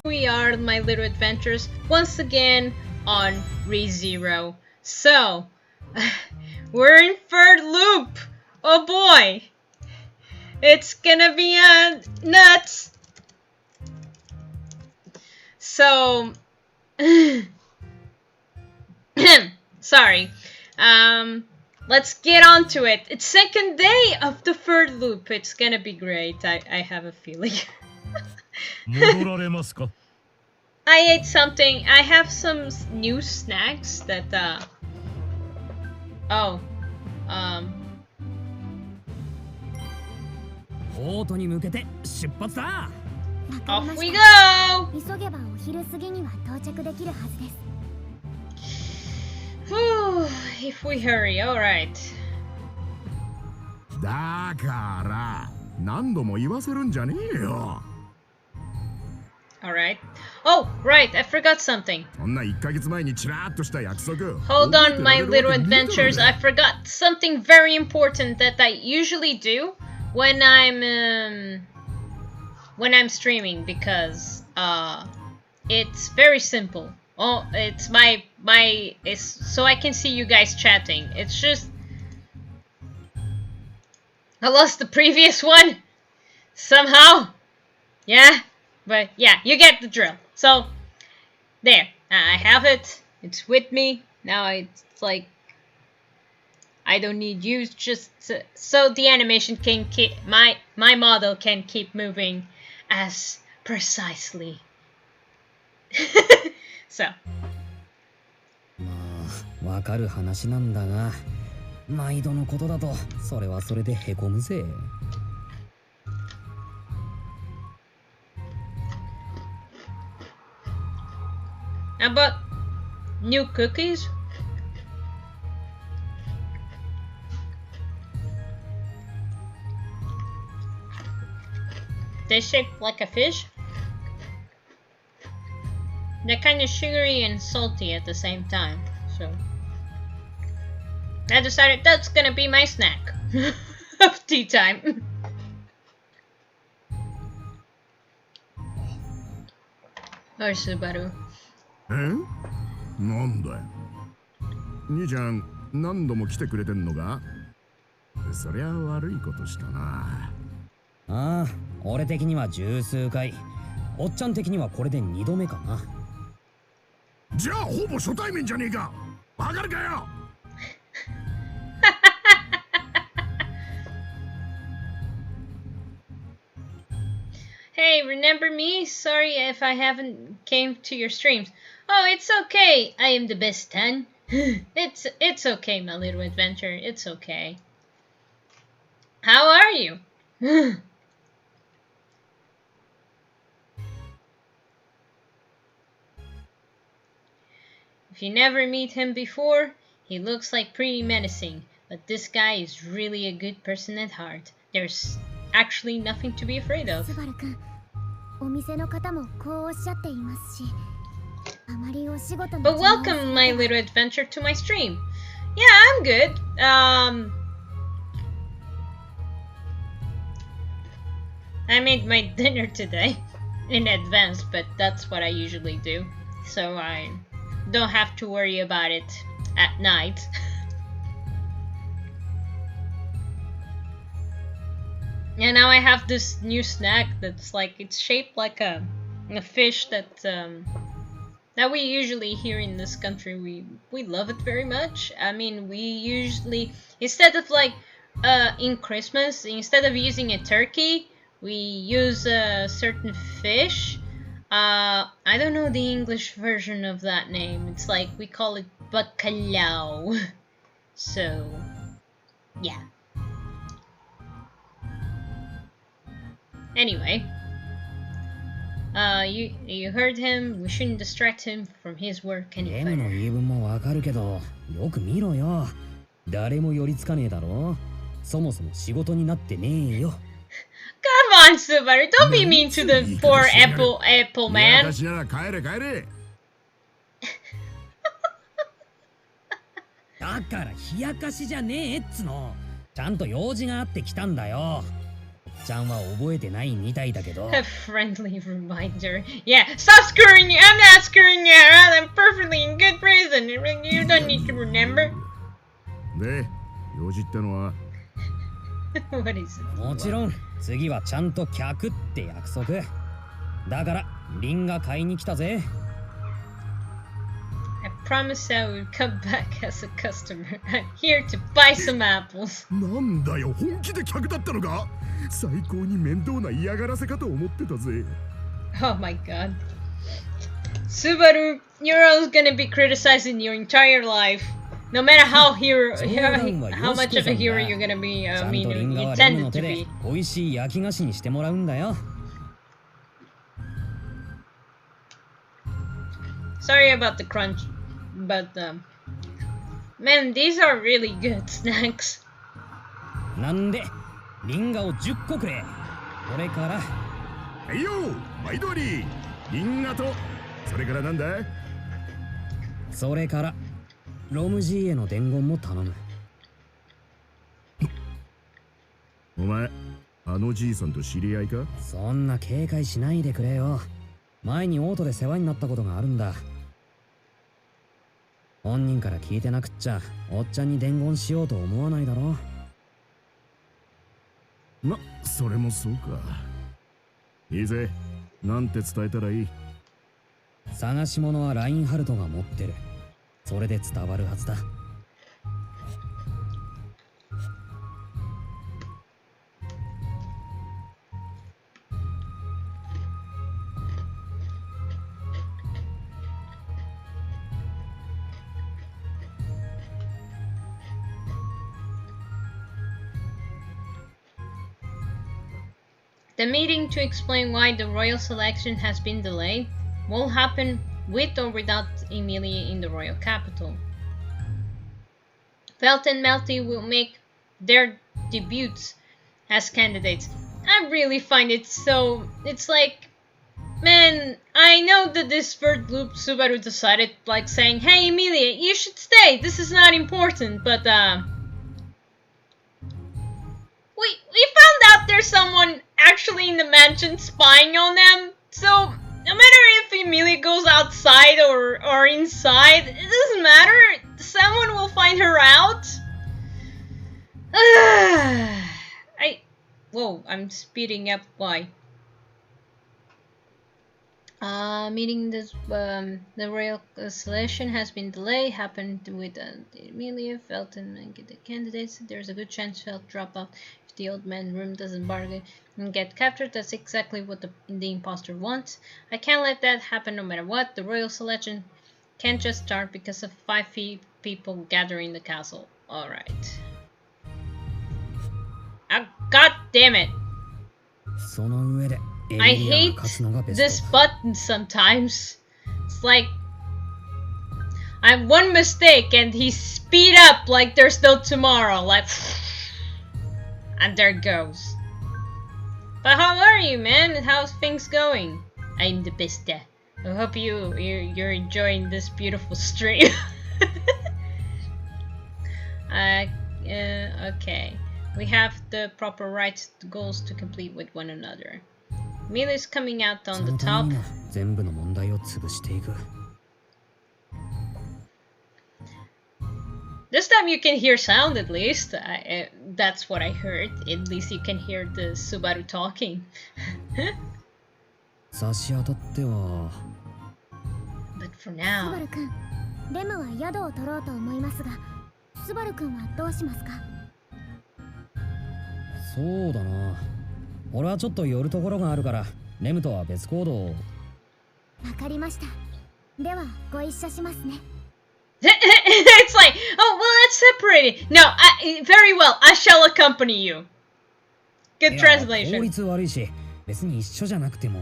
we are, my little adventures, once again on ReZero. So, we're in third loop. Oh boy, it's gonna be nuts. So, sorry. Let's get on to it. It's second day of the third loop. It's gonna be great. I have a feeling. I ate something. I have some new snacks that oh. Off we go! If we hurry, alright. Alright. Oh, right, I forgot something. Hold on, my little adventures. I forgot something very important that I usually do when I'm streaming, because it's very simple. Oh, it's it's so I can see you guys chatting. It's just I lost the previous one somehow. Yeah, but yeah, you get the drill. So there, I have it. It's with me now. It's like I don't need you, just so the animation can keep my model can keep moving as precisely. So. わかる話なんだが、毎度のことだとそれはそれでへこむぜ。How about new cookies? They shape like a fish. They're kind of sugary and salty at the same time, so I decided that's gonna be my snack of tea time. Or Subaru. なんだよ。兄ちゃん、何度も来てくれてんのか？そりゃ悪いことしたな。ああ、俺的には十数回。おっちゃん的にはこれで2度目かな。じゃあほぼ初対面じゃねえか。わかるかよ。Hey, remember me? Sorry if I haven't came to your streams. Oh, it's okay. I am the best 10. It's okay, my little adventure. It's okay. How are you? If you never meet him before, he looks like pretty menacing, but this guy is really a good person at heart. There's actually nothing to be afraid of. But welcome, my little adventure, to my stream. Yeah, I'm good. I made my dinner today in advance, but that's what I usually do, so I don't have to worry about it at night. And now I have this new snack that's like, it's shaped like a fish that we usually here in this country, we love it very much. I mean, we usually, instead of like in Christmas, instead of using a turkey, we use a certain fish. I don't know the English version of that name. It's like, we call it bacalhau. So, yeah. Anyway, you heard him. We shouldn't distract him from his work any further. Come on, Subaru, don't be mean to the poor apple man. だから冷やかしじゃねえっつの。ちゃんと用事があって来たんだよ。ちゃんは覚えてないみたいだけど。A friendly reminder. Yeah, stop screwing you. I'm not screwing you around. I'm perfectly in good reason. You don't need to remember. で、用事ってのは What is it? もちろん次はちゃんと客って約束だからリンが買いに来たぜ。I promised I would come back as a customer. I'm here to buy some apples. なんだよ、本気で客だったのか。最高に面倒な嫌がらせかと思ってたぜ。 Oh my god. Subaru, you're always gonna be criticizing your entire life. No matter how much of a hero you're gonna be, I mean, you tended to be. 美味しい焼き菓子にしてもらうんだよ。Sorry about the crunch, but man, these are really good snacks. なんでリンガを10個くれ。これからはいよ、毎通りリンガとそれからなんだ。それからロム G への伝言も頼む。お前あのじいさんと知り合いか。そんな警戒しないでくれよ。前にオートで世話になったことがあるんだ。本人から聞いてなくっちゃおっちゃんに伝言しようと思わないだろ。ま、それもそうか。いいぜ、なんて伝えたらいい。探し物はラインハルトが持ってる。それで伝わるはずだ。The meeting to explain why the royal selection has been delayed will happen with or without Emilia in the royal capital. Felt and Melty will make their debuts as candidates. I really find it so... It's like... Man, I know that this third loop Subaru decided, like saying, hey Emilia, you should stay, this is not important, but we found out there's someone actually in the mansion spying on them, so no matter if Emilia goes outside or inside, it doesn't matter, someone will find her out. Whoa, I'm speeding up, why? Meeting this, the royal selection has been delayed, happened with Emilia, Felton, and the candidates. There's a good chance Felt drop out if the old man room doesn't bargain and get captured. That's exactly what the imposter wants. I can't let that happen no matter what. The royal selection can't just start because of 5 people gathering the castle. Alright. God damn it! I hate this button sometimes. It's like I have one mistake and he speed up like there's no tomorrow, like, and there it goes. But how are you, man? How's things going? I'm the best. I hope you're enjoying this beautiful stream. Okay, we have the proper rights goals to complete with one another. Emil is coming out on the top. This time you can hear sound at least. That's what I heard. At least you can hear the Subaru talking. But for now...俺はちょっと寄るところがあるから、レムとは別行動を。わかりました。ではご一緒しますね。It's like, oh well, let's separate it. No, very well. I shall accompany you. Good translation. 法律悪いし、別に一緒じゃなくても。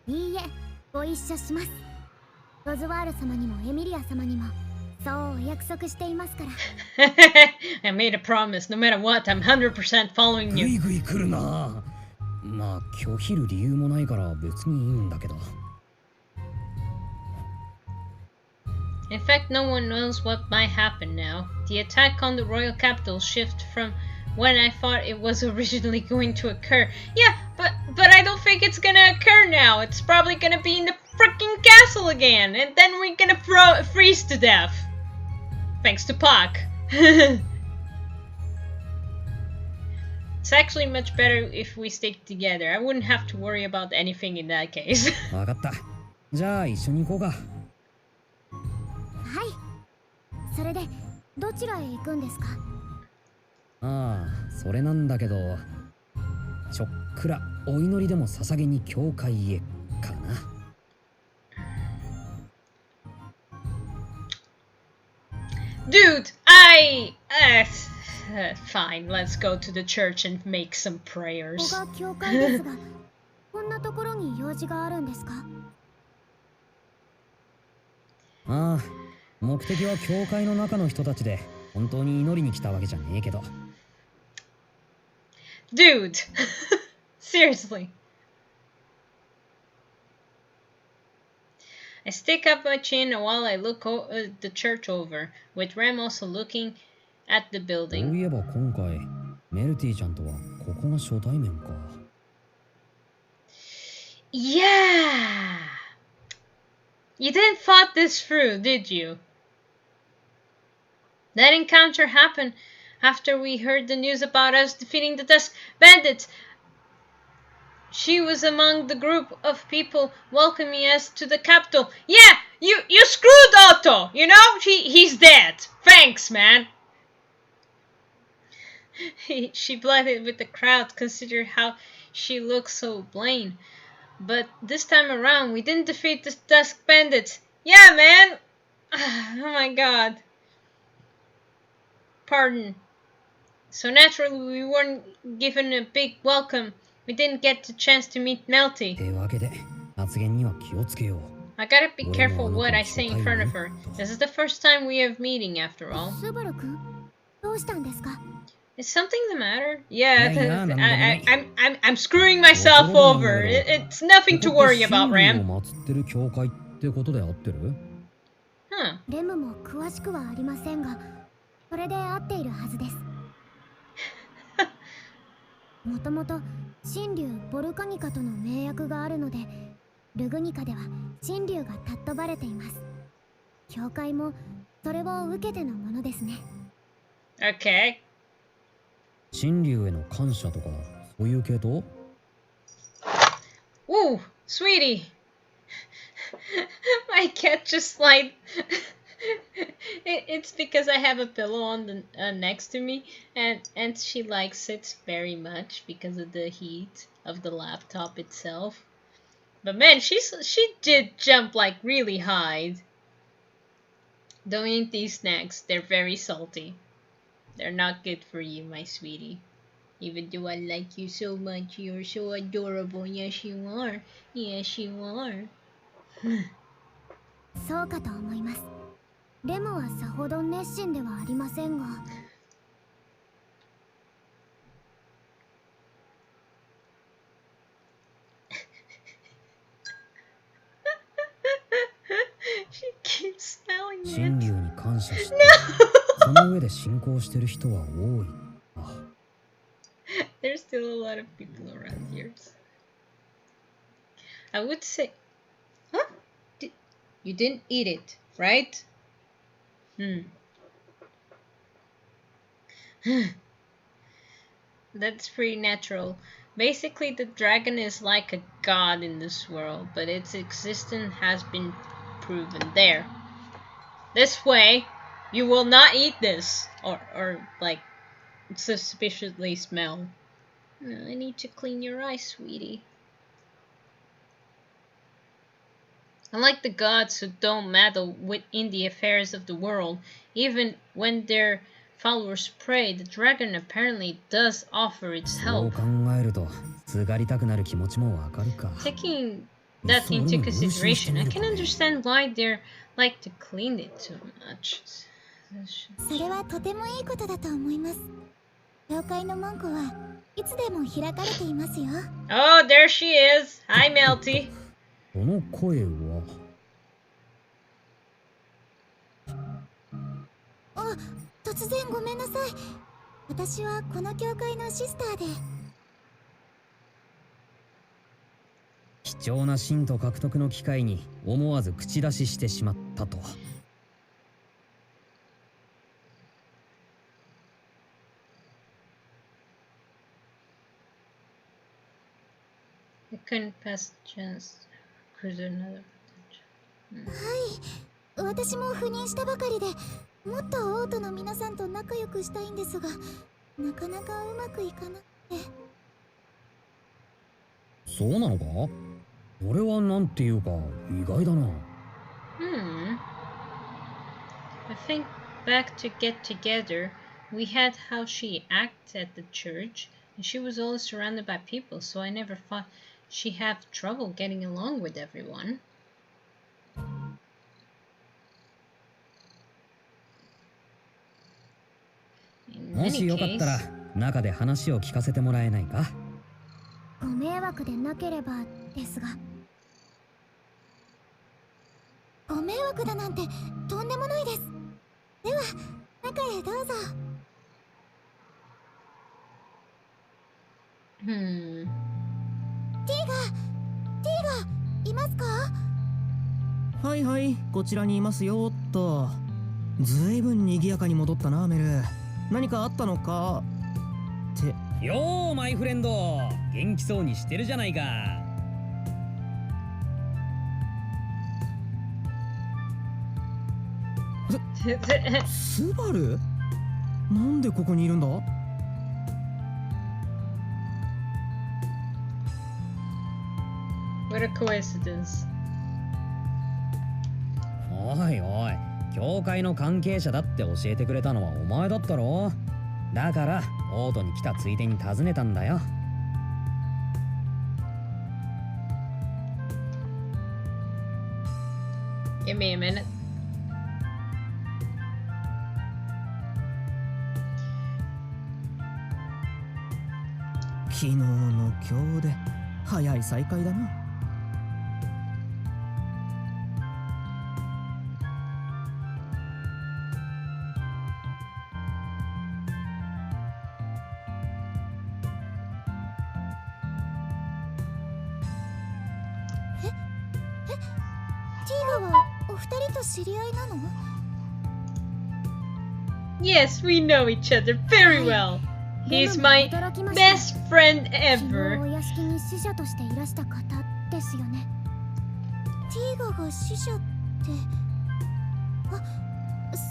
いいえ、ご一緒します。ロズワール様にもエミリア様にも。そう約束していますから。I made a promise. No matter what, I'm 100% following you. ぐいぐい来るな。まあ拒否る理由もないから別にいいんだけど。In fact, no one knows what might happen now. The attack on the royal capital shifted from when I thought it was originally going to occur. Yeah, but I don't think it's gonna occur now. It's probably gonna be in the freaking castle again, and then we're gonna freeze to death. Thanks to Puck. It's actually much better if we stick together. I wouldn't have to worry about anything in that case. わかった。じゃあ一緒に行こうか。はい。それでどちらへ行くんですか？ああ、それなんだけど、ちょっくらお祈りでも捧げに教会へかな。Dude, fine, let's go to the church and make some prayers. ここが教会ですが、こんなところに用事があるんですか？ああ、目的は教会の中の人たちで、本当に祈りに来たわけじゃねえけど。Dude, seriously. I stick up my chin while I look the church over, with Ram also looking at the そう building. いえば今回、メルティちゃんとはここが初対面か。Yeah! You didn't thought this through, did you? That encounter happened after we heard the news about us defeating the Dusk Bandits. She was among the group of people welcoming us to the capital. Yeah, you screwed Otto, you know? He's dead. Thanks, man. She blended with the crowd, consider how she looks so plain. But this time around, we didn't defeat the Dusk Bandits. Yeah, man. Oh my god. Pardon. So naturally, we weren't given a big welcome. We didn't get the chance to meet Melty. ってわけで、発言には気をつけよう。I gotta be careful what I say in front of her. This is the first time we have meeting, after all. スバル君、どうしたんですか？ Is something the matter? Yeah, Yeah, I'm screwing myself over. It's nothing to worry about, ここって真理 Ram. を祀ってる教会ってことで合ってる？ Huh. レムも詳しくはありませんが、それで合っているはずです。もともと神竜ボルカニカとの盟約があるので、ルグニカでは神竜が尊ばれています。教会もそれを受けてのものですね。Okay. 神竜への感謝とかそういう系統？ Ooh, sweetie. My cat just like it's because I have a pillow on the next to me, and she likes it very much because of the heat of the laptop itself. But man, she did jump like really high. Don't eat these snacks; they're very salty. They're not good for you, my sweetie. Even though I like you so much, you're so adorable. Yes, you are. Yes, you are. そうかと思います。レムはさほど熱心ではありませんが。She keeps smelling 神 it. 竜に感謝して、その上で信仰してる人は多い。あ、 There's still a lot of people around here. I would say, huh? You didn't eat it, right? That's pretty natural. Basically, the dragon is like a god in this world, but its existence has been proven there. This way, you will not eat this, or like, suspiciously smell. I need to clean your eyes, sweetie. Unlike the gods who don't meddle in the affairs of the world, even when their followers pray, the dragon apparently does offer its そう help. 考えると、すがりたくなる気持ちもわかるか。 Taking that into consideration, I can understand why they're like to clean it so much. それはとてもいいことだと思います。教会の門戸はいつでも開かれていますよ。Oh, there she is. Hi, Melty. この声は。あ、突然ごめんなさい。私はこの教会のシスターで。貴重な信徒獲得の機会に思わず口出ししてしまったと。I couldn't pass the chance. Cruise another. はい、私も赴任したばかりで、もっと王都の皆さんと仲良くしたいんですが、なかなかうまくいかなくて。そうなのか？俺はなんていうか意外だな。I think back to get together, we had how she acts at the church, and she was always surrounded by people, so I never thought she'd have trouble getting along with everyone. もしよかったら中で話を聞かせてもらえないか？ご迷惑でなければですが。ご迷惑だなんてとんでもないです。では中へどうぞ。ティガいますか？はいはい、こちらにいますよっと。ずいぶん賑やかに戻ったなメル。何かあったのかって。よーマイフレンド、元気そうにしてるじゃないか。スバル？なんでここにいるんだ？ What a coincidence. おいおい、教会の関係者だって教えてくれたのはお前だったろ。だからオートに来たついでに訪ねたんだよ。Give me a minute. 昨日の今日で早い再会だな。ティガはお二人と知り合いなの？ Yes, we know each other very well. He's my best friend 昨日 ever. お屋敷に使者としていらした方ですよね。ティガが使者って、あ、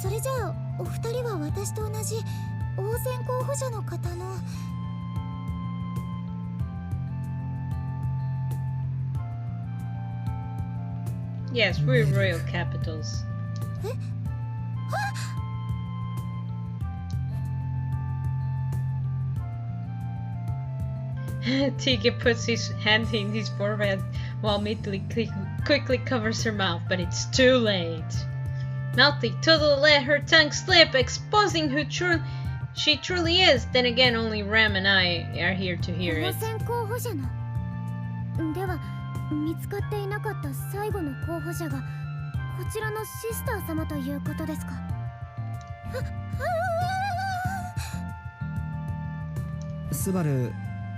それじゃあお二人は私と同じ王選候補者の方の。Yes, we're royal capitals. Tika puts his hand in his forehead while Mitli quickly covers her mouth, but it's too late. Malti totally let her tongue slip, exposing who she truly is. Then again, only Ram and I are here to hear 王 it. 選候補者の。では見つかっていなかった最後の候補者がこちらのシスター様ということですか？スバル、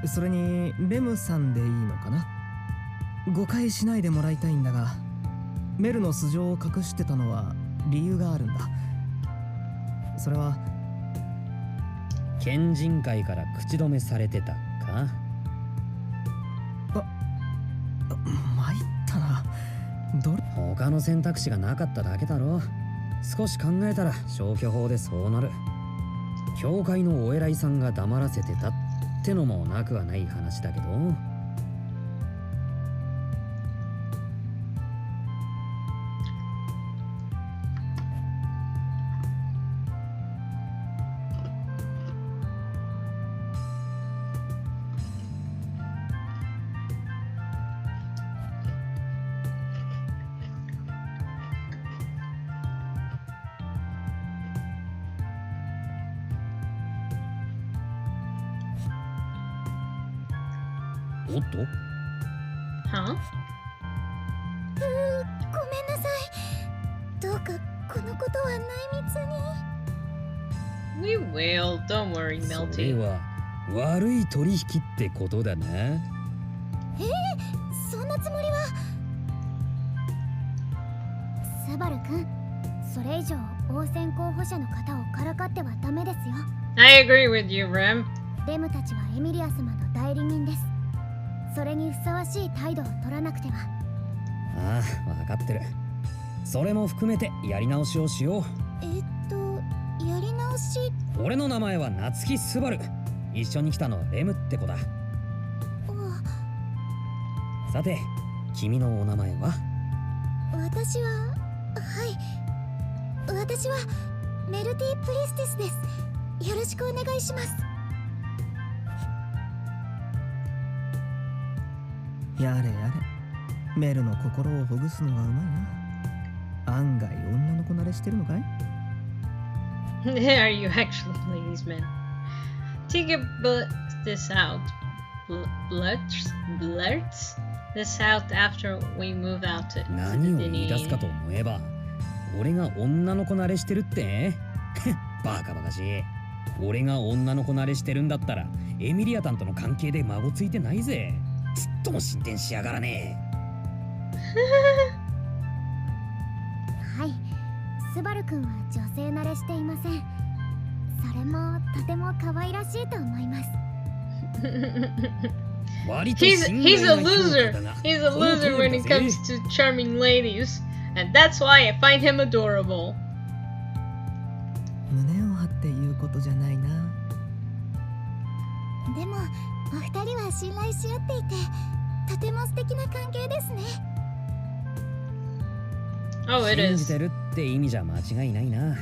それにレムさんでいいのかな？誤解しないでもらいたいんだが、メルの素性を隠してたのは理由があるんだ。それは県人会から口止めされてたか？参ったな。他の選択肢がなかっただけだろ。少し考えたら消去法でそうなる。教会のお偉いさんが黙らせてたってのもなくはない話だけど。おっと Huh? ごめんなさい。どうかこのことは内密に。We will. Don't worry, それ Melty. は悪い取引ってことだな。そんなつもりは。スバル君、それ以上王選候補者の方をからかってはダメですよ。 I agree with you, Rem. レムたちはエミリア様の代理人です。それにふさわしい態度を取らなくては。ああ、分かってる。それも含めてやり直しをしよう。やり直し。俺の名前は夏木スバル。一緒に来たのはレムって子だ。さて、君のお名前は？私はメルティプリステスです。よろしくお願いします。やれやれ、メルの心をほぐすのがうまいな。案外女の子慣れしてるのかい？ Are you actually, ladies man? Tigger blurts this out. Blurts this out after we move out to 何を the 言い出すかと思えば、俺が女の子慣れしてるってバカバカしい。俺が女の子慣れしてるんだったらエミリアタンとの関係で孫ついてないぜ。ちっとも進展しやがらねえ。はい、スバル君は女性慣れしていません。それもとても可愛らしいと思います。割と He's 心 a 外な評 loser. 価だが、 He's a この loser 通 when り it だぜ。 comes to charming ladies, and that's why I find him adorable. 胸を張って言うことじゃないな。でもお二人は信頼し合っていて、とても素敵な関係ですね。Oh, it 信じ is. てるって意味じゃ間違いないな。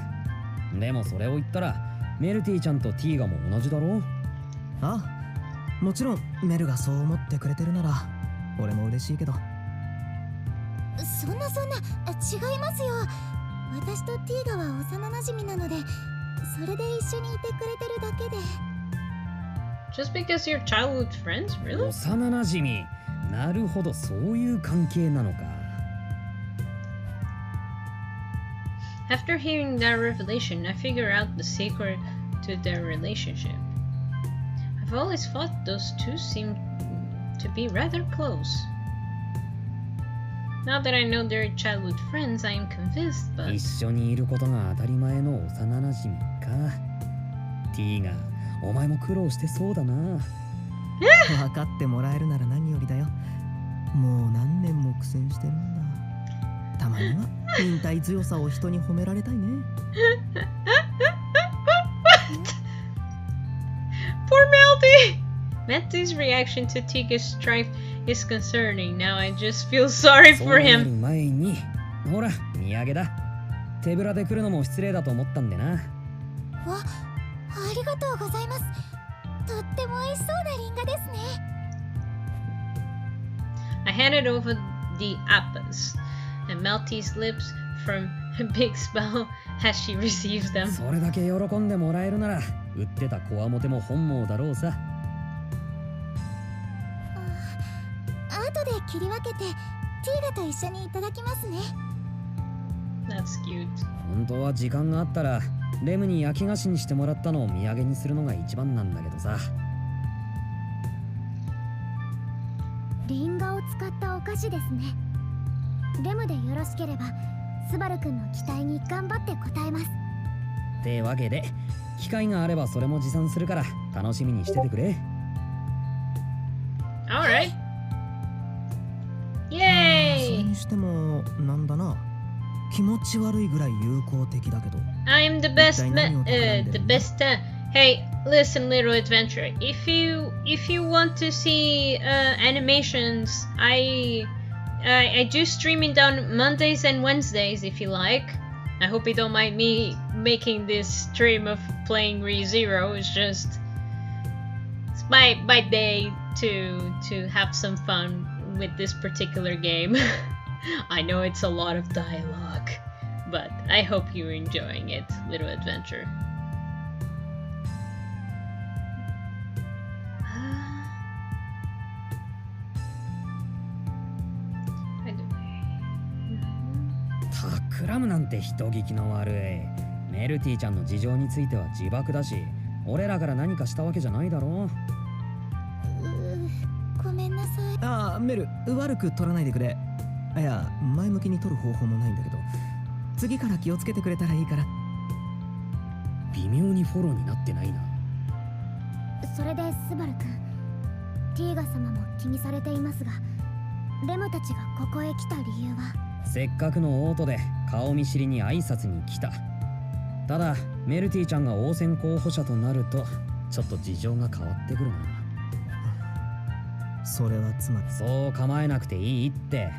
でもそれを言ったらメルティちゃんとティーガも同じだろ。ああ、もちろんメルがそう思ってくれてるなら俺も嬉しいけど。そんな違いますよ。私とティーガは幼馴染なので、それで一緒にいてくれてるだけで。 Just because you're childhood friends, really? 幼なじみ。なるほど、そういう関係なのか。After hearing that revelation, I figure out the secret to their relationship. I've always thought those two seem to be rather close. Now that I know they're childhood friends, I am convinced, but 一緒にいることが当たり前の幼なじみか。ティーガ、お前も苦労してそうだな。分かってもらえるなら何よりだよ。もう何年も苦戦してるんだ。たまには忍耐強さを人に褒められたいね。Poor Melty! Melty's reaction to Tiga's strife is concerning. Now I just feel sorry そう for なる him. 前に、ほら、土産だ。手ぶらで来るのも失礼だと思ったんでな。ありがとうございます。とっても美味しそうなリンゴですね。I handed over the apples, and Melty's lips from a big smile as she receives them. それだけ喜んでもらえるなら、売ってたコアモテも本望だろうさ。後で切り分けてティーガと一緒にいただきますね。 That's cute. 本当は時間があったら、レムに焼き菓子にしてもらったのを土産にするのが一番なんだけどさ。リンゴを使ったお菓子ですね。レムでよろしければ、スバル君の期待に頑張って応えます。ってわけで、機会があればそれも持参するから楽しみにしててくれ。Alright. それ Yay! にしてもなんだな。気持ち悪いぐらい友好的だけど。I'm the best the best hey, listen, little adventurer. If you want to see animations, I do streaming down Mondays and Wednesdays if you like. I hope you don't mind me making this stream of playing ReZero. It's just it's my day to have some fun with this particular game. I know it's a lot of dialogue, but I hope you're enjoying it, little adventure.たくらむなんて人聞きの悪い。メメルティちゃんの事情については自爆だし、俺らから何かしたわけじゃないだろごめんなさい。ああ、メル、悪く取らないでくれ。いや、前向きに取る方法もないんだけど、次から気をつけてくれたらいいから。微妙にフォローになってないな。それでスバル君、ティーガ様も気にされていますが、レムたちがここへ来た理由は？せっかくのオートで顔見知りに挨拶に来た。ただメルティちゃんが応戦候補者となるとちょっと事情が変わってくるな。それはつまり、そう構えなくていいって。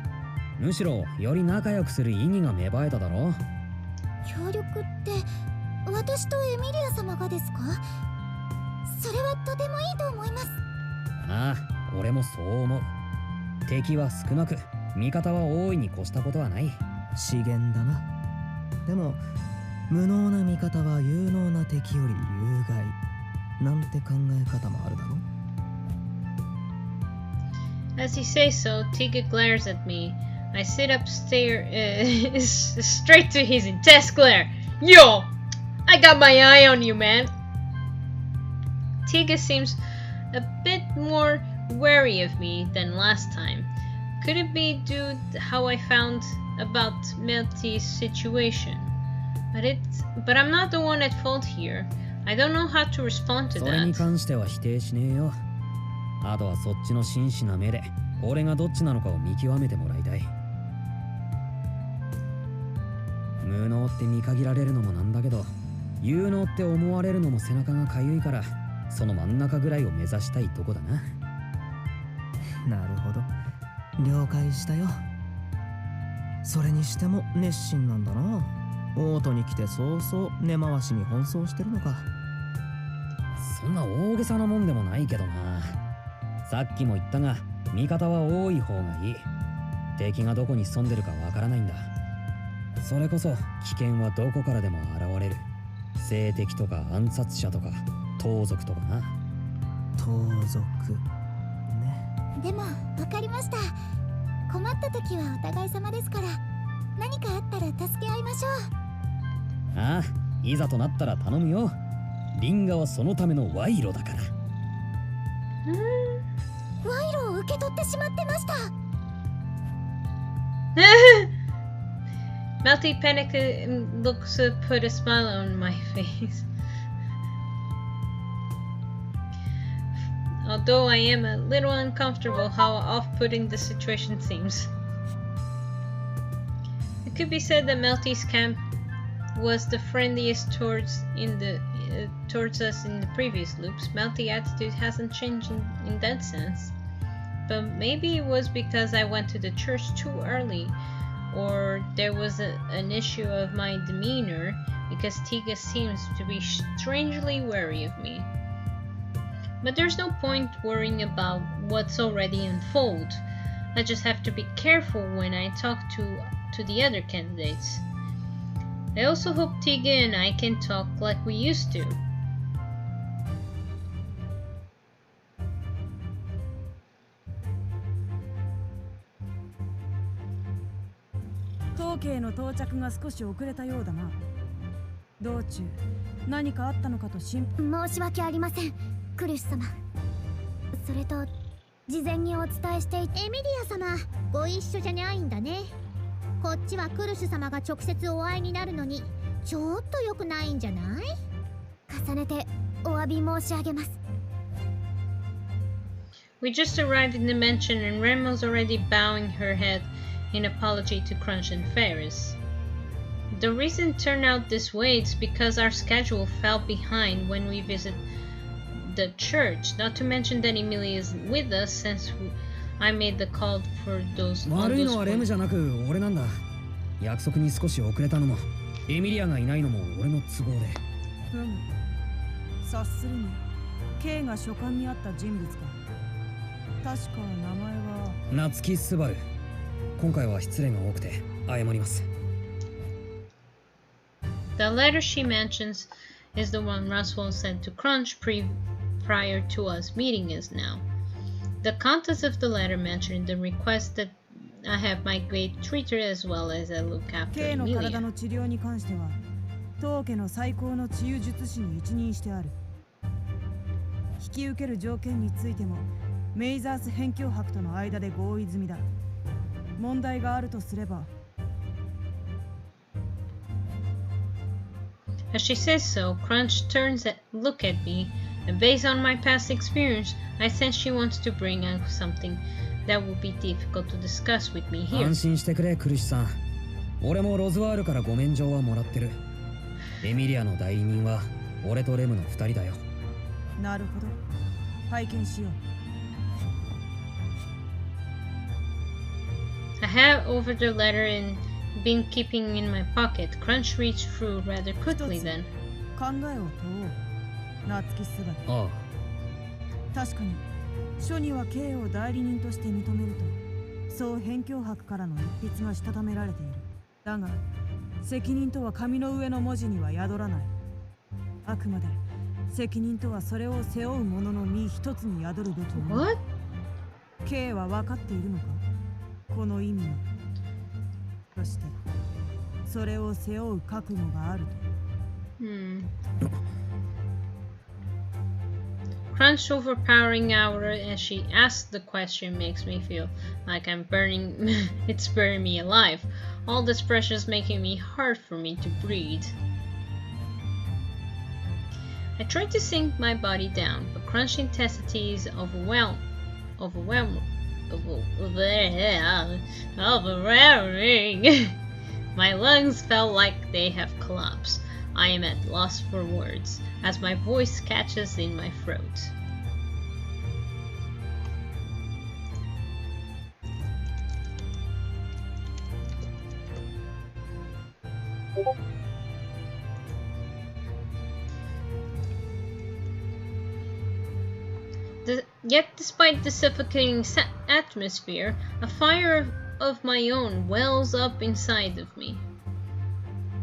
むしろより仲良くする意義が芽生えただろ。協力って私とエミリア様がですか？それはとてもいいと思います。ああ、俺もそう思う。敵は少なく味方は大いに越したことはない。資源だな。でも無能な味方は有能な敵より有害なんて考え方もあるだろ。 As he says so, Tiga glares at me. I sit up straight to his intense glare. Yo! I got my eye on you, man! Tiga seems a bit more wary of me than last time. Could it be due to how I found about Melty's situation? But I'm not the one at fault here. I don't know how to respond to それに that. 関しては否定しねえよ。あとはそっちの真摯な目で俺がどっちなのかを見極めてもらいたい。無能って見限られるのもなんだけど、有能って思われるのも背中がかゆいから、その真ん中ぐらいを目指したいとこだな。なるほど、了解したよ。それにしても熱心なんだな。オートに来て早々根回しに奔走してるのか。そんな大げさなもんでもないけどな。さっきも言ったが味方は多い方がいい。敵がどこに潜んでるかわからないんだ。それこそ危険はどこからでも現れる。性敵とか暗殺者とか盗賊とかな。盗賊ね。でも分かりました。困った時はお互い様ですから、何かあったら助け合いましょう。ああ、いざとなったら頼むよ。リンガはそのための賄賂だから。賄賂を受け取ってしまってました。Melty panic looks to put a smile on my face. Although I am a little uncomfortable how off-putting the situation seems. It could be said that Melty's camp was the friendliest towards us in the previous loops. Melty's attitude hasn't changed in that sense. But maybe it was because I went to the church too early, or there was an issue of my demeanor, because Tiga seems to be strangely wary of me. But there's no point worrying about what's already unfold. I just have to be careful when I talk to the other candidates. I also hope Tiga and I can talk like we used to. 当家への到着が少し遅れたようだな。道中何かあったのかと申し訳ありません、クルシュ様。それと事前にお伝えしていて、エミリア様ご一緒じゃないんだね。こっちはクルシュ様が直接お会いになるのにちょっと良くないんじゃない？重ねてお詫び申し上げます。 We just arrived in the mansion and Remo's already bowing her head in apology to Crunch and Ferris. The reason it turned out this way is because our schedule fell behind when we visit the church, not to mention that Emilia is with us since I made the call for those. 悪いのはレムじゃなく俺なんだ。約束に少し遅れたのもエミリアがいないのも俺の都合で。察するに K が書簡にあった人物か。確か名前は夏木スバル。今回は失礼が多くて謝ります。The letter she mentions is the one Roswell sent to Crunch prior to us meeting us now. The contents of the letter mentioned the request that I have my great treater as well as I look after K の Emilia. 体の治療に関しては当家の最高の治癒術師に一任してある。引き受ける条件についてもメイザース辺境伯との間で合意済みだ。問題があるとすれば。 As she says so, Crunch turns to look at me, and based on my past experience, I sense she wants to bring up something that will be difficult to discuss with me here. 安心してくれ、クルシさん。俺もロズワールからご免状はもらってる。エミリアの代理人は俺とレムの2人だよ。なるほど。拝見しよう。 I have over the letter and been keeping in my pocket. Crunch reached through rather quickly then. 考えを問おう。夏木すばる。ああ。確かに書には K を代理人として認めると、そう辺境伯からの一筆がしたためられている。だが責任とは紙の上の文字には宿らない。あくまで責任とはそれを背負う者の身一つに宿るべきもの。 What? K は分かっているのか、この意味を。そしてそれを背負う覚悟があると。Crunch's overpowering aura as she asks the question makes me feel like I'm burning. It's burning me alive. All this pressure is making me hard for me to breathe. I try to sink my body down, but Crunch's intensity is overwhelming. My lungs felt like they have collapsed. I am at loss for words as my voice catches in my throat. Yet despite the suffocating atmosphere, a fire of my own wells up inside of me.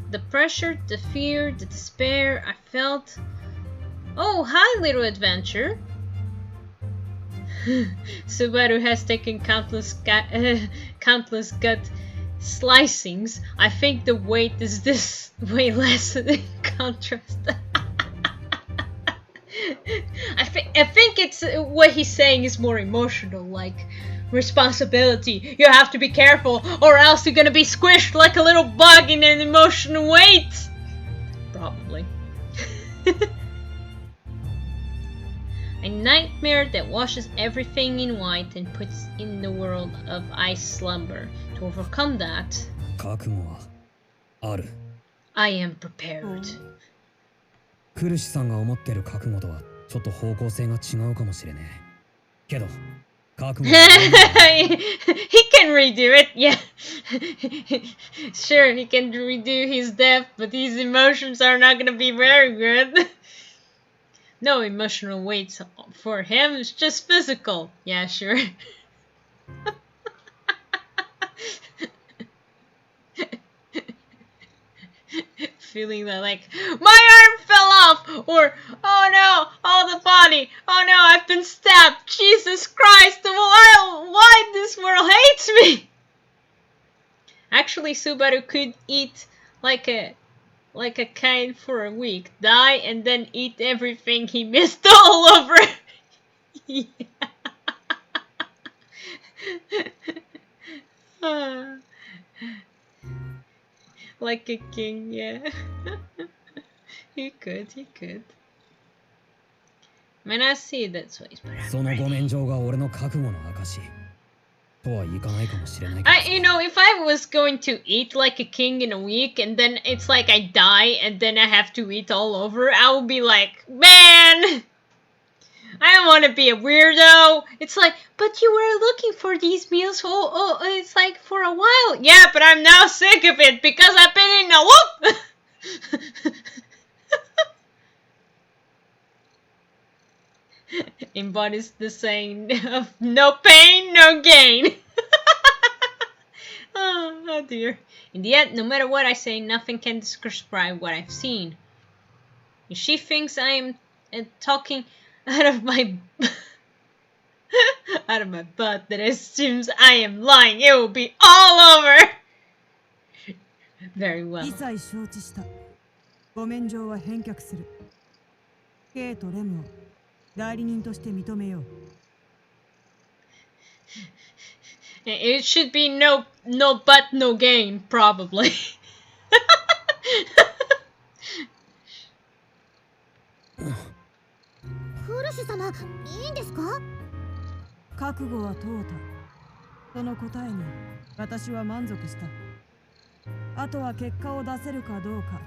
The pressure, the fear, the despair I felt. Oh, hi, little adventure. Subaru has taken countless gut slicings. I think the weight is this way less in contrast. I think it's what he's saying is more emotional, like responsibility. You have to be careful, or else you're gonna be squished like a little bug in an emotional weight. Probably. A nightmare that washes everything in white and puts in the world of ice slumber. To overcome that, 覚悟はある。 I am prepared. クルシさんが思ってる覚悟とはちょっと方向性が違うかもしれねえ。けど、覚悟 He can redo it, yeah. Sure, he can redo his death, but his emotions are not gonna be very good. No emotional weight for him, it's just physical. Yeah, sure. Feeling that like, my arm fell off! Or, oh no, oh the body, oh no, I've been stabbed! Jesus Christ, why this world hates me? Actually, Subaru could eat like a kite for a week, die, and then eat everything he missed all over. Like a king, yeah. He could. I mean, I see that's what he's put out. そのご免状が俺の覚悟の証とはいかないかもしれないけど。You know, if I was going to eat like a king in a week and then it's like I die and then I have to eat all over, I would be like, man, I don't want to be a weirdo. It's like, but you were looking for these meals it's like for a while. Yeah, but I'm now sick of it because I've been in a whoop. Embodies the saying of no pain, no gain. Oh dear. In the end, no matter what I say, nothing can describe what I've seen. If she thinks I am talking out of my butt, that assumes I am lying. It will be all over. Very well. ご免状は返却する。K とレムを代理人として認めよう。It should be no but no gain, probably. フルシュ様、いいんですか？覚悟は通った。その答えに私は満足した。あとは結果を出せるかどうか。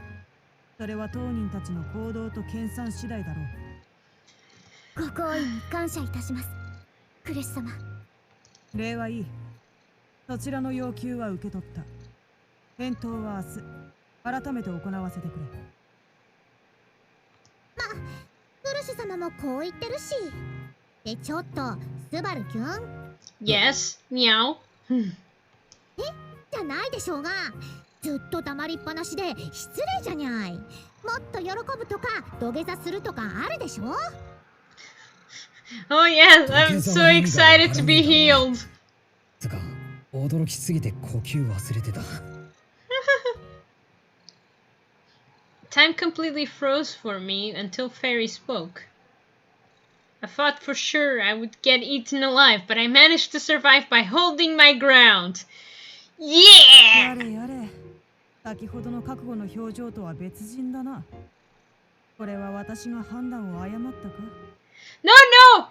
それは当人たちの行動と研鑽次第だろう。ご好意に感謝いたします、フルシュ様。礼はいい。そちらの要求は受け取った。返答は明日改めて行わせてくれ。フルシュ様もこう言ってるし。で、ちょっとスバルキュン Yes, meow. じゃないでしょうが。ずっと黙りっぱなしで失礼じゃにゃい。もっと喜ぶとか土下座するとかあるでしょ。 Oh yes, I'm so excited to be healed. つか驚きすぎて呼吸忘れてた。Time completely froze for me until Fairy spoke. I thought for sure I would get eaten alive, but I managed to survive by holding my ground. や Yeah! れやれ。先ほどの覚悟の表情とは別人だな。これは私が判断を誤ったか？ No, no!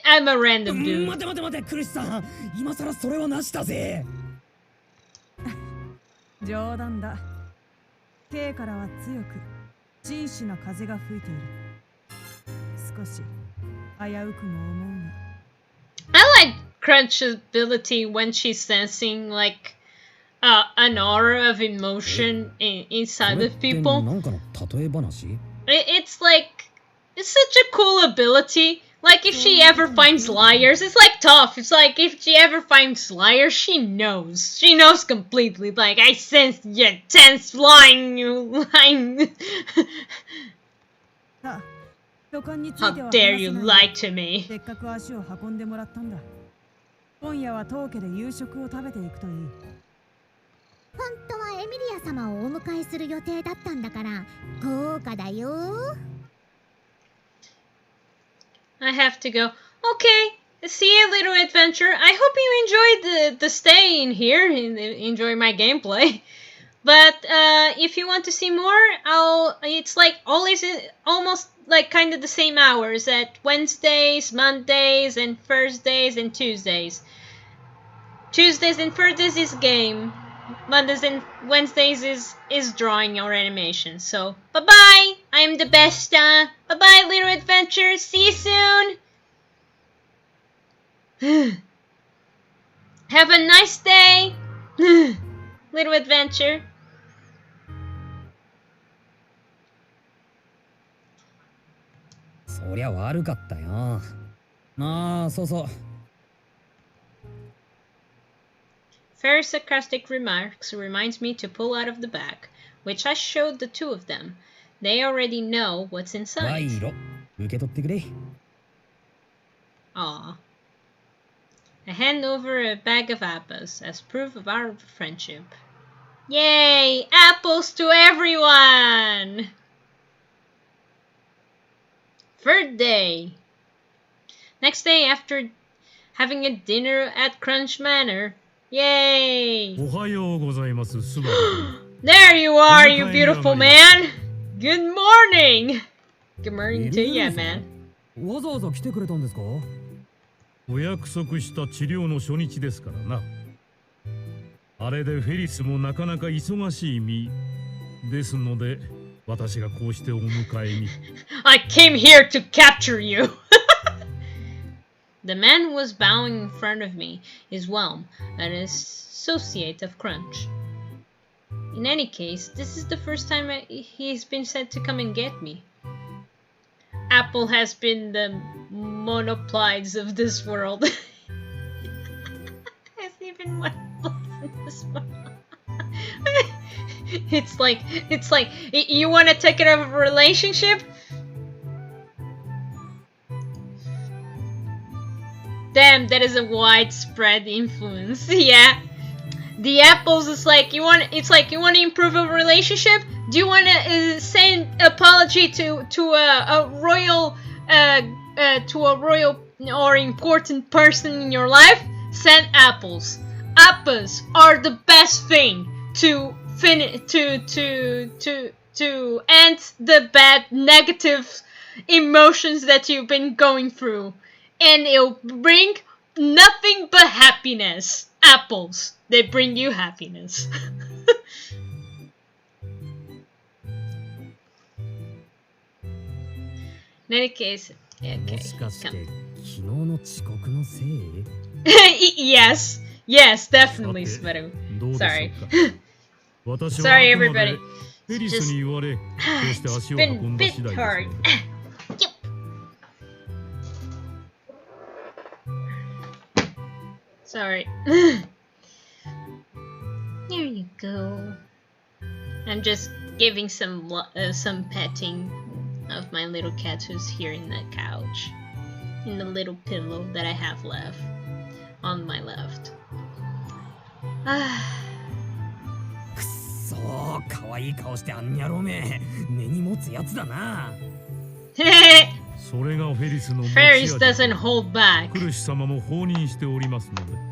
I'm a random 待 dude. て待て待て、クリスさん、今さらそれはなしだぜ。冗談だ。K からは強く真摯な風が吹いている。少し危うくも思うが。I like Crunch's ability when she's sensing like an aura of emotion inside of people. なんかの例え話？ It's like, it's such a cool ability. Like if she ever finds liars, it's like tough. It's like if she ever finds liars, she knows. She knows completely. Like I sense your tense lying, you lying. さあ、旅館につい How ては dare 話 you せない lie to me? せっかく足を運んでもらったんだ。今夜は当家で夕食を食べていくといい。本当はエミリア様をお迎えする予定だったんだから豪華だよ。 I have to go. Okay, see you, little adventure. I hope you enjoyed the stay in here and enjoy my gameplay. But if you want to see more, it's like always almost like kind of the same hours at Wednesdays, Mondays, and Thursdays and Tuesdays. Tuesdays and Thursdays is game. Mondays and Wednesdays is drawing or animation. So bye bye. I'm the best. Bye bye, little adventure. See you soon. Have a nice day, little adventure. そりゃ悪かったよ。ああ、そうそう。Very sarcastic remarks reminds me to pull out of the bag, which I showed the two of them. They already know what's 賄 inside. 賂受け取ってくれ。Aw. I hand over a bag of apples as proof of our friendship. Yay! Apples to everyone! Third day. Next day after having a dinner at Crunch Manor. Yay! おはようございます、スバル。 There you are, you beautiful man! Good morning! Good morning to you, man. わざわざ来てくれたんですか？お約束した治療の初日ですからな。あれでフェリスもなかなか忙しい身ですので、私がこうしてお迎えに。I came here to capture you! The man who was bowing in front of me is Whelm, an associate of Crunch. In any case, this is the first time he's been sent to come and get me. Apple has been the monoplies of this world. There's even monoplies in this world. It's like, you want to take it over a relationship? Damn, that is a widespread influence. Yeah. The apples is like you want to improve a relationship? send apology to a royal or important person in your life? Send apples. Apples are the best thing to end the bad negative emotions that you've been going through, and it'll bring nothing but happiness. Apples, they bring you happiness. In any case, okay. もしかして昨日の遅刻のせい Yes, definitely, Subaru. どうでしょうか Sorry. 私は Sorry, あくま everybody. でフェリスに言われ、こうして足を It's 運 been んだ bit 次第です hard. ので。Sorry. There you go. I'm just giving some petting of my little cat who's here in the couch, in the little pillow that I have left on my left. くっそー、かわいい顔してあんにゃろめ根に持つやつだな。それがフェリスの持ち Ferris 味。 doesn't hold back. クルシ様も放任しておりますので。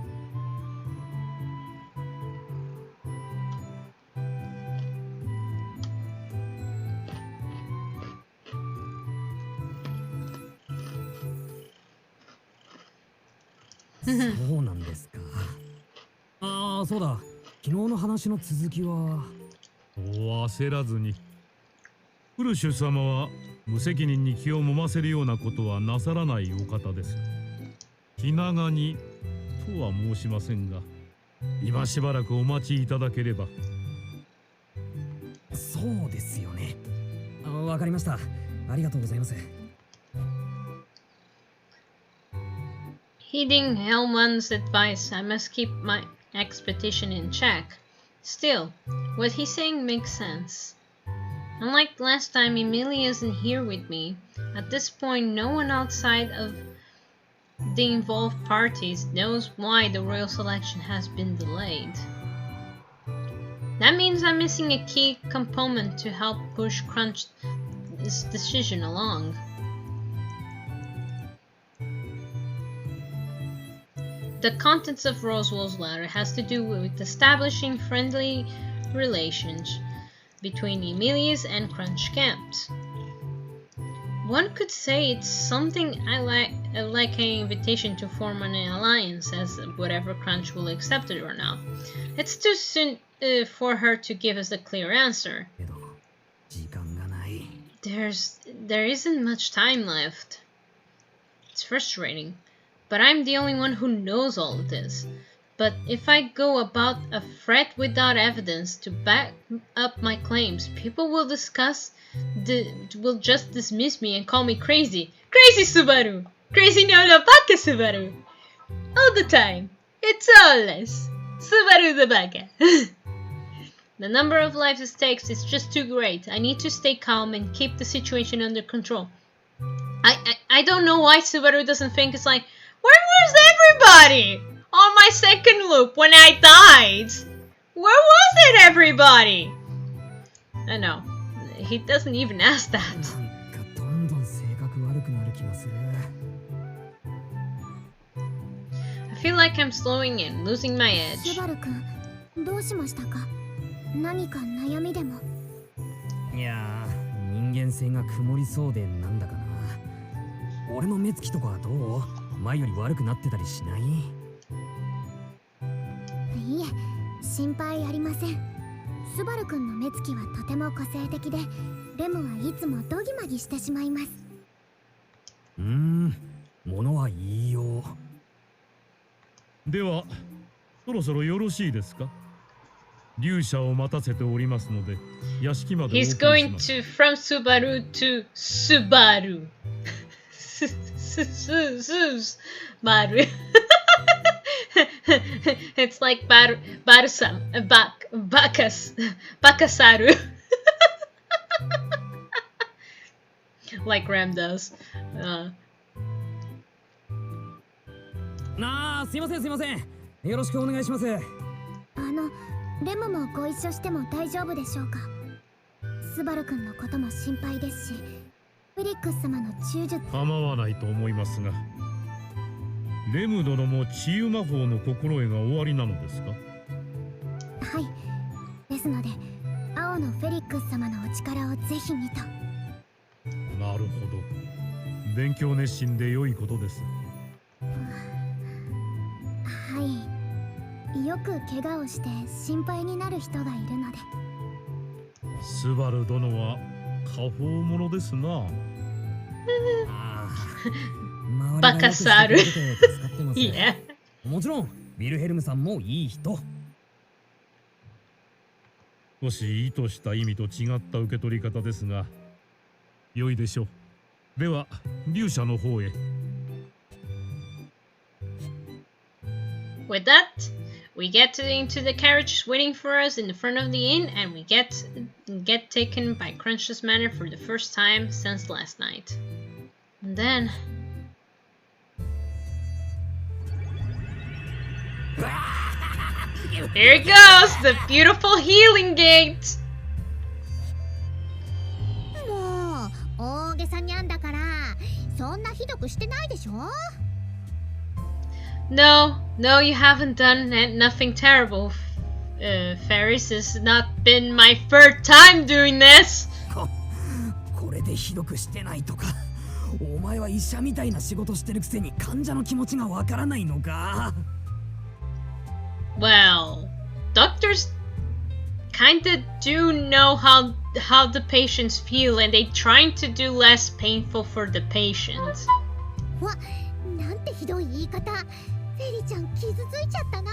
そうなんですか。ああ、そうだ。昨日の話の続きは。そう焦らずに。クルシュ様は無責任に気を揉ませるようなことはなさらないお方です。気長にとは申しませんが、今しばらくお待ちいただければ。そうですよね。わかりました。ありがとうございます。Heeding Hellman's advice, I must keep my expedition in check. Still, what he's saying makes sense. Unlike last time, Emilia isn't here with me. At this point, no one outside of the involved parties knows why the royal selection has been delayed. That means I'm missing a key component to help push Crunch's decision along. The contents of Roswell's letter has to do with establishing friendly relations between Emilia's and Crunch camps. One could say it's something like an invitation to form an alliance, as whatever Crunch will accept it or not. It's too soon for her to give us a clear answer. けど時間がない。 There isn't much time left. It's frustrating, but I'm the only one who knows all of this. But if I go about a threat without evidence to back up my claims, people will will just dismiss me and call me crazy. Crazy Subaru! Crazy no baka Subaru! All the time. It's all less. Subaru the baka. The number of lives it takes is just too great. I need to stay calm and keep the situation under control. I don't know why Subaru doesn't think it's like, where was everybody? On my second loop when I died. Where was it, everybody? I know. He doesn't even ask that. なんかどんどん性格悪くなる気がする。 I feel like I'm slowing and losing my edge. スバル君、どうしましたか？何か悩みでも？いやー、人間性が曇りそうでなんだかな。俺の目つきとかはどう？前より悪くなってたりしない？いいえ、心配ありません。スバル君の目つきはとても個性的で、レムはいつもドギマギしてしまいます。物は言いよう。では、そろそろよろしいですか？龍車を待たせておりますので、屋敷までお送り He's し going ます。 to from Subaru to Subaru. Subaru. It's like Bakasaru. Like Ram does. すいませんすいません。よろしくお願いします。レムもご一緒しても大丈夫でしょうか？スバル君のことも心配ですし、フェリックス様の忠術。構わないと思いますが、レム殿も治癒魔法の心得が終わりなのですか？はい。ですので、青のフェリックス様のお力をぜひにと。なるほど。勉強熱心で良いことです。はい。よく怪我をして心配になる人がいるので。スバル殿は過保者ですな。バカサル。いや。もちろん、ヴィルヘルムさんもいい人。少し意図した意味と違った受け取り方ですが、良いでしょう。では、竜舎の方へ。With that, we get into the carriage waiting for us in the front of the inn, and we get taken by Crunch's manor for the first time since last night. And then... Here it goes! The beautiful healing gate! もう大げさにゃんだからそんなひどくしてないでしょ。 No, you haven't done nothing terrible. Ferris, has not been my third time doing this. これでひどくしてないとか。お前は医者みたいな仕事してるくせに患者の気持ちがわからないのか。Well, doctors kinda do know how the patients feel, and they trying to do less painful for the patients. わ、なんてひどい言い方。フェリちゃん傷ついちゃったな。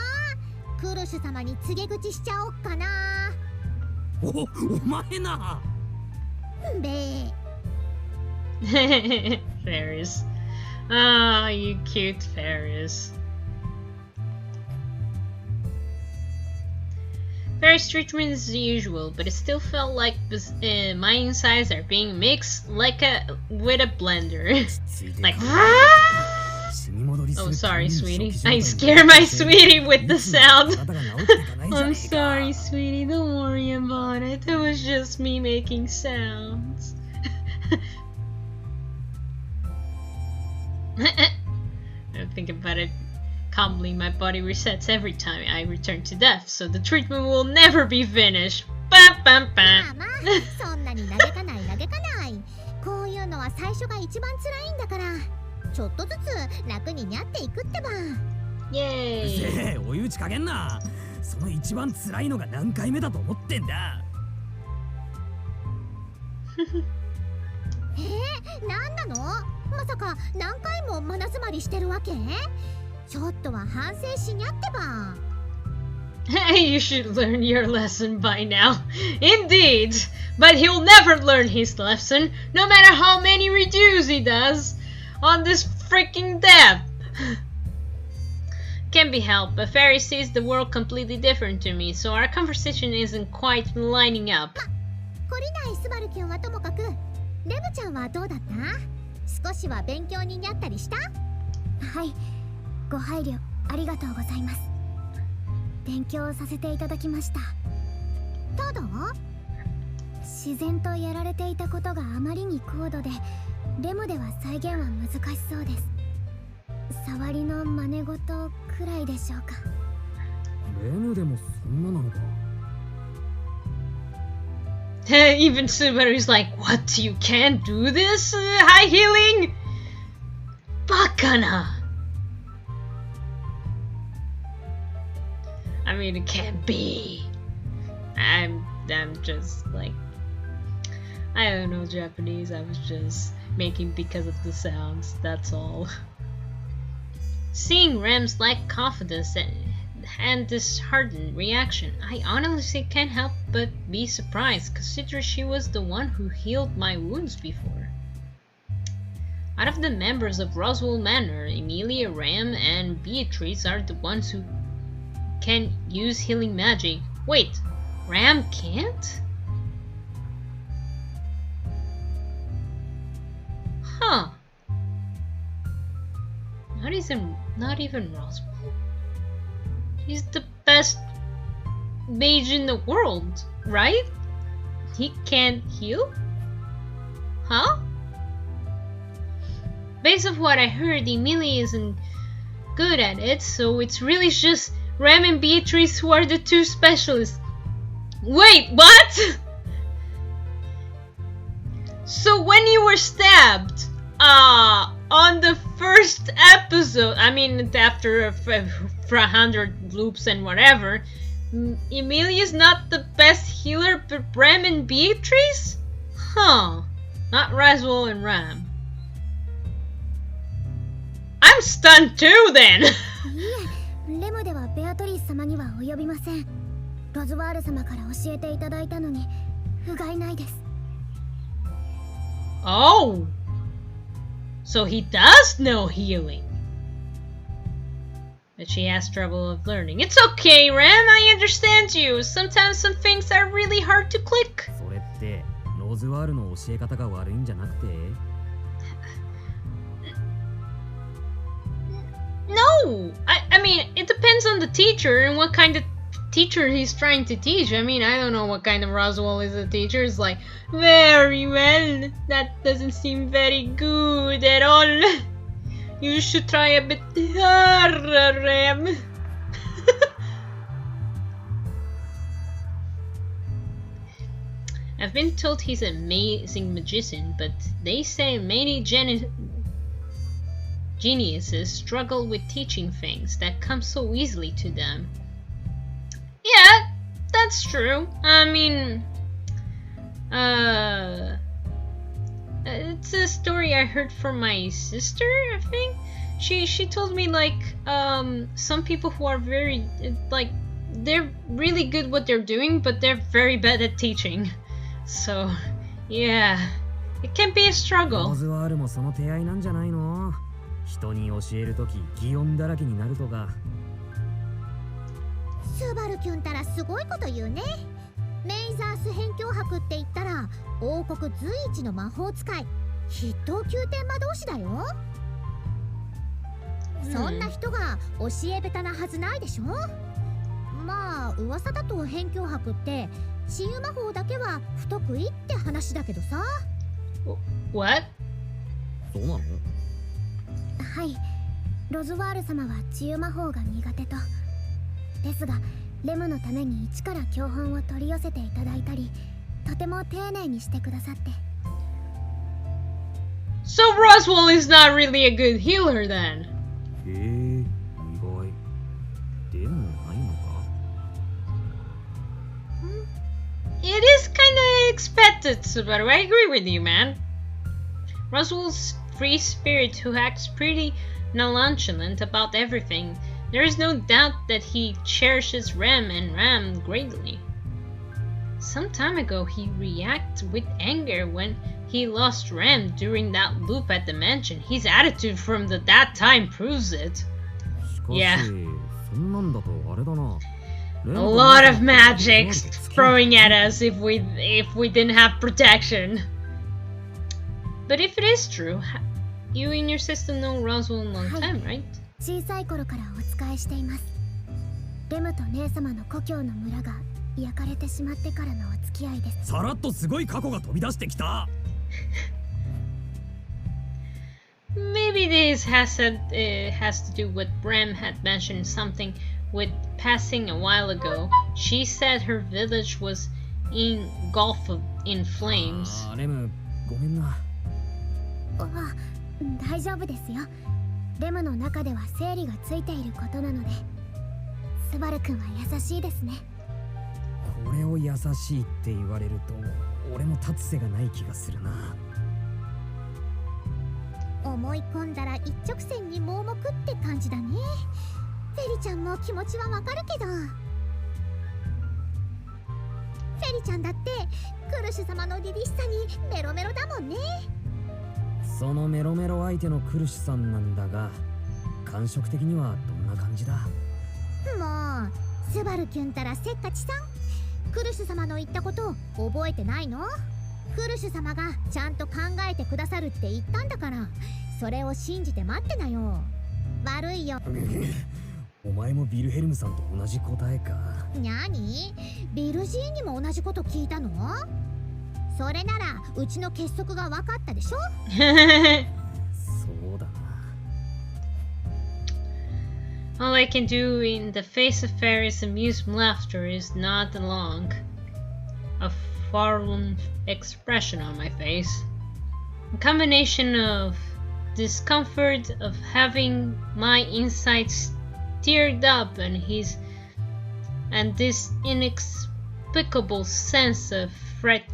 クルシュ様に告げ口しちゃおっかな。お前な。べ。Ferris. Ah, you cute Ferris. Ferris treatment is usual, but it still felt like my insides are being mixed like with a blender. Like. Oh, sorry, sweetie. I scare my sweetie with the sound. I'm sorry, sweetie. Don't worry about it. It was just me making sounds. I think about it calmly. My body resets every time I return to death, so the treatment will never be finished. Bam, bam, bam. そんなに嘆かない。こういうのは最初が一番辛いんだから。ちょっとずつ楽になっていくってば。イエーイ。追い打ち加減な。その一番辛いのが何回目だと思ってんだ。なんなの？まさか何回も真夏まりしてるわけ？ちょっとは反省しにゃってば。You should learn your lesson by now. Indeed, but he'll never learn his lesson, no matter how many redos he does on this freaking death. Can't be helped, but Fairy sees the world completely different to me, so our conversation isn't quite lining up. 懲りないスバル君はともかく、レムちゃんはどうだった？少しは勉強になったりした？はい、ご配慮ありがとうございます。勉強させていただきました。ただ自然とやられていたことがあまりに高度で、レムでは再現は難しそうです。触りの真似事くらいでしょうか。レムでもそんななのか。Even Subaru's like, what? You can't do this? High healing? Bakana! I mean, it can't be. I'm just like, I don't know Japanese. I was just making because of the sounds. That's all. Seeing Ram's lack confidence and disheartened reaction, I honestly can't help but be surprised, considering she was the one who healed my wounds before. Out of the members of Roswell Manor, Emilia, Ram, and Beatrice are the ones who can use healing magic. Wait, Ram can't? Huh. Not even Roswell. He's the best mage in the world, right? he can't heal? Huh? Based on what I heard, Emilia isn't good at it, so it's really just Ram and Beatrice who are the two specialists. Wait, what? So when you were stabbed, on the first episode, I mean after 100 loops and whatever, Emilia's not the best healer, but Ram and Beatrice? Huh. Not Roswell and Ram. I'm stunned too then! いえ、レムではベアトリス様には及びません。ロズワール様から教えていただいたのに、不甲斐ないです。Oh! So he does know healing. But she has trouble of learning. It's okay, Ram, I understand you. Sometimes some things are really hard to click. それってロズワールの教え方が悪いんじゃなくて No! I mean, it depends on the teacher and what kind of teacher he's trying to teach. I mean, I don't know what kind of Roswell is a teacher. It's like, very well. That doesn't seem very good at all. You should try a bit harder, Ram. I've been told he's an amazing magician, but they say many geniuses struggle with teaching things that come so easily to them. Yeah, that's true. I mean, it's a story I heard from my sister, I think. She told me like some people who are very like they're really good what they're doing, but they're very bad at teaching. So, yeah, it can be a struggle. ロズワールもその手合いなんじゃないの人に教えるとき擬音だらけになるとかスバルキュンたらすごいこと言うね。メイザース辺境博って言ったら王国随一の魔法使い筆頭宮殿魔導士だよ。そんな人が教え下手なはずないでしょ。まあ噂だと辺境博って治癒魔法だけは不得意って話だけどさ。What? そうなの？はい、ロズワール様は治癒魔法が苦手と。ですが、レムのために一から教本を取り寄せていただいたり、とても丁寧にしてくださって。So Roswell is not really a good healer then. 意外。でもないのか。It is kinda expected, Subaru. I agree with you, man. Roswell's free spirit who acts pretty nonchalant about everything. There is no doubt that he cherishes Ram and Ram greatly. Some time ago, he reacted with anger when he lost Ram during that loop at the mansion. His attitude from that time proves it. Yeah. A lot of magic throwing at us if we didn't have protection. But if it is true, you and your sister know Roswell a long time, right? 小さい頃からお仕えしています。レムと姉様の故郷の村が焼かれてしまってからのお付き合いです。さらっとすごい過去が飛び出してきた。Maybe this has to do with Bram had mentioned something with passing a while ago. She said her village was engulfed in flames. レム、ごめんな。大丈夫ですよ。レムの中では整理がついていることなので。スバル君は優しいですね。これを優しいって言われると、俺も立つ瀬がない気がするな。思い込んだら一直線に盲目って感じだね。フェリちゃんも気持ちはわかるけど。フェリちゃんだってクルシュ様の凛々しさにメロメロだもんね。そのメロメロ相手のクルシュさんなんだが、感触的にはどんな感じだ？もうスバルキュンたらせっかちさん、クルシュ様の言ったことを覚えてないの？クルシュ様がちゃんと考えてくださるって言ったんだから、それを信じて待ってなよ。悪いよ。お前もビルヘルムさんと同じ答えか。にゃに？ビルジーにも同じこと聞いたの？それならうちの結束が分かったでしょ。そうだな。 All I can do in the face of Fairy's amused laughter is nod along, a forlorn expression on my face. A combination of discomfort of having my insides teared up and this inexplicable sense of fretfulness.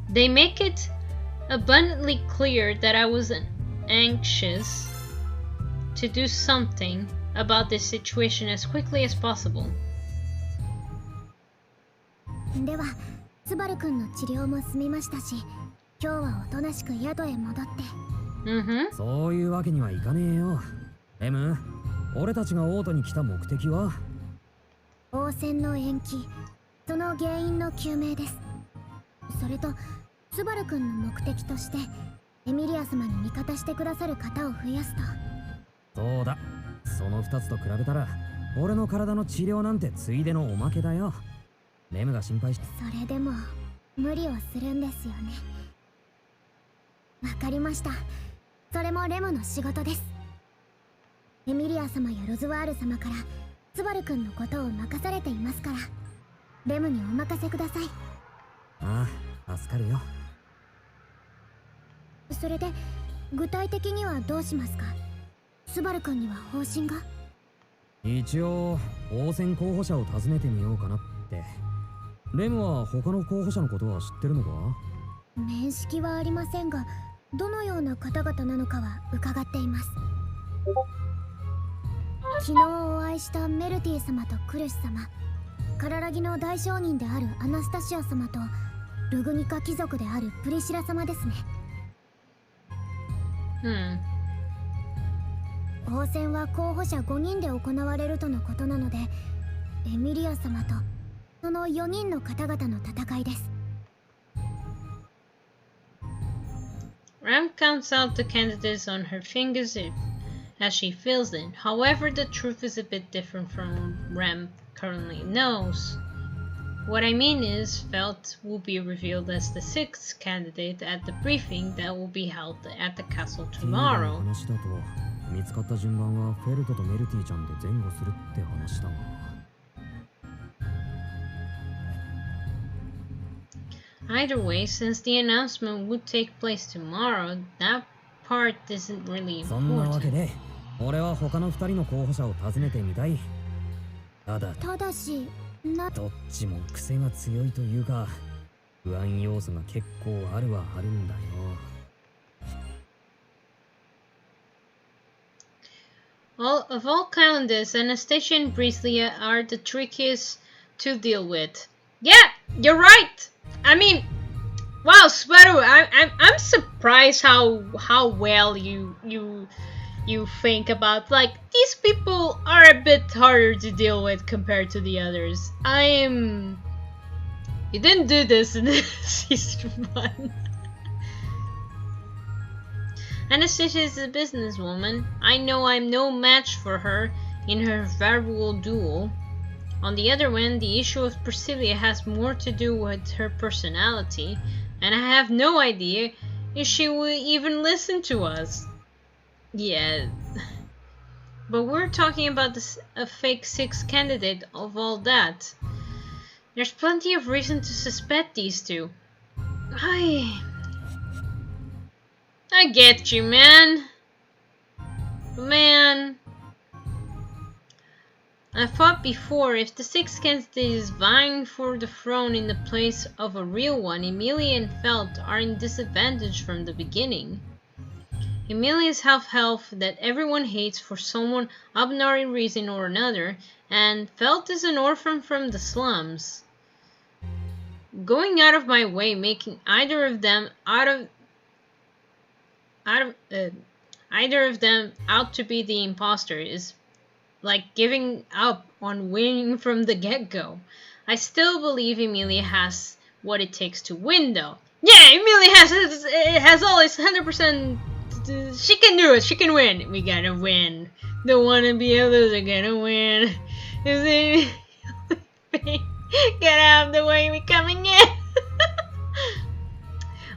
They make it abundantly clear that I was anxious to do something about this situation as quickly as possible. ではスバル君の治療も済みましたし、今日はおとなしく宿へ戻って。そういうわけにはいかねえよ。レム、俺たちがオートに来た目的は？応戦の延期、その原因の究明です。それとスバル君の目的としてエミリア様に味方してくださる方を増やすと。そうだ、その2つと比べたら俺の体の治療なんてついでのおまけだよ。レムが心配して。それでも無理をするんですよね。わかりました。それもレムの仕事です。エミリア様やロズワール様からスバル君のことを任されていますから、レムにお任せください。ああ、助かるよ。それで具体的にはどうしますか？スバル君には方針が？一応応戦候補者を訪ねてみようかなって。レムは他の候補者のことは知ってるのか？面識はありませんが、どのような方々なのかは伺っています。昨日お会いしたメルティ様とクルシ様、カララギの大商人であるアナスタシア様とルグニカ貴族であるプリシラ様ですね。応戦は候補者5人で行われるとのことなので、エミリア様とその4人の方々の戦いです。Ram counts out the candidates on her fingers as she feels them. However, the truth is a bit different from Ram currently knows. What I mean is, Felt will be revealed as the sixth candidate at the briefing that will be held at the castle tomorrow. 話だと見つかった順番はフェルトとメルティちゃんで前後するって話だが。Either way, since the announcement would take place tomorrow, that part isn't really そんなわけ important. で、俺は他の2人の候補者を訪ねてみたい。ただし、どっちも癖が強いというか、不安要素が結構あるはあるんだよ。Of all candidates, Anastasia and Brislia are the trickiest to deal with. Yeah, you're right. I mean, wow, Subaru, I'm surprised how well you think about, like, these people are a bit harder to deal with compared to the others. You didn't do this in season 1. Anastasia is a businesswoman. I know I'm no match for her in her verbal duel. On the other hand, the issue of Priscilla has more to do with her personality, and I have no idea if she will even listen to us. Yeah. But we're talking about a fake sixth candidate of all that. There's plenty of reason to suspect these two. I get you, man. I thought before, if the sixth candidate is vying for the throne in the place of a real one, Emilia and Felt are in disadvantage from the beginning. Emilia's half-elf that everyone hates for some obscure reason or another, and Felt is an orphan from the slums. Going out of my way, making either of them out to be the imposter is like giving up on winning from the get-go. I still believe Emilia has what it takes to win, though. Yeah, Emilia has all its 100%. She can do it. She can win. We gotta win. Don't wanna be a loser. Gonna win. Get out of the way, we're coming in!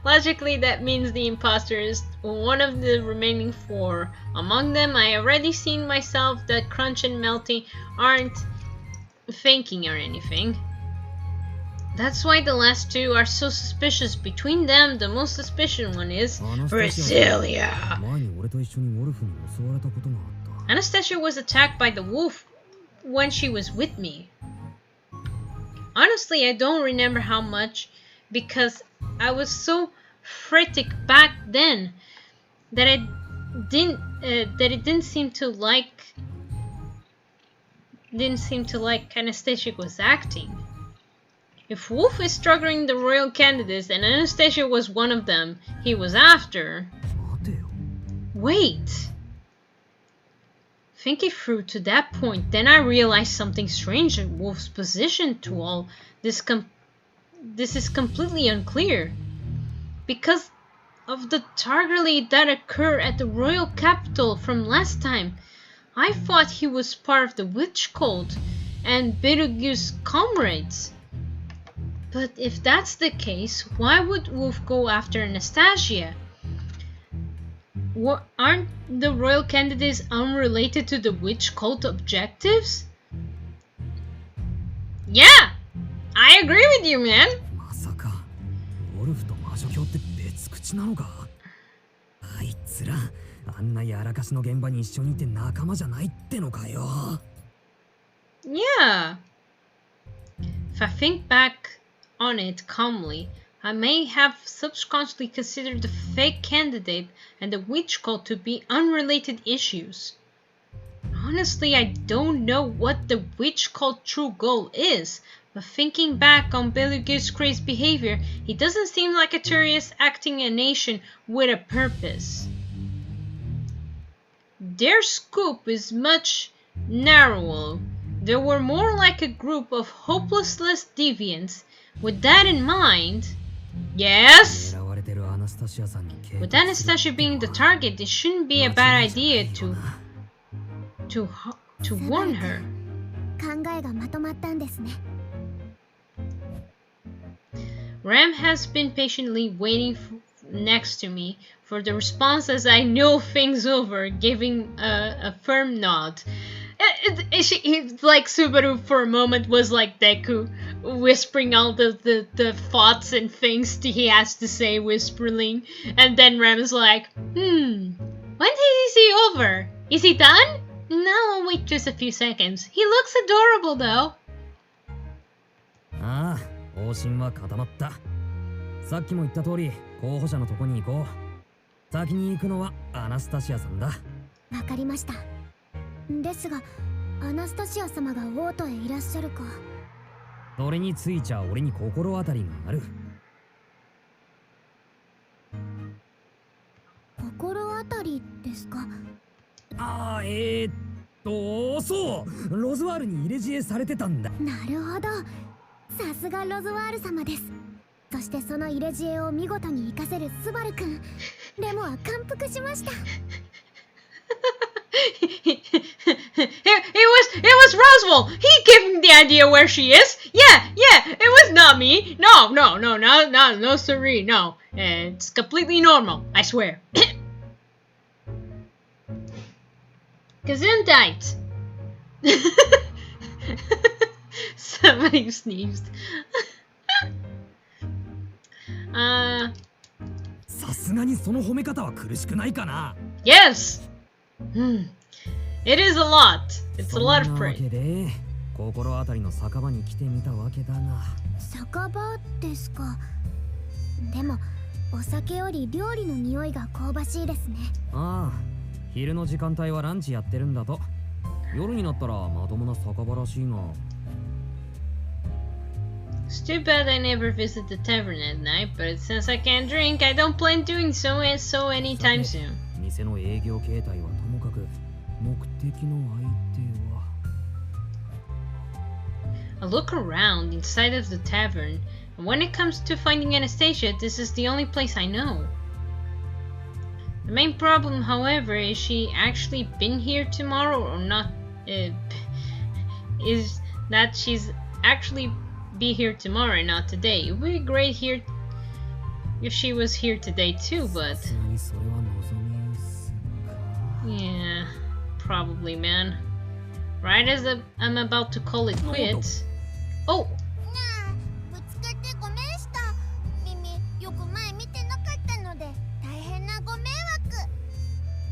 Logically, that means the imposter is one of the remaining 4. Among them, I already seen myself that Crunch and Melty aren't faking or anything. That's why the last 2 are so suspicious. Between them, the most suspicious one is Brasilia. Anastasia was attacked by the wolf when she was with me. Honestly, I don't remember how much, because I was so frantic back then that it didn't seem to like Anastasia was acting. If Wolf is struggling the royal candidates and Anastasia was one of them he was after. Wait. Thinking through to that point, then I realized something strange in Wolf's position to all this. This is completely unclear. Because of the Targarly that occurred at the royal capital from last time, I thought he was part of the witch cult and Betelgeuse's comrades. But if that's the case, why would Wolf go after Anastasia? Aren't the royal candidates unrelated to the witch cult objectives? Yeah! I agree with you, man! Yeah. If I think back on it calmly, I may have subconsciously considered the fake candidate and the witch cult to be unrelated issues. Honestly, I don't know what the witch cult true goal is, but thinking back on Betelgeuse's crazy behavior, he doesn't seem like a tourist acting a nation with a purpose. Their scope is much narrower. They were more like a group of hopeless deviants. With that in mind, yes? With Anastasia being the target, it shouldn't be a bad idea to warn her. Ram has been patiently waiting next to me for the response as I know things over, giving a firm nod. Like Subaru for a moment was like Deku, whispering all the thoughts and things he has to say whisperling, and then Ram is like, when is he over? Is he done? No, I'll wait just a few seconds. He looks adorable though. ああ、方針は固まった。さっきも言った通り、候補者のとこに行こう。先に行くのはアナスタシアさんだ。わかりました。ですが、アナスタシア様が王都へいらっしゃるか。それについちゃ俺に心当たりがある。心当たりですか。ああ、そう、ロズワールに入れ知恵されてたんだ。なるほど。さすがロズワール様です。そしてその入れ知恵を見事に活かせるスバル君。レモは感服しました。It was Roswell. He gave him the idea where she is. Yeah, it was not me. No, siree, no. It's completely normal, I swear. Gesundheit. Somebody sneezed. さすがにその褒め方は苦しくないかな。Yes. It is a lot. It's a lot of praise. 心当たりの酒場に来てみたわけだが。酒場ですか。でもお酒より料理の匂いが香ばしいですね。ああ、昼の時間帯はランチやってるんだと。夜になったらまともな酒場らしいが。It's too bad I never visit the tavern at night, but since I can't drink, I don't plan doing so anytime soon. 店の営業形態はともかく目的の相手は。I look around inside of the tavern, and when it comes to finding Anastasia, this is the only place I know. The main problem, however, is she actually been here tomorrow or not? Is that she's actually be here tomorrow and not today. It would be great here if she was here today too, but yeah, probably, man. Right as I'm about to call it quits. Oh!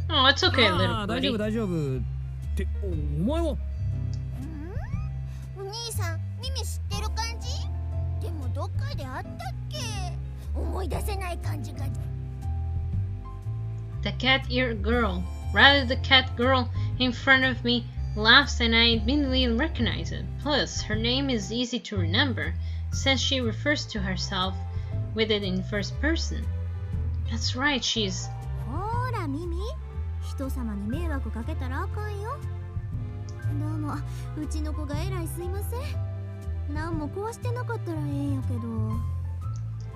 Oh, it's okay, little buddy. 大丈夫ってお前はお兄さん、ミミ知ってる感じ？でもどっかで会ったっけ？思い出せない感じが。The cat ear girl. Rather, the cat girl in front of me laughs and I immediately recognize it. Plus, her name is easy to remember since she refers to herself with it in first person. That's right, she's... ほらミミ、人様に迷惑かけたらあかんよ。どうも、うちの子がえらいすいません。何も壊してなかったらええんやけど。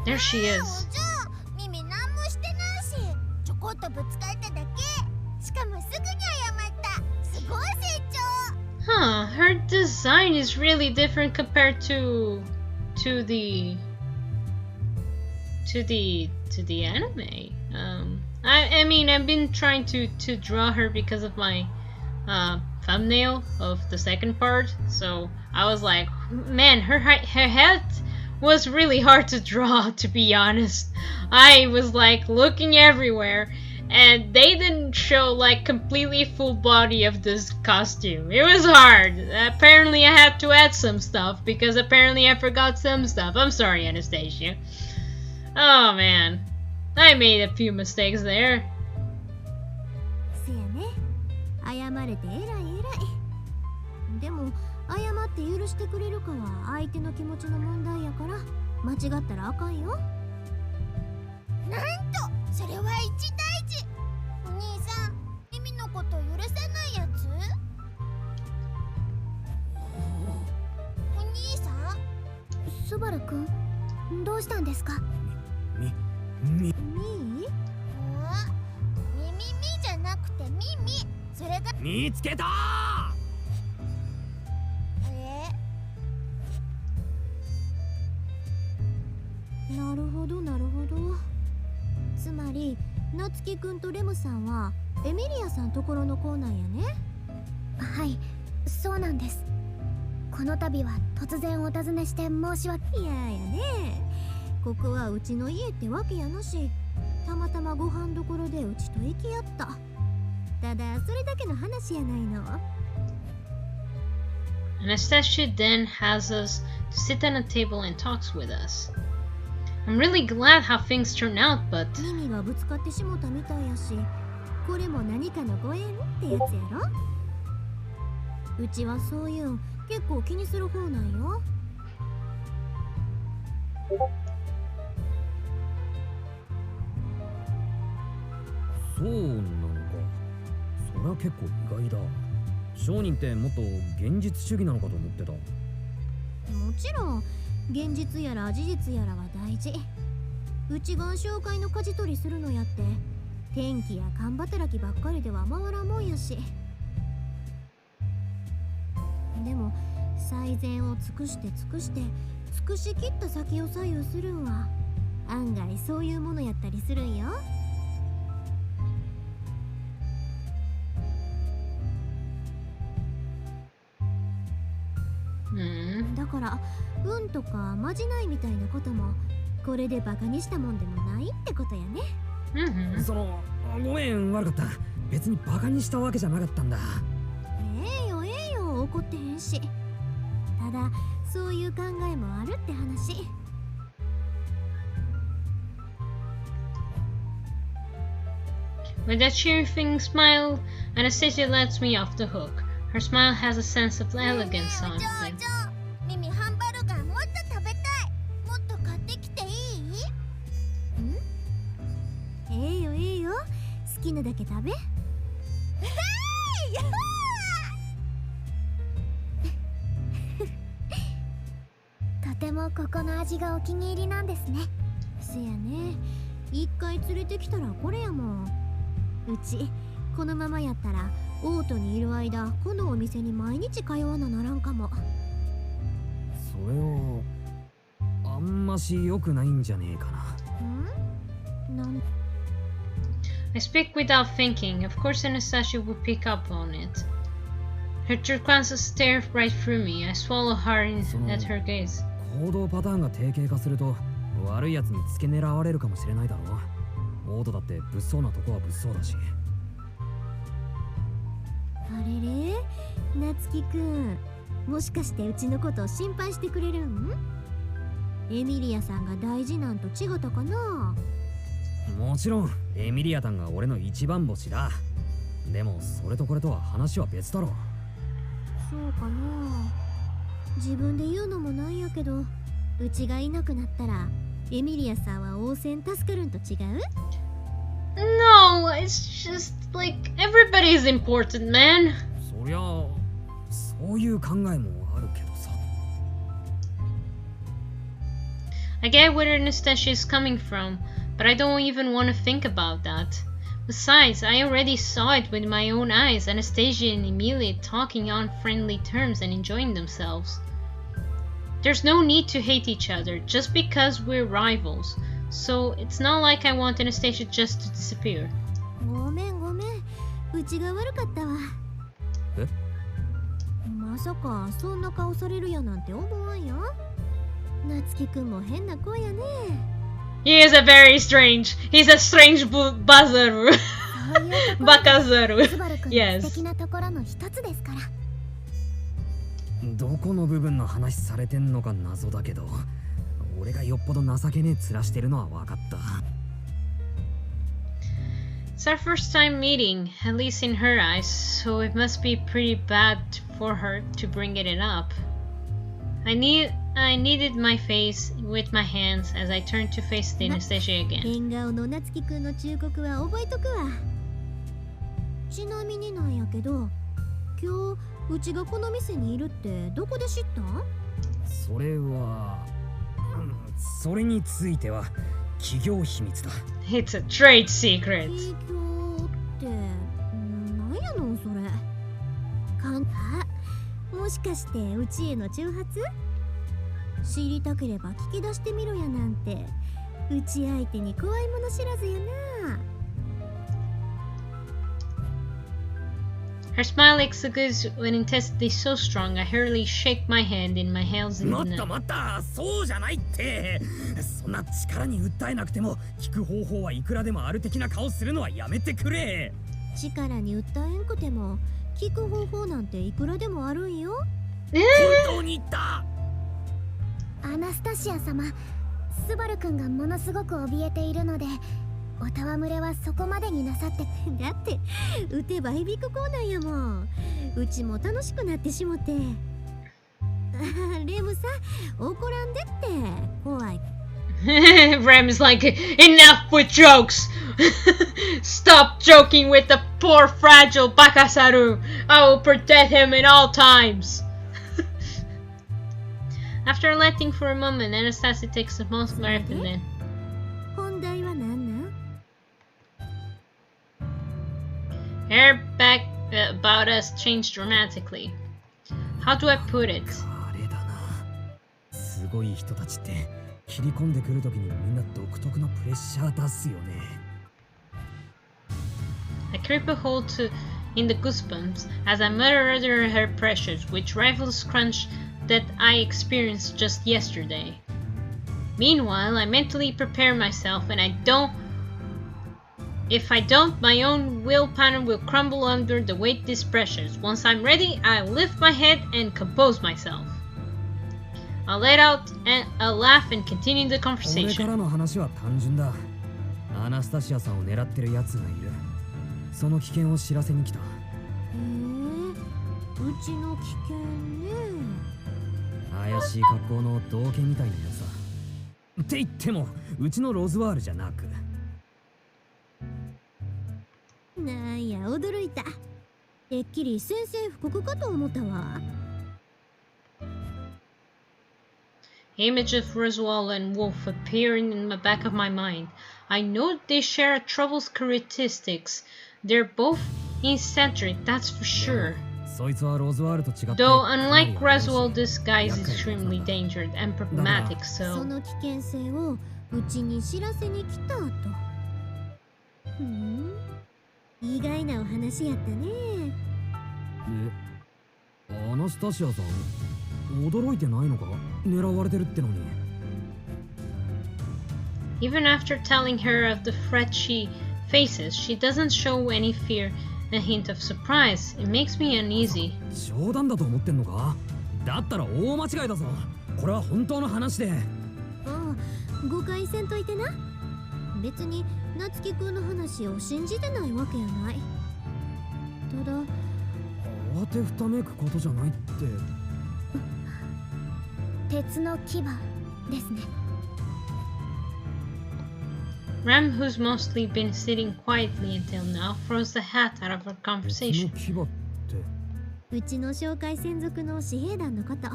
There she is. じゃあ、ミミ何もしてないし、ちょこっとぶつかっただけ。しかもすぐに謝った。すごい成長。Huh, her design is really different compared to the anime. I mean, I've been trying to draw her because of my thumbnail of the second part, so I was like, man, her head was really hard to draw, to be honest. I was like looking everywhere, and they didn't show like completely full body of this costume. It was hard. Apparently I had to add some stuff because apparently I forgot some stuff. I'm sorry, Anastasia. Oh man, I made a few mistakes there. せやね。謝れてえらいえらい。でも謝って許してくれるかは相手の気持ちの問題やから間違ったらあかんよ。なんとそれは一大事。お兄さん、ミミのこと許さないやつ？お兄さん？スバルくん、どうしたんですか？ミ？ミじゃなくてミミ。それが見つけたなるほどなるほど。つまりナツキくんとレムさんはエミリアさんところの子なんやね。はい、そうなんです。この度は突然お尋ねして申し訳いややね。ここはうちの家ってわけやなし、たまたまご飯どころでうちと行き合った。ただそれだけの話やないの。Anastasia then has us to sit at a table and talks with us. I'm really glad how things turned out, but ミミがぶつかってしもたみたいやし、これも何かのご縁ってやつやろ。うちはそういうん結構気にする方なんよ。そうなのか。それは結構意外だ。商人ってもっと現実主義なのかと思ってた。もちろん現実やら事実やらは大事。うちが紹介の舵取りするのやって天気や勘働きばっかりでは回らんもんやし。でも最善を尽くして尽くしきった先を左右するんは案外そういうものやったりするんよ。だから運とかまじないみたいなこともこれでバカにしたもんでもないってことやね。そのごめん悪かった。別にバカにしたわけじゃなかったんだ。ええよ怒ってへんし。ただそういう考えもあるって話。with that cheering smile, Anastasia lets me off the hook. Her smile has a sense of elegance on it. ミミハンバルガーもっと食べたい。もっと買ってきていい？ええよ。好きなだけ食べ。とてもここの味がお気に入りなんですね。せやね。一回連れてきたらこれやもん。うちこのままやったらオートにいる間このお店に毎日通わなならんかも。それはあんまし良くないんじゃねえかな。I speak without thinking. Of course Anastasia would pick up on it. Her turquoise stare right through me. I swallow hard at her gaze. 行動パターンが定型化すると悪いやつに付け狙われるかもしれないだろう。オートだって物騒なとこは物騒だし。あれれ、夏希くん、もしかしてうちのことを心配してくれるん？エミリアさんが大事なんと違ったかな？もちろんエミリアタンが俺の一番星だ。でもそれとこれとは話は別だろ。そうかな。自分で言うのもなんやけど、うちがいなくなったらエミリアさんは応戦助かるんと違う？ No, it's just like everybody is important, man. そりゃそういう考えもあるけどさ。I get where Anastasia is coming from, but I don't even want to think about that. Besides, I already saw it with my own eyes, Anastasia and Emilia talking on friendly terms and enjoying themselves. There's no need to hate each other just because we're rivals, so it's not like I want Anastasia just to disappear. ごめんごめん、うちが悪かったわ。え？まさかそんな顔されるやなんて思わんよ。夏希くんも変な子やね。He is a very strange. He's a strange Bazaru. Bakazaru. スバルくんの Yes. 素敵なところの一つですから。どこの部分の話されてんのか謎だけど、俺がよっぽど情けねえ面してるのは分かった。It's our first time meeting, at least in her eyes, so it must be pretty bad for her to bring it up. I kneaded my face with my hands as I turned to face the Anastasia again. 変顔の夏希くんの忠告は覚えとくわ。ちなみになんやけど、今日うちがこの店にいるってどこで知った？それは、それについては企業秘密だ。It's a trade secret. 企業ってなんやのそれ。もしかしてうちへの挑発？知りたければ聞き出してみろやなんて、うち相手に怖いもの知らずやな。Her smile exudes an intensity so strong I hurriedly shake my hand in my hands in 待 the った待った、そうじゃないって。そんな力に訴えなくても聞く方法はいくらでもある的な顔するのはやめてくれ。力に訴えんくても聞く方法なんていくらでもあるんよ。本当に言った。アナスタシア様、スバル君がものすごく怯えているので、お戯れはそこまでになさって。だって打てば響くコーナーやもん。うちも楽しくなってしもて。レムさん、怒らんでって怖い。Rem is like, enough with jokes! Stop joking with the poor fragile Bakasaru! I will protect him in all times! After letting for a moment, Anastasia takes a small breath and then... 本題は何なん？ Her back about us changed dramatically. How do I put it? あれだな。すごい人たちって切り込んでくるときにみんな独特のプレッシャー出すよね。I creep a hold in the goosebumps as I mutter under her pressures, which rivals crunch that I experienced just yesterday. Meanwhile, I mentally prepare myself, and if I don't, my own will pattern will crumble under the weight of these pressures. Once I'm ready, I lift my head and compose myself. I'll let out a laugh and continue the 俺か conversation. らの話は単純だ。アナスタシアさんを狙ってる奴がいる。その危険を知らせに来た。うちの危険ね。怪しい格好の道化みたいなやつだ。って言ってもうちのロズワールじゃなく。なんや驚いた。てっきり宣戦布告かと思ったわ。Image of Roswell and Wolf appearing in the back of my mind. I know they share troubles characteristics. They're both eccentric, that's for sure. そいつはロズワールと違って Though unlike Roswell, this guy is extremely dangerous and problematic, そ so の危険性をうちに知らせに来たと。意外なお話やったね。アナスタシアさん、驚いてないのか？狙われてるってのに。even after telling her of the threat she faces, she doesn't show any fear, a hint of surprise. It makes me uneasy. 冗談だと思ってんのか？だったら大間違いだぞ。これは本当の話で。ああ、誤解せんといてな。別に夏樹くんの話を信じてないわけやない。ただ慌てふためくことじゃないって。鉄の牙ですね。Ram, who's mostly been sitting quietly until now, throws the hat out of our 鉄 conversation. の牙って。うちの紹介専属の私兵団のこと。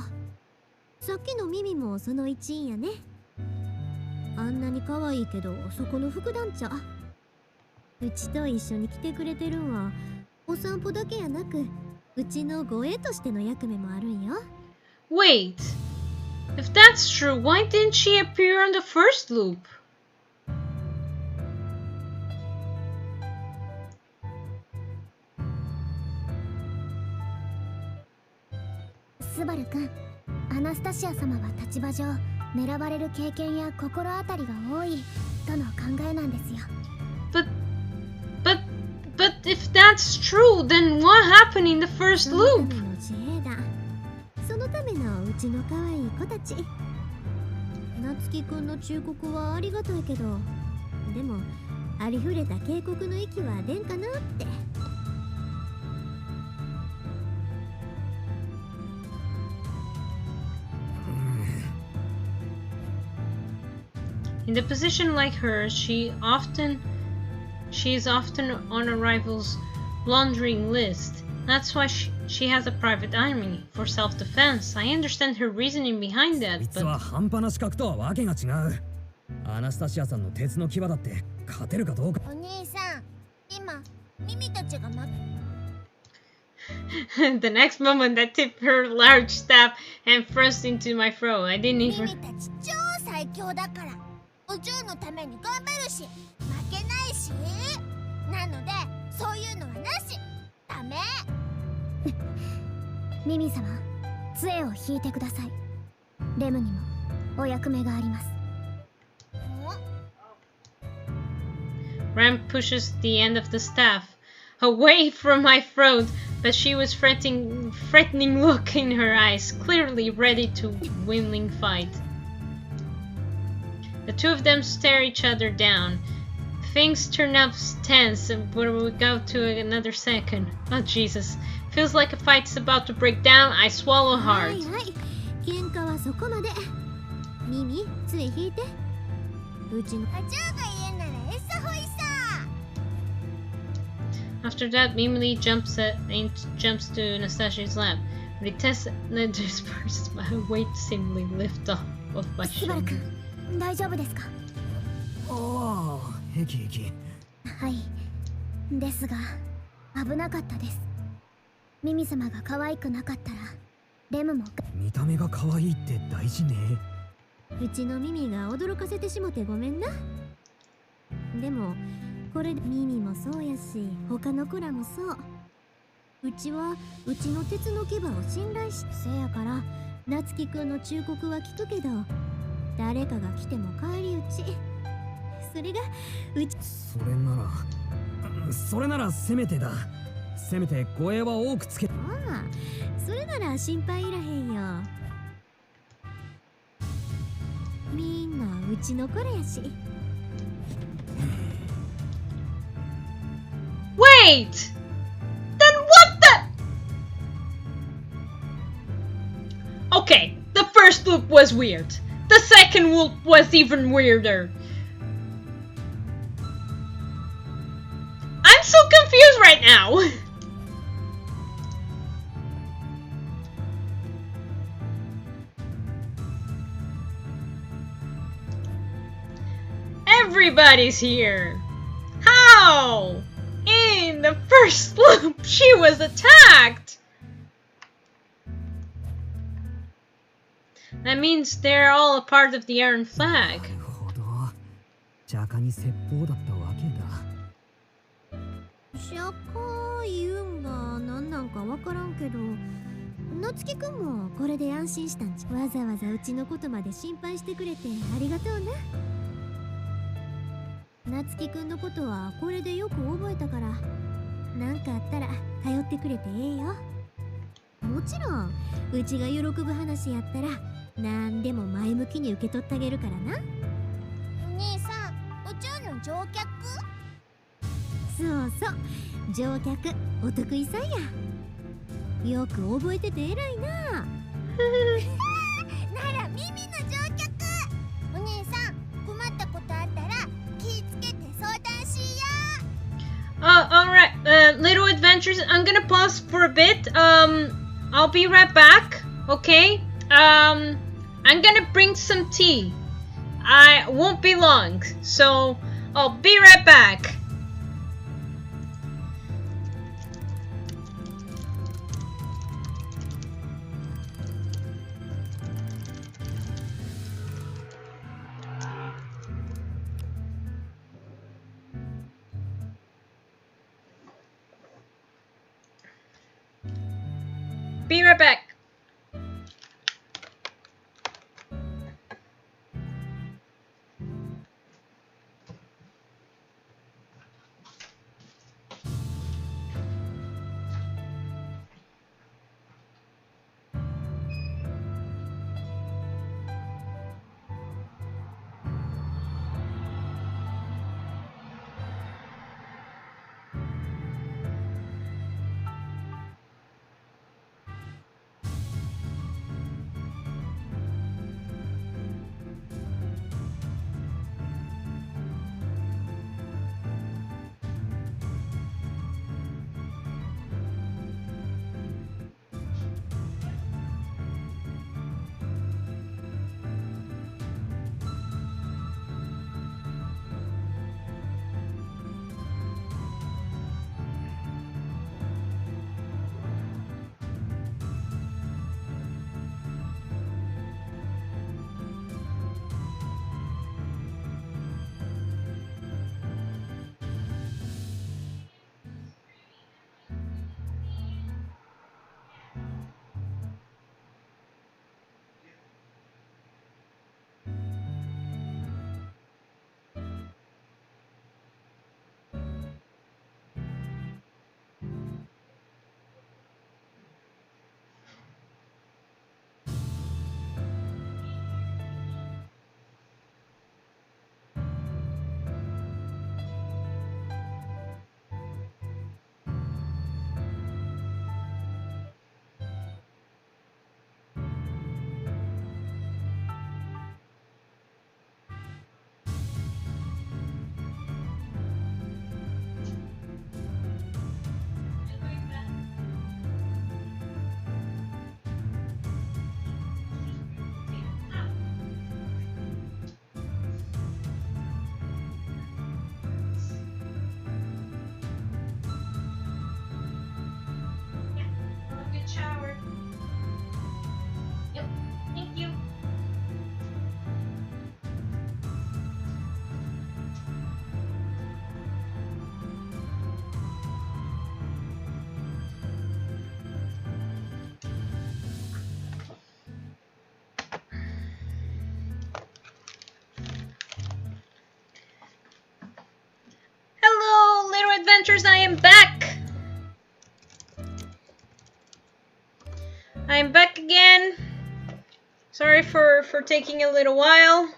さっきの耳もその一員やね。あんなに可愛いけどそこの副団長。うちと一緒に来てくれてるんはお散歩だけやなく、うちの護衛としての役目もあるんよ。 Wait! If that's true, why didn't she appear on the first loop? スバル君、アナスタシア様は立場上狙われる経験や心当たりが多いとの考えなんですよ。But if that's true, then what happened in the first その loop? ための自衛団、そのためのうちの可愛い子たち。夏樹くんの忠告はありがたいけど、でもありふれた警告の息は出んかなって。In a position like hers, she is often on a rival's laundering list. That's why she has a private army for self-defense. I understand her reasoning behind こ that, いつは but 半端な資格とはわけが違う。アナスタシアさんの鉄の牙だって勝てるかどうか。お兄さん、今耳たちがthe next moment that tipped her large staff and thrust into my throat. I didn't even. たち超最強だから宇宙のために頑張るし負けないし、なのでそういうのはなし。ダメ。ミミ様、杖を引いてください。レムにもお役目があります。Ram pushes the end of the staff away from my throat, but she was threatening look in her eyes, clearly ready to winning fight. The two of them stare each other down. Things turn up tense when we go to another second. Oh Jesus. Feels like a fight's about to break down. I swallow は hard. いはい、喧嘩はそこまで。ミミ、杖引いて。うちの課長が言うなら餌ほいさ。 After that, Mimili jumps to Nastasia's lap. But it tests the disperses my weight seemingly lift off of my スバル shoulder. 君、大丈夫ですか？ああ、平気平気。はい。ですが、危なかったです。ミミ様が可愛くなかったら、レムも。見た目が可愛いって大事ね。うちのミミが驚かせてしもてごめんな。でも、これミミもそうやし、他の子らもそう。うちはうちの鉄の牙を信頼し、せやから夏樹くんの忠告は聞くけど、誰かが来ても返り討ち。それがうち。それならせめてだ。せめて護衛は多くつけ。ああ、それなら心配いらへんよ。みんなうちの子らやし。Wait! Then what the? Okay, the first loop was weird. The second loop was even weirder. I'm so confused right now. Everybody's here. How? In the first loop, she was attacked. That means they're all a part of the Iron Flag. なるほど。釈迦に説法だったわけだ。釈迦言うんが何なんかわからんけど、夏樹くんもこれで安心したんじゃ。わざわざうちのことまで心配してくれてありがとうな。夏樹くんのことはこれでよく覚えたから、なんかあったら頼ってくれてええよ。もちろんうちが喜ぶ話やったら何でも前向きに受け取ってあげるからな。お兄さん、宇宙の乗客？そうそう、乗客お得意さんや。よく覚えてて偉いな。なら耳の乗客。お兄さん、困ったことあったら気ぃつけて相談しや。Alright, little adventures. I'm gonna pause for a bit. I'll be right back, okay? I'm gonna bring some tea. I won't be long, so I'll be right back. Be right back. Adventures, I am back! I'm back again. Sorry for taking a little while.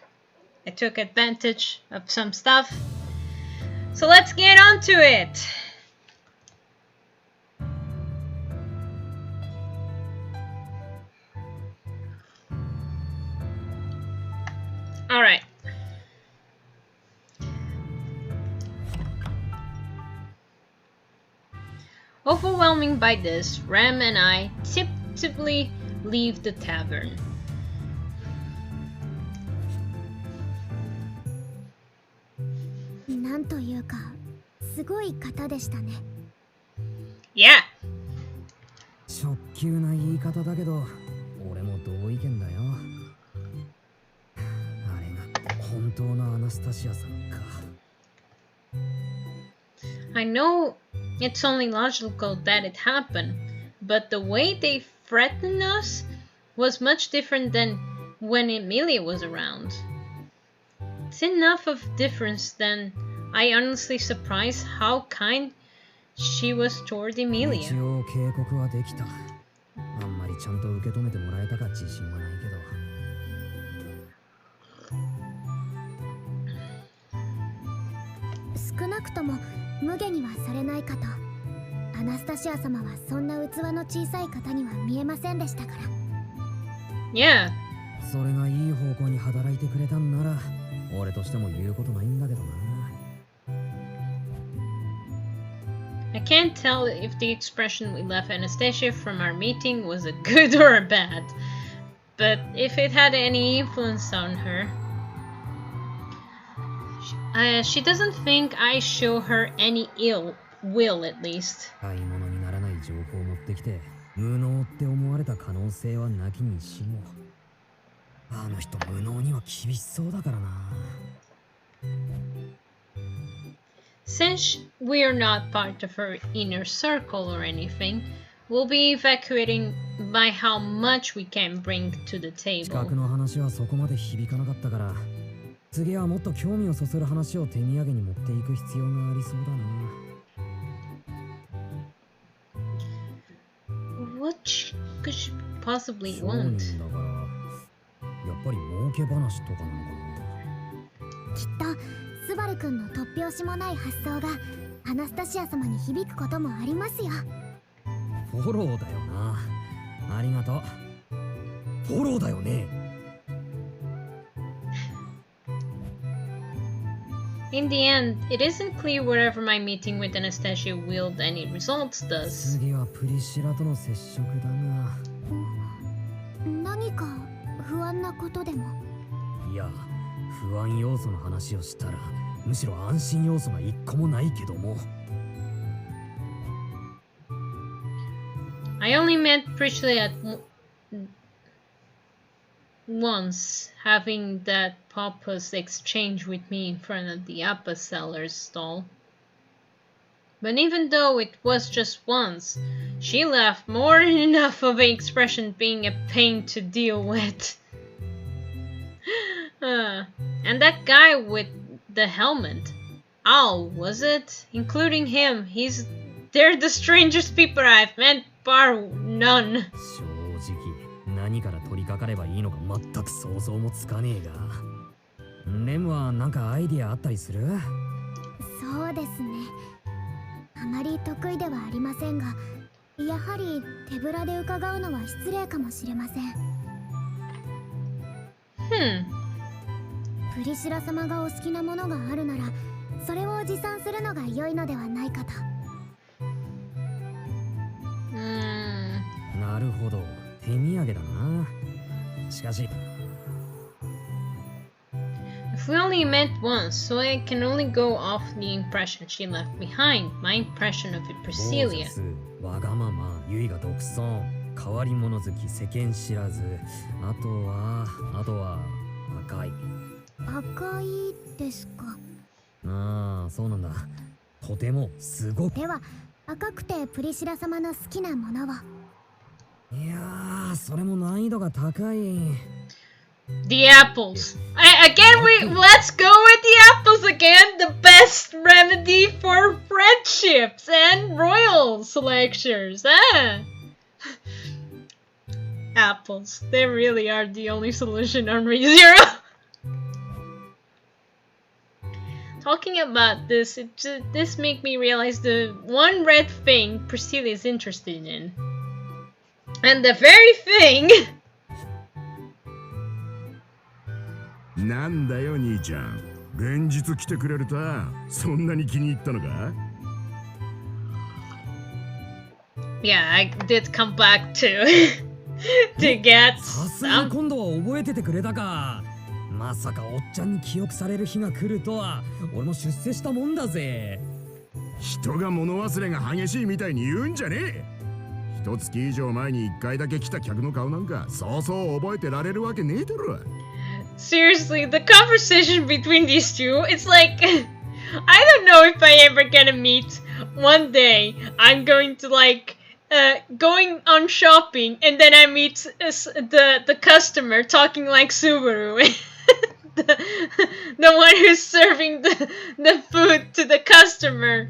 I took advantage of some stuff. So let's get on to it. Alright. Overwhelming by this, Ram and I tentatively leave the tavern. Yeah. 直球な言い方だけど、俺も同意見だよ。当なアナスタシアさんか。I know it's only logical that it happened, but the way they threatened us was much different than when Emilia was around. It's enough of difference then I honestly surprised how kind she was toward Emilia. 一応警告はできた。あんまりちゃんと受け止めてもらえたか自信はないけど。少なくとも無下にはされないかと。アナスタシア様はそんな器の小さい方には見えませんでしたから。Yeah. それがいい方向に働いてくれたんなら、俺としても言うことないんだけどな。I can't tell if the expression we left Anastasia from our meeting was a good or a bad, but if it had any influence on her, she doesn't think I show her any ill will, at least. 買い物にならない情報を持ってきて無能って思われた可能性はなきにしも、あの人無能には厳しそうだからな。Since we are not part of her inner circle or anything, we'll be evacuating by how much we can bring to the 近 table. くの話はそこまで響かなかったから、次はもっと興味をそそる話を手土産に持っていく必要がありそうだな。What could she possibly 商 want? 人だからやっぱり儲け話とかなのかな。きっとスバル君の突拍子もない発想がアナスタシア様に響くこともありますよ。フォローだよな。ありがとう。フォローだよね。In the end, it isn't clear whatever my meeting with Anastasia willed any results does. 次はプリシラとの接触だが。何か不安なことでも。いや、不安要素の話をしたらむしろ安心要素が一個もないけども。I only met Priscilla once, having that pompous exchange with me in front of the apple seller's stall. But even though it was just once, she left more than enough of an expression being a pain to deal with. And that guy with the helmet, Al, was it? Including him, they're the strangest people I've met, bar none. 正直何から取り掛かればいいのか全く想像もつかねえが。レムはなんかアイディアあったりする？そうですね。あまり得意ではありませんが、やはり手ぶらで伺うのは失礼かもしれません。プリシラ様がお好きなものがあるなら、それを持参するのが良いのではないかと。なるほど、手土産だな。しかし If we only met once, so I can only go off the impression she left behind, my impression of it, Priscilla. わがまま、ゆいが独尊、変わり者好き、世間知らず、あとは赤い。赤いですか。ああ、そうなんだ。とてもすごく。では赤くてプリシラ様の好きなものを。いやー、それも難易度が高い。The apples. Let's go with the apples again. The best remedy for friendships and royal selections. Apples. They really are the only solution on ReZero. Talking about this, this make me realize the one red thing Priscilla is interested in. And the very thing... なんだよ兄ちゃん、連日来てくれるとそんなに気に入ったのか？ Yeah, I did come back to get さすがに今度は覚えててくれたか。まさかおっちゃんに記憶される日が来るとは俺も出世したもんだぜ。人が物忘れが激しいみたいに言うんじゃねえ。一月以上前に一回だけ来た客の顔なんかそうそう覚えてられるわけねえだろ。seriously, the conversation between these two, it's like, I don't know if I ever gonna meet one day. I'm going to like, going on shopping, and then I meet the customer talking like Subaru. the, the one who's serving the food to the customer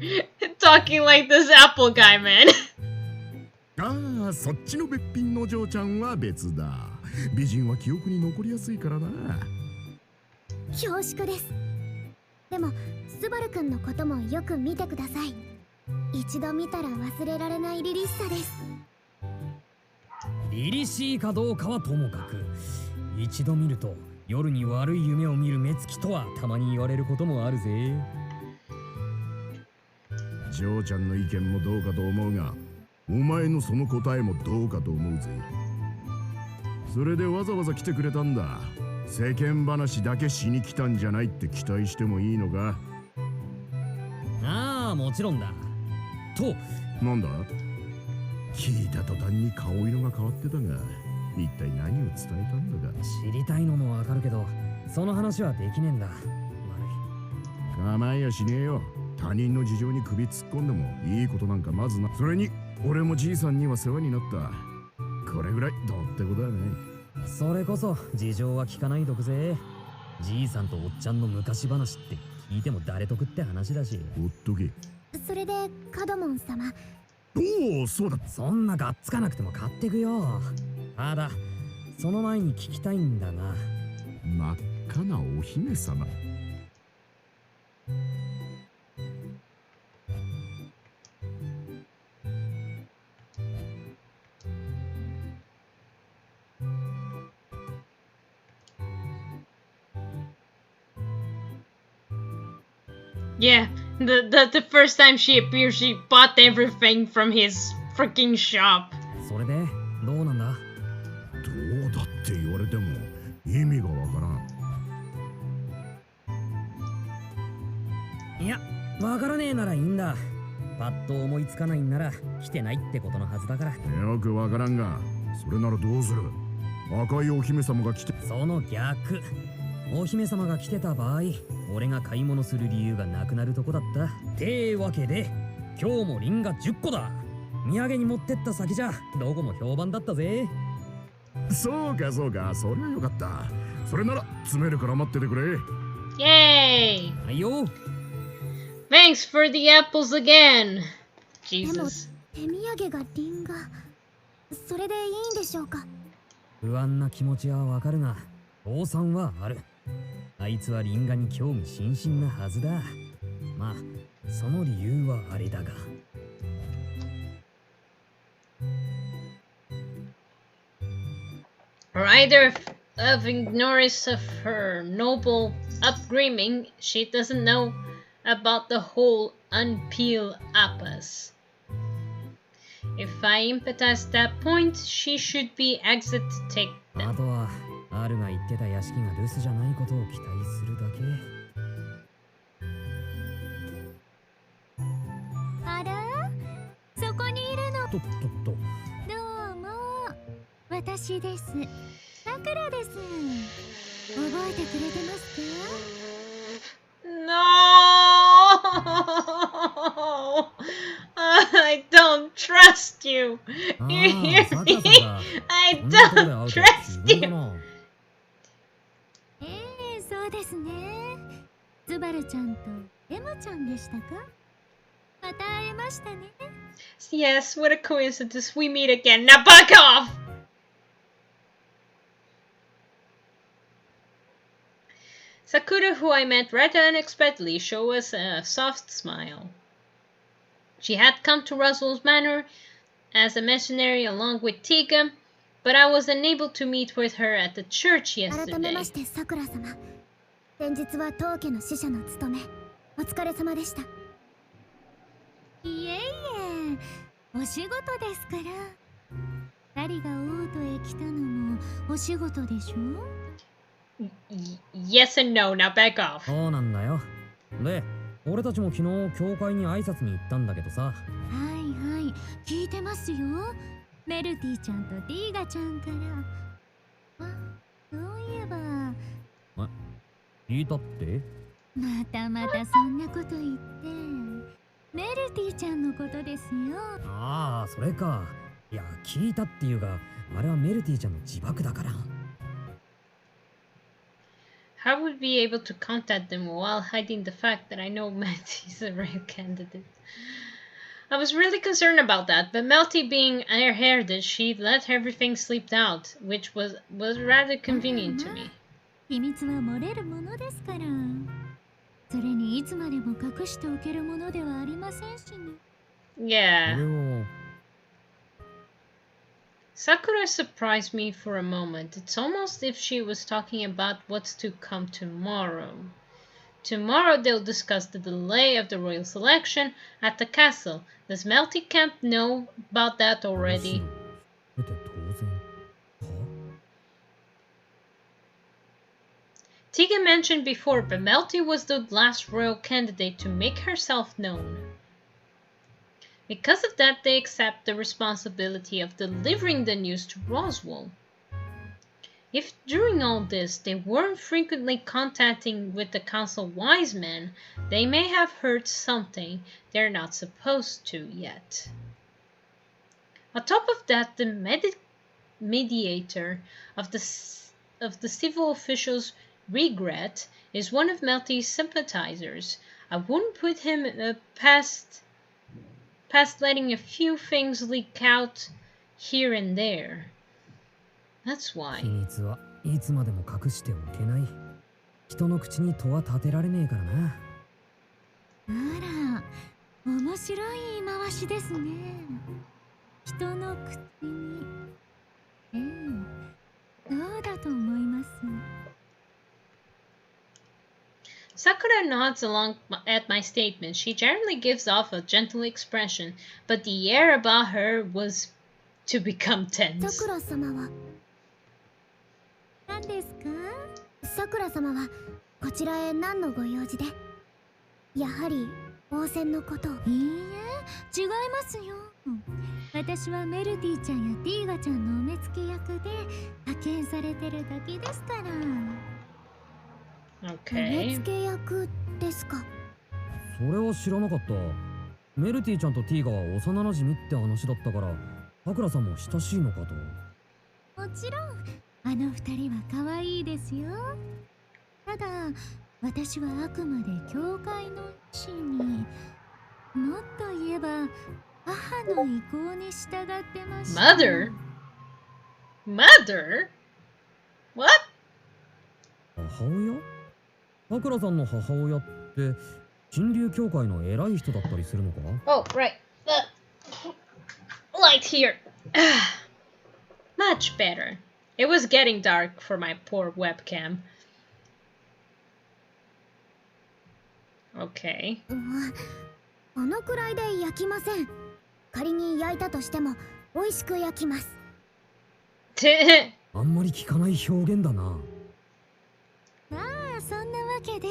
talking like this Apple guy, man. ああ、そっちのべっぴんの嬢ちゃんは別だ。美人は記憶に残りやすいからな。恐縮です。でもスバルくんのこともよく見てください。一度見たら忘れられない凛々しさです。凛々しいかどうかはともかく、一度見ると夜に悪い夢を見る目つきとはたまに言われることもあるぜ。嬢ちゃんの意見もどうかと思うが、お前のその答えもどうかと思うぜ。それでわざわざ来てくれたんだ。世間話だけしに来たんじゃないって期待してもいいのか？ああ、もちろんだ。と、なんだ？聞いた途端に顔色が変わってたが、一体何を伝えたんだか。知りたいのもわかるけど、その話はできねえんだ。悪い。構いやしねえよ。他人の事情に首突っ込んでもいいことなんかまずな。それに俺もじいさんには世話になった。これぐらいどうってことはない。それこそ事情は聞かないとくぜ。じいさんとおっちゃんの昔話って聞いても誰得って話だし。ほっとけ。それでカドモン様。おお、そうだ。そんながっつかなくても買ってくよ。ただその前に聞きたいんだが、真っ赤なお姫様。Yeah, the first time she appeared, she bought everything from his freaking shop. それでどうなんだ？どうだって言われても意味がわからん。いや、わからねえならいいんだ。パッと思いつかないんなら来てないってことのはずだから。よくわからんが、それならどうする？赤いお姫様が来て。その逆。お姫様が来てた場合、俺が買い物する理由がなくなるとこだった。てわけで、今日もリンが10個だ。土産に持ってった先じゃどこも評判だったぜ。そうかそうか、それはよかった。それなら詰めるから待っててくれ。イエーイ。はいよ。Thanks for the apples again. Jesus. 手土産がリンガ。それでいいんでしょうか？不安な気持ちはわかるが、父さんはある。あいつはリンガに興味津々なはずだ。まあ、その理由はあれだが。Either of ignorance of her noble upbringing, she doesn't know about the whole unpeel apples. If I empathize that point, she should be exit to take them. あとはアルが言ってた屋敷が留守じゃないことを期待するだけ。あら？そこにいるの。と。どうも、私です。さくらです。覚えてくれてますか？ No! I don't trust you. You hear me? I don't trust you. そうですね。ズバルちゃんとエムちゃんでしたか？また会えましたね。Yes, what a coincidence. We meet again. Now back off! Sakura, who I met rather unexpectedly, showed us a soft smile. She had come to Russell's Manor as a missionary along with Tiga, but I was unable to meet with her at the church yesterday. 改めましてさくら様。先日は当家の使者の務め、お疲れ様でした。いえいえ、お仕事ですから。二人が王都へ来たのもお仕事でしょ？Yes and no, now back off. そうなんだよ。で、俺たちも昨日教会に挨拶に行ったんだけどさ。はいはい、聞いてますよ。メルティちゃんとディーガちゃんから。あ、そういえば聞いたって？またまたそんなこと言って。メルティちゃんのことですよ。ああ、それか。いや、聞いたっていうが、あれはメルティちゃんの自爆だから。How would be able to contact them while hiding the fact that I know Melty is a real candidate? I was really concerned about that, but Melty being airheaded, she let everything slip out, which was rather convenient to me. 秘密は漏れるものですから。それにいつまでも隠しておけるものではありませんしね。Yeah. Sakura surprised me for a moment. It's almost as if she was talking about what's to come tomorrow. Tomorrow they'll discuss the delay of the royal selection at the castle. Does Melty Camp know about that already? Tiga mentioned before, but Melty was the last royal candidate to make herself known. Because of that, they accept the responsibility of delivering the news to Roswell. If during all this they weren't frequently contacting with the council wise men, they may have heard something they're not supposed to yet. On top of that, the mediator of the civil officials, Regret, is one of Melty's sympathizers. I wouldn't put him past letting a few things leak out here and there. That's why. 秘密はいつまでも隠しておけない。人の口に戸は立てられねえからな。あら、面白い言い回しですね。人の口に。そうだと思います。Sakura nods along at my statement. She generally gives off a gentle expression, but the air about her was to become tense. さくら様は何ですか？さくら様はこちらへ何のご用事で？やはり応戦のこと。いいえ、違いますよ。私はメルティちゃんやティーガちゃんのお目付け役で派遣されてるだけですから。Okay. お目付け役ですか？それは知らなかった。メルティちゃんとティーガは幼馴染って話だったから、さくらさんも親しいのかと。もちろん、あの二人は可愛いですよ。ただ、私はあくまで教会の意思に、もっと言えば母の意向に従ってました。Mother? Mother? What? 母親？さくらさんの母親って神竜教会の偉い人だったりするのか？ Oh, right. Light here. Much better. It was getting dark for my poor webcam. Okay. このくらいで焼きません。仮に焼いたとしても美味しく焼きます。あんまり聞かない表現だな。まあそんなわけで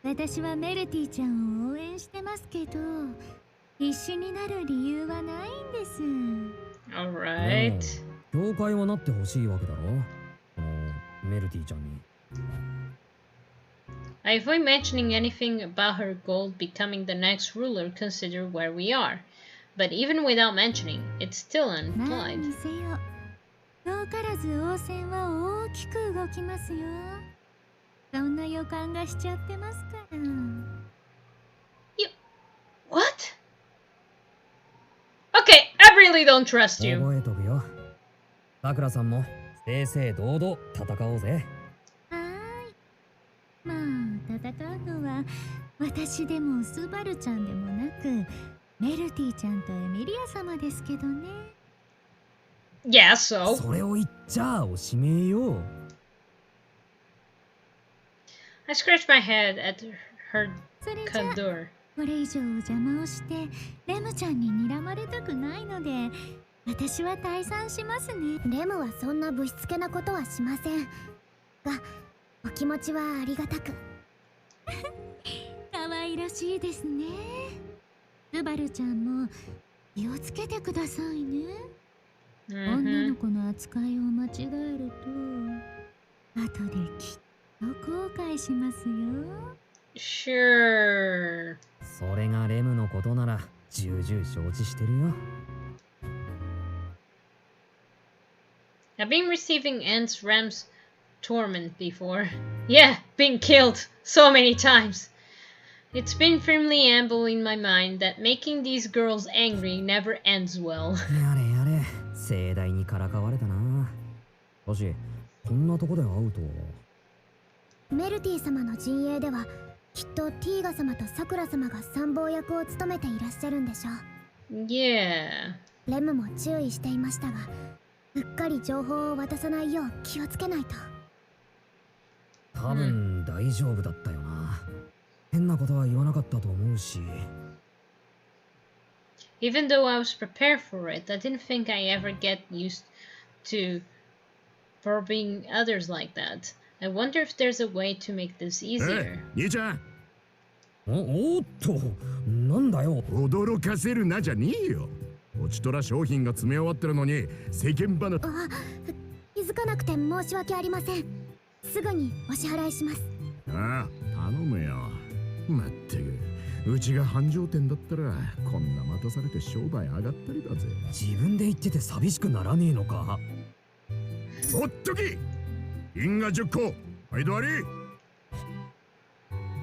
私はメルティちゃんを応援してますけど、必死になる理由はないんです。Alright. 教会はなってほしいわけだろ、このメルティちゃんに。I avoid mentioning anything about her goal becoming the next ruler, consider where we are. But even without mentioning, it's still 何 implied. にせよ、遠からず応戦は大きく動きますよ。そんな予感がしちゃってますから。What? Okay, I really don't trust you. 覚えとくよ。さくらさんも正々堂々戦おうぜ。まあ戦うのは私でもスバルちゃんでもなくメルティちゃんとエミリア様ですけどね。Yeah, so. それを言っちゃおしめえよ。I scratched my head at her それじゃ candor. これ以上邪魔をしてレムちゃんに睨まれたくないので私は退散しますね。レムはそんなぶしつけなことはしませんが、お気持ちはありがたく。可愛らしいですね。スバルちゃんも気をつけてくださいね。女の子の扱いを間違えると後できっ後悔しますよ。Sure. それがレムのことなら重々承知してるよ。I've been receiving Aunt Ram's torment before. Yeah, being killed so many times. It's been firmly amble in my mind that making these girls angry never ends well. やれやれ、盛大にからかわれたな。しかし、こんなとこで会うとは。メルティ様の陣営ではきっとティーガ様とサクラ様が参謀役を務めていらっしゃるんでしょう。Yeah. レムも注意していましたが、うっかり情報を渡さないよう気をつけないと。多分大丈夫だったよな。変なことは言わなかったと思うし。Even though I was prepared for it, I didn't think I ever get used to probing others like that. I wonder if there's a way to make this easier. 兄ちゃん。おっと、なんだよ。驚かせるなじゃねえよ。落ちとら商品が詰め終わってるのに世間話。気づかなくて申し訳ありません。すぐにお支払いします。ああ、頼むよ。まってく、うちが繁盛店だったらこんな待たされて商売上がったりだぜ。自分で言ってて寂しくならねえのか。ほっとき。銀が10個。毎度あり。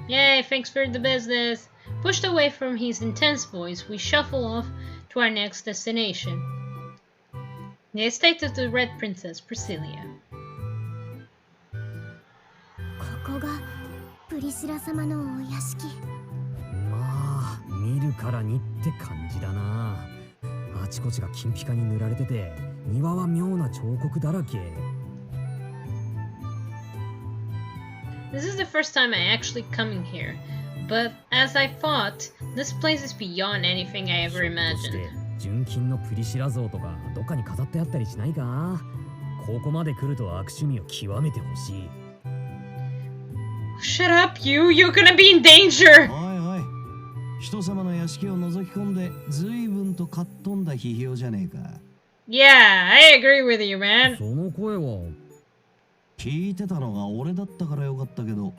Yay, thanks for the business. Pushed away from his intense voice, we shuffle off to our next destination. The estate of the Red Princess, Priscilla. ここがプリシラ様のお屋敷。まあ、見るからにって感じだな。あちこちが金ピカに塗られてて、庭は妙な彫刻だらけ。This is the first time I actually coming here, but as I thought, this place is beyond anything I ever imagined. 純金のプリシラ像とかどっかに飾ってあったりしないか。ここまで来ると悪趣味を極めてほしい。Shut up, you! You're gonna be in danger! おいおい、人様の屋敷を覗き込んで随分とかっ飛んだ批評じゃねえか。Yeah, I agree with you, man. その声は聞いてたのが俺だったからよかったけど、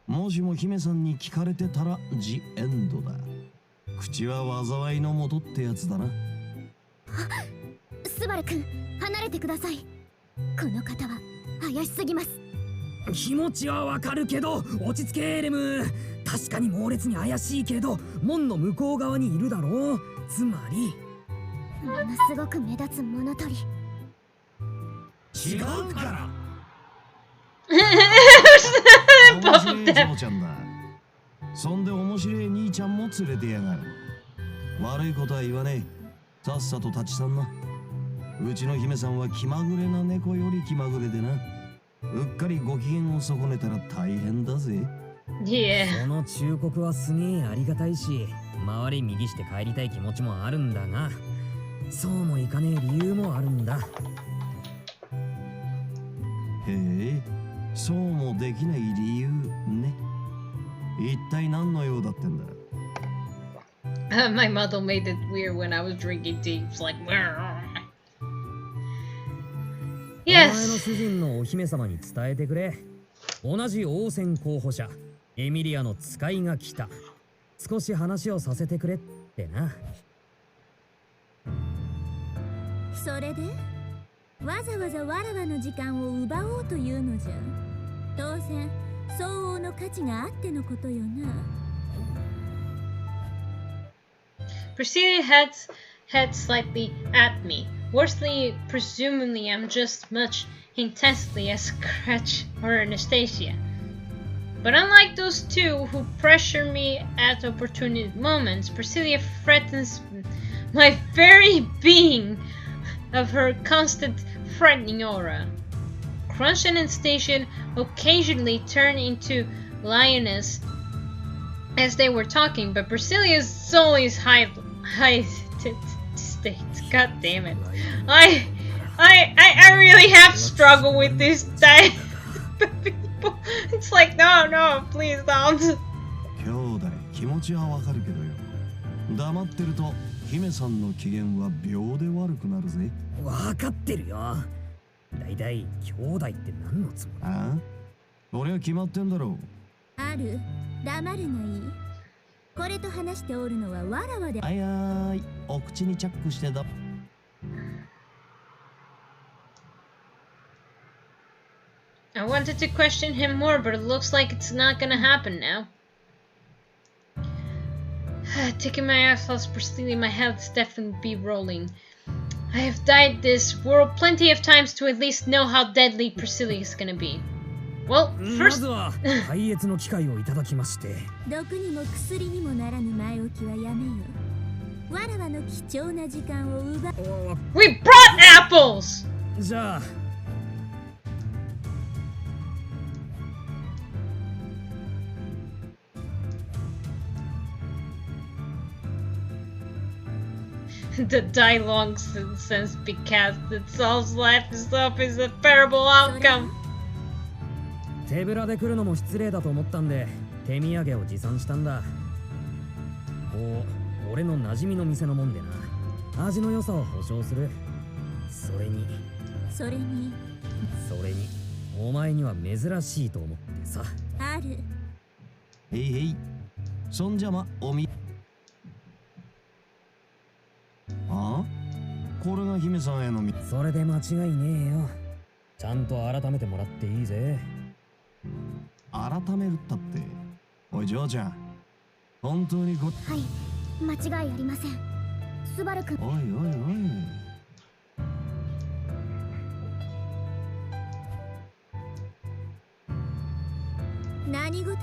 もしも姫さんに聞かれてたらジエンドだ。口は災いのもとってやつだな。スバル君、離れてください。この方は怪しすぎます。気持ちはわかるけど落ち着けレム。確かに猛烈に怪しいけど門の向こう側にいるだろう。つまりものすごく目立つ物取り。違うから。面 Both 白 of い them. 嬢ちゃんだ。そんで面白い兄ちゃんも連れてやがる。悪いことは言わねえ。さっさと立ち去んな。うちの姫さんは気まぐれな猫より気まぐれでな。うっかりご機嫌を損ねたら大変だぜ。Yeah. その忠告はすげえありがたいし、回り右して帰りたい気持ちもあるんだが、そうもいかねえ理由もあるんだ。へえ、そうもできない理由ね。一体何のようだってんだ。My mother made it weird when I was drinking tea. It's like, お前の yes. 主人のお姫様に伝えてくれ。同じ王選候補者エミリアの使いが来た。少し話をさせてくれってな。それでわざわざわらわの時間を奪おうというのじゃ。当然相応の価値があってのことよな。Priscilla head slightly at me. Worsley, presumably I'm just much intensely as Scratch or Anastasia. But unlike those two who pressure me at opportune moments, Priscilla threatens my very being of her constant frightening aura. Crunch and Anastasia occasionally turn into lioness as they were talking, but Priscilla's soul is high state. God damn it. I really have struggled with this type of people. It's like, no, please don't. 兄弟、気持ちはわかるけどよ。黙ってると姫さんの機嫌は秒で悪くなるぜ。わかってるよ。だいたい兄弟って何のつもり？ああ、俺は決まってんだろある、黙るがいい。これと話しておるのはわらわで。あやーい、お口にチャックしてだ。I wanted to question him more, but it looks like it's not gonna happen now. Taking my ass off Priscilla, my head's definitely be rolling. I have died this world plenty of times to at least know how deadly Priscilla is gonna be. Well, ま first... ずは配列の機会をいただきまして。毒にも薬にもならぬ前置きはやめよ。わらわの貴重な時間を奪う。We brought apples! じゃあ。The dialogue sense because it solves life itself is a terrible outcome. 手ぶらで来るのも失礼だと思ったんで手土産を持参したんだ。こう俺の馴染みの店のもんでな、味の良さを保証する。それにお前には珍しいと思ってさ。ある。へいへい、そんじゃまおみ。ああ、これが姫さんへのみ。それで間違いねえよ。ちゃんと改めてもらっていいぜ。改めるったって。おい嬢ちゃん、本当にはい、間違いありません。スバル君。おいおいおい。何事か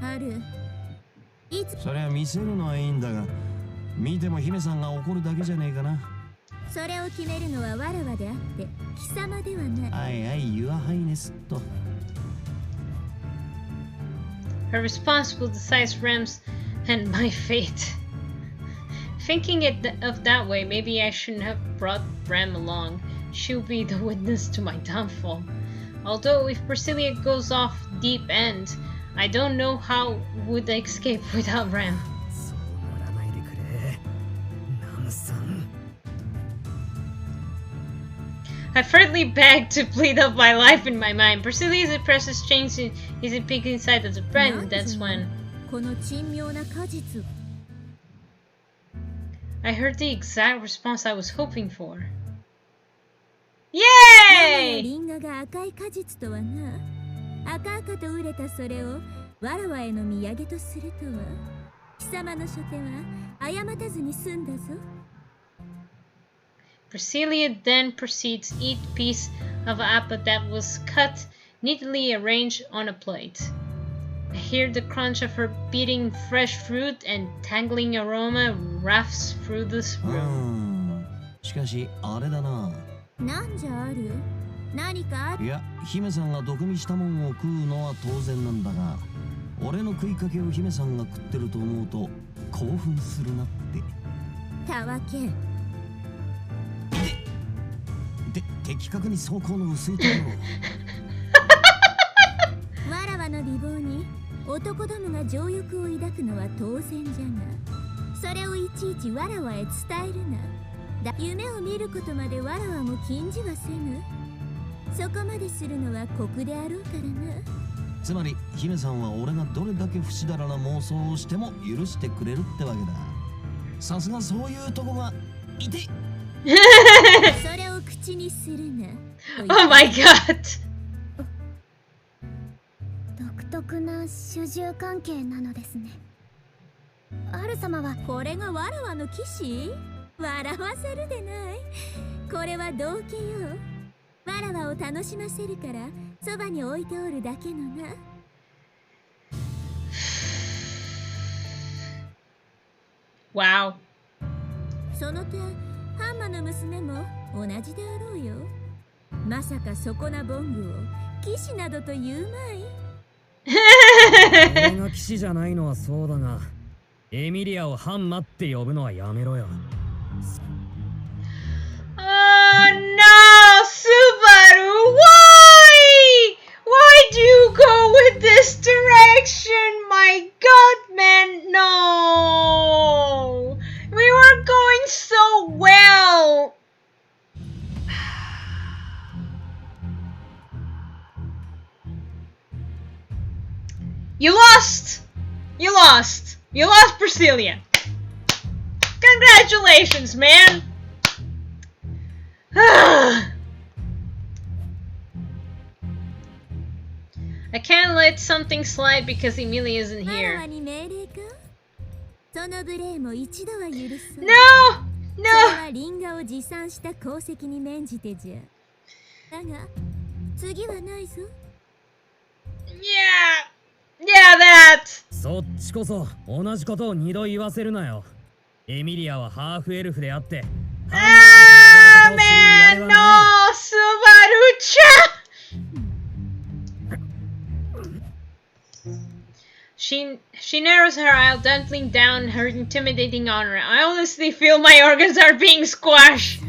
ある。いつそりゃ見せるのはいいんだが、見ても姫さんが怒るだけじゃねえかな。それを決めるのはわらわであって貴様ではない。はいはい、ユアハイネスと。Her response will decide Ram's and my fate. Thinking of that way, maybe I shouldn't have brought Ram along. She'll be the witness to my downfall. Although if Priscilla goes off deep end, I don't know how would I escape without Ram. I fervently begged to plead up my life in my mind. Priscilla's precious change isn't peek inside as a friend. That's when I heard the exact response I was hoping for. Yay! リンガが赤い果実とはな。赤々と売れたそれをわらわへの土産とするとは。貴様の書店は誤たずに済んだぞ。Priscilla then proceeds to eat a piece of an apple that was cut, neatly arranged on a plate. I hear the crunch of her beating fresh fruit and tangling aroma wafts through this room. しかしあれだな。なんじゃある？何かある？いや、姫さんが毒味したもんを食うのは当然なんだが、俺の食いかけを姫さんが食ってると思うと興奮するなって。たわけ。的確に走行の薄いところ。わらわの美貌に男どもが情欲を抱くのは当然じゃが、それをいちいちわらわへ伝えるな。夢を見ることまでわらわも禁じはせぬ。そこまでするのは酷であろうからな。つまり姫さんは俺がどれだけ不死だらな妄想をしても許してくれるってわけだ。さすがそういうとこがいて。それを口にするな。Oh my god! 独特な主従関係なのですね。アル様はこれがわらわの騎士？笑わせるでない。これは道化よ。わらわを楽しませるからそばに置いておるだけのな。Wow. その点ハンマの娘も同じであろうよ。まさかそこなボングを騎士などと言うまい。俺が騎士じゃないのはそうだが、エミリアをハンマって呼ぶのはやめろよ。Oh no, Subaru, why? Why do you go with this direction? My god, man, no! We were going so well! lost. You lost Priscilla. Congratulations, man. I can't let something slide because Emilia isn't here. No! No! Yeah! Yeah, that! そっちこそ同じことを二度言わせるなよ。エミリアはハーフエルフであって。Ah, man, no! Subaru-chan! She narrows her eye, dimpling down her intimidating honor. I honestly feel my organs are being squashed.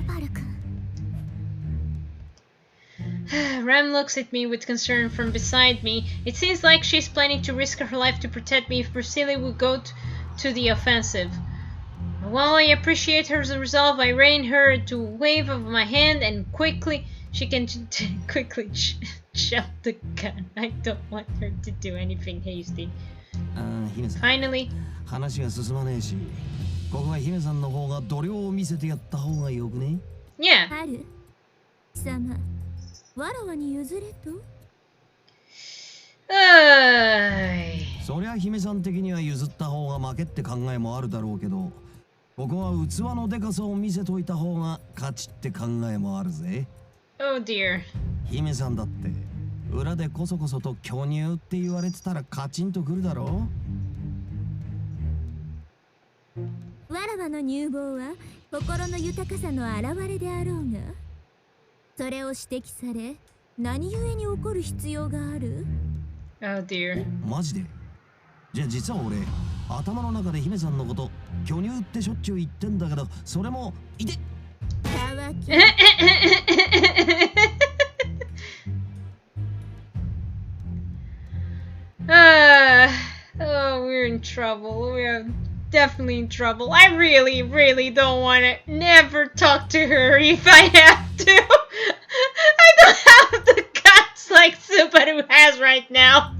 Ram looks at me with concern from beside me. It seems like she's planning to risk her life to protect me if Priscilla would go to the offensive. While I appreciate her resolve, I rein her to a wave of my hand and quickly shut the gun. I don't want her to do anything hasty. Finally. 話が進まねえし、ここは姫さんの方が度量を見せてやった方がよくね。Yeah. 春様、わらわに譲れと。そりゃ姫さん的には譲った方が負けって考えもあるだろうけど、ここは器のでかさを見せといた方が勝ちって考えもあるぜ。Oh dear. 姫さんだって裏でこそこそと巨乳って言われてたらカチンとくるだろう。わらわの乳房は心の豊かさの表れであろうが、それを指摘され何故に怒る必要がある？ Oh dear. マジで？じゃあ実は俺頭の中で姫さんのこと巨乳ってしょっちゅう言ってんだけど、それもいてたわきOh, we're in trouble. We're definitely in trouble. I really, really don't want to never talk to her if I have to. I don't have the guts like Subaru has right now.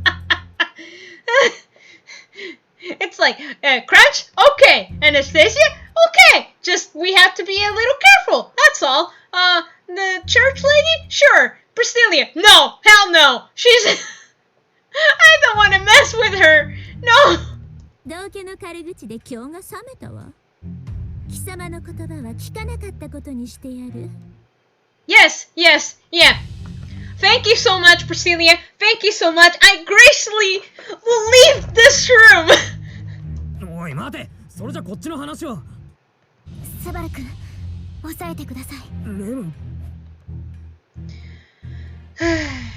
It's like, Crunch? Okay. Anastasia? Okay. Just, we have to be a little careful. That's all. The church lady? Sure. Priscilla? No. Hell no. She's... I don't want to mess with her. No. 道家の軽口で今日が冷めたわ。貴様の言葉は聞かなかったことにしてやる。Yes, yes, yeah. Thank you so much, Priscilla. Thank you so much. I gracefully will leave this room. おい待て、それじゃこっちの話は。スバル君、抑えてください。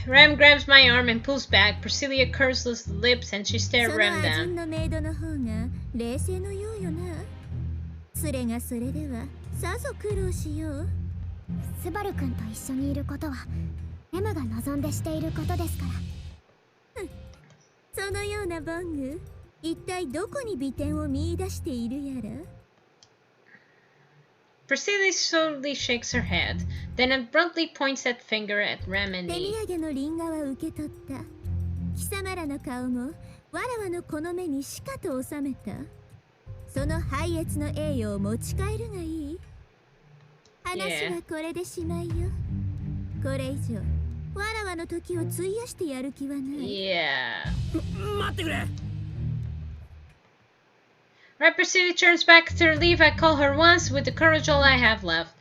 Ram grabs my arm and pulls back. Priscilla curses lips and she stares Ram その down. アジンのメイドの方が冷静のようよな。それがそれではさぞ苦労しよう。スバル君と一緒にいることはエムが望んでしていることですから。そのようなボング、一体どこに美点を見出しているやら。Priscilla slowly shakes her head, then abruptly points that finger at Ram and 手 me. 土産のリンガは受け取った。貴様らの顔もわらわのこの目にしかと収めた。その拝謁の栄誉を持ち帰るがいい。話はこれでしまいよ。これ以上わらわの時を費やしてやる気はない。Yeah. 待ってくれ。 Right, Priscilla turns back to leave. I call her once with the courage all I have left.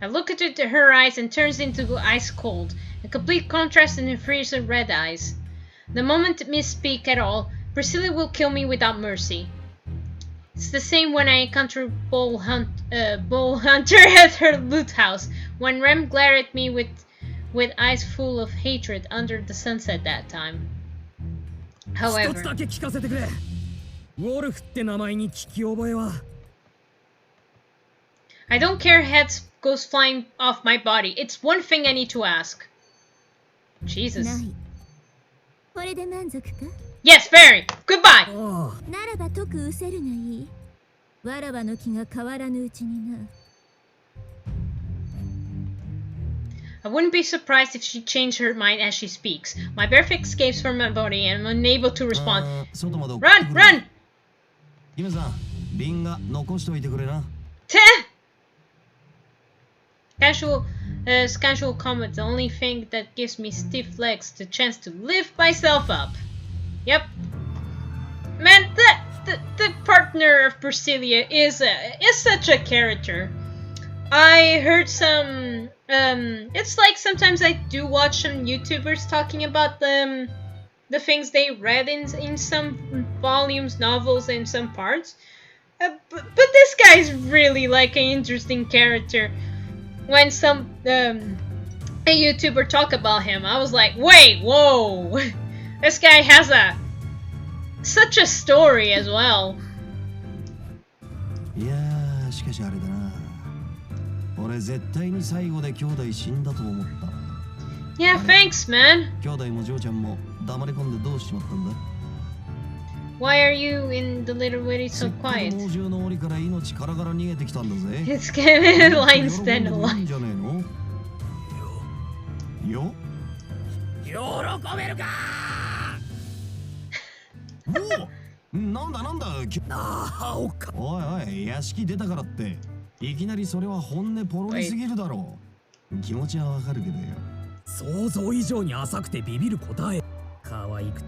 I look into her eyes and turns into ice cold, a complete contrast in her freezer red eyes. The moment I misspeak at all, Priscilla will kill me without mercy. It's the same when I encounter Bull Hunter at her loot house, when Rem glared at me with eyes full of hatred under the sunset that time. However, 一つだけ聞かせてくれ。ウォルフって名前に聞き覚えは。I don't care heads goes flying off my body. It's one thing I need to ask. Jesus. ない。これで満足か？ Yes, very. Goodbye. ならば解くうせるがいい。わらわの気が変わらぬうちにな。I wouldn't be surprised if she changed her mind as she speaks. My breath escapes from my body and I'm unable to respond. Run! Run! 姫さん、瓶が残しておいてくれな。Casual comment, the only thing that gives me stiff legs, the chance to lift myself up. Yep. Man, the partner of Brasilia is such a character. I heard some it's like sometimes I do watch some YouTubers talking about the things they read in some volumes, novels, and some parts. But this guy is really like an interesting character. When some a YouTuber talk about him, I was like, wait, whoa, this guy has such a story as well. いやー、しかしあれだな。俺絶対に最後で兄弟死んだと思った。Yeah, thanks, man. 兄弟も嬢ちゃんも黙り込んでどうしちまったんだ? Why are you in the little witty so quiet? 猛獣の檻から命からがら逃げてきたんだぜ。It's kind of line stand alive. じゃねえの? よ? 喜べるかおお、なんだなんだ。おいおい、屋敷出たからっていきなりそれは本音ポロリすぎるだろう。気持ちはわかるけどよ。想像以上に浅くてビビる答え。可愛く。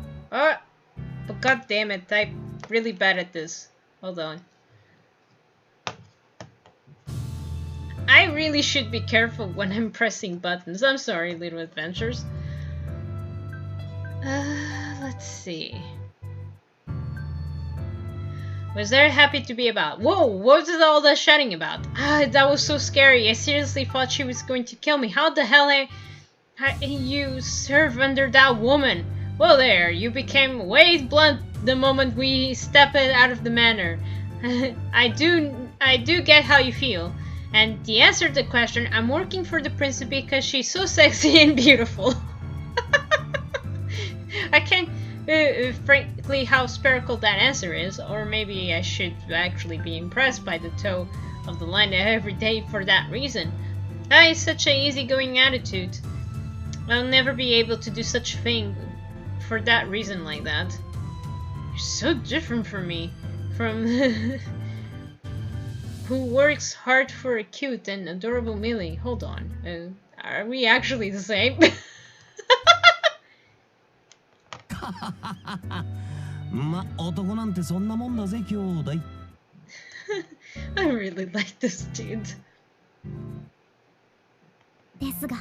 But god damn it, I'm really bad at this. Hold on. I really should be careful when I'm pressing buttons. I'm sorry, Little Adventures. Let's see. Was there happy to be about? Whoa, what was all that shouting about? That was so scary. I seriously thought she was going to kill me. How the hell you serve under that woman? Well there, you became way blunt the moment we stepped out of the manor. I do get how you feel. And the answer to the question, I'm working for the princess because she's so sexy and beautiful. I can't frankly how spherical that answer is, or maybe I should actually be impressed by the toe of the line every day for that reason. That is such an easygoing attitude. I'll never be able to do such a thing for that reason like that. You're so different from me, from who works hard for a cute and adorable Millie. Hold on, are we actually the same? ま、男なんてそんなもんだぜ、兄弟。I really like this dude. ですが、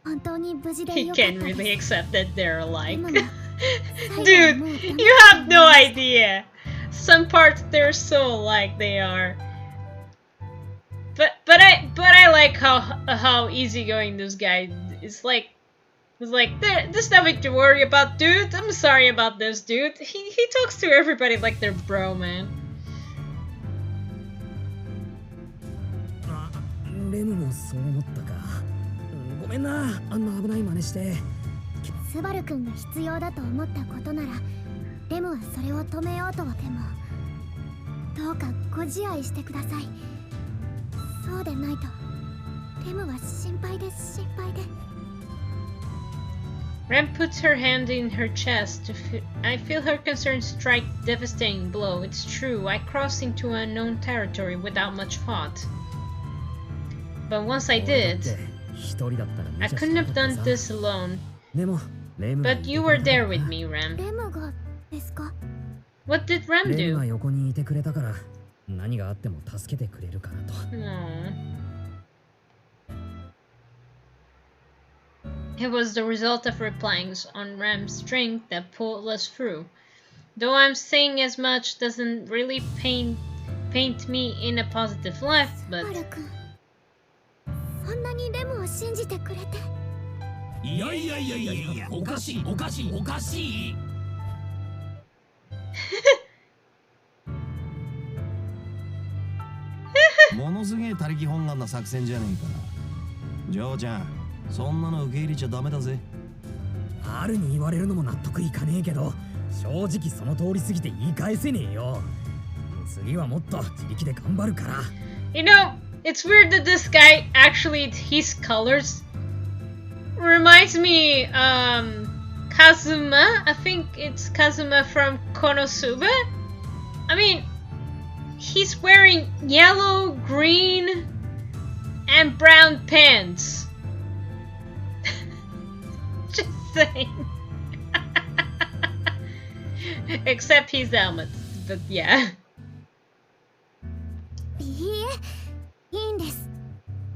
本当に無事で He よかった can't です。 really accept that they're alike. 今も Dude, you have no idea. Some parts they're so alike they are. But I like how easygoing this guy is. Like, it's like there's nothing to worry about, dude. I'm sorry about this, dude. He talks to everybody like they're bro, man. レムもそう思ったか。ごめんな、あんな危ない真似して。スバル君が必要だと思ったことなら、レムはそれを止めようとでも、どうかご自愛してください。そうでないと、レムは心配で心配で。Ram puts her hand in her chest. I feel her concern strike devastating blow. It's true, I crossed into unknown territory without much thought. But once I did, I couldn't have done this alone. But you were there with me, Ram. レムがですか? What did Ram レム do? が横にいてくれたから、何があっても助けてくれるかなと。It was the result of replying on Ram's strength that pulled us through. Though I'm saying as much doesn't really paint me in a positive light, but スバル君、そんなにレムを信じてくれて。いやいやいやいやいや、おかしいおかしいおかしい。ものすげえ他力本願な作戦じゃねえか。ジョーちゃん、そんなの受け入れちゃダメだぜ。あるに言われるのも納得いかねえけど、正直その通り過ぎて言い返せねえよ。次はもっと自力で頑張るから。You know, it's weird that this guy actually his colors reminds me, Kazuma. I think it's Kazuma from Konosuba. I mean, he's wearing yellow, green, and brown pants. Just saying. Except his helmet, but yeah. いいえ、いいんです。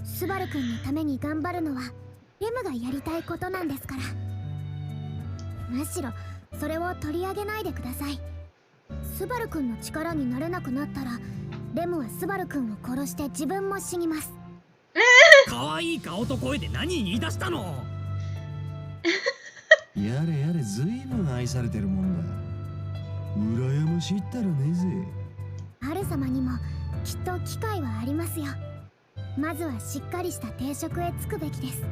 スバル君のために頑張るのはレムがやりたいことなんですから。むしろそれを取り上げないでください。スバル君の力になれなくなったら、レムはスバル君を殺して自分も死にます。可愛い顔と声で何言い出したの？やれやれ、ずいぶん愛されてるもんだ。羨ましいったらねえぜ。ハル様にもきっと機会はありますよ。まずはしっかりした定職へ就くべきです。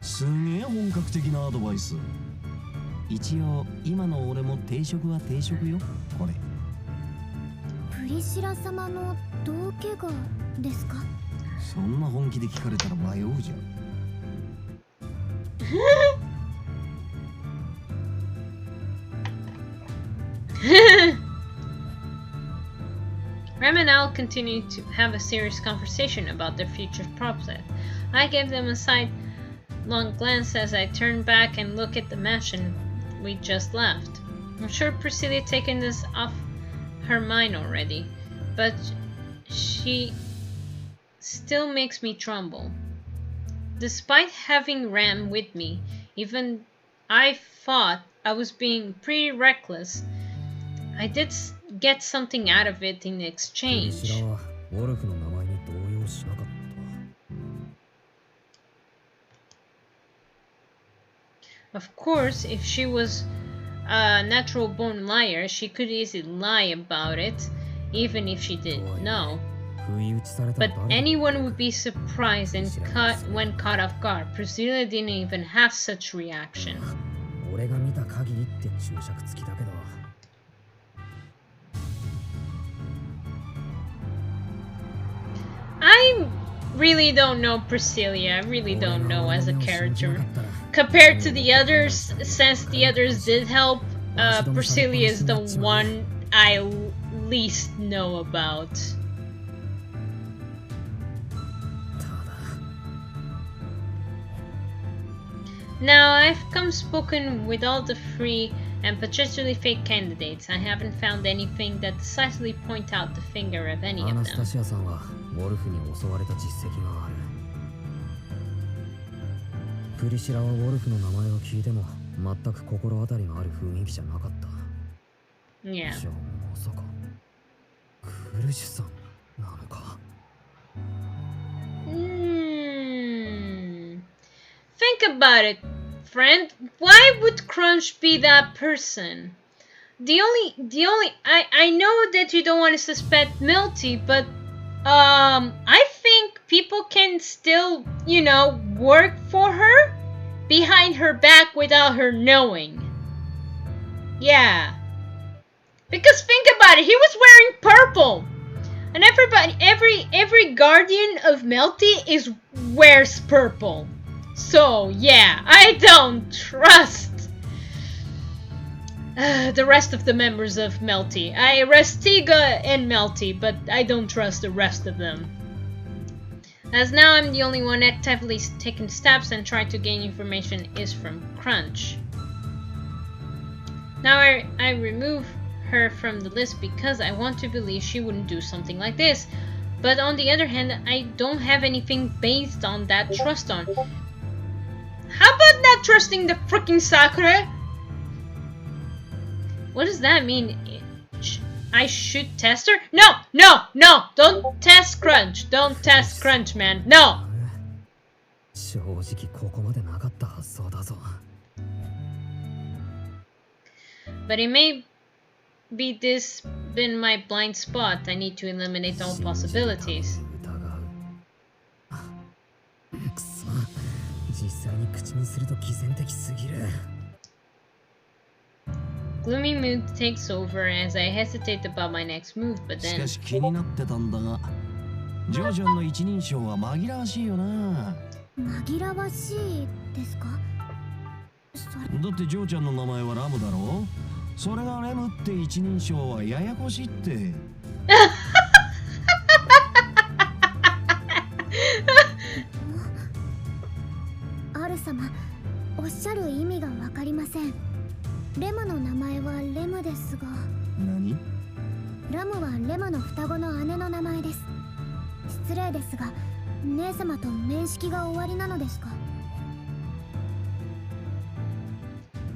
すげえ本格的なアドバイス。一応今の俺も定職は定職よ。これプリシラ様の道家がですか？そんな本気で聞かれたら迷うじゃん。Ram and Al continue to have a serious conversation about their future prospects. I give them a sidelong glance as I turn back and look at the mansion we just left. I'm sure Priscilla taken this off her mind already, but she still makes me tremble. Despite having Ram with me, even I thought I was being pretty reckless, I did get something out of it in exchange. Of course, if she was a natural-born liar, she could easily lie about it, even if she didn't know. But anyone would be surprised and when caught off guard. Priscilla didn't even have such reaction. I really don't know Priscilla. I really don't know as a character. Compared to the others, since the others did help, Priscilla is the one I least know about. Now, I've come spoken with all the free and potentially fake candidates. I haven't found anything that decisively point out the finger of any of them. Yeah. Think about it, friend. Why would Crunch be that person? I know that you don't want to suspect Milty, but I think people can still, you know, work for her behind her back without her knowing. Yeah. Because think about it, he was wearing purple. And every guardian of Melty wears purple. So yeah, I don't trust the rest of the members of Melty. I arrest Tiga and Melty, but I don't trust the rest of them. As now I'm the only one actively taking steps and trying to gain information is from Crunch. Now I remove her from the list because I want to believe she wouldn't do something like this. But on the other hand, I don't have anything based on that trust on. How about not trusting the freaking Sakura? What does that mean? I should test her? No! Don't test Crunch. Don't test Crunch, man. No! But it may be this been my blind spot. I need to eliminate all possibilities. Gloomy mood takes over as I hesitate about my next move, but then... 紛らわしいですか？だってジョーちゃんの名前はラムだろ。それがレムって一人称はややこしいって。アル様、おっしゃる意味がわかりません。レムの名前はレムですが。何？ラムはレムの双子の姉の名前です。失礼ですが、姉様と面識が終わりなのですか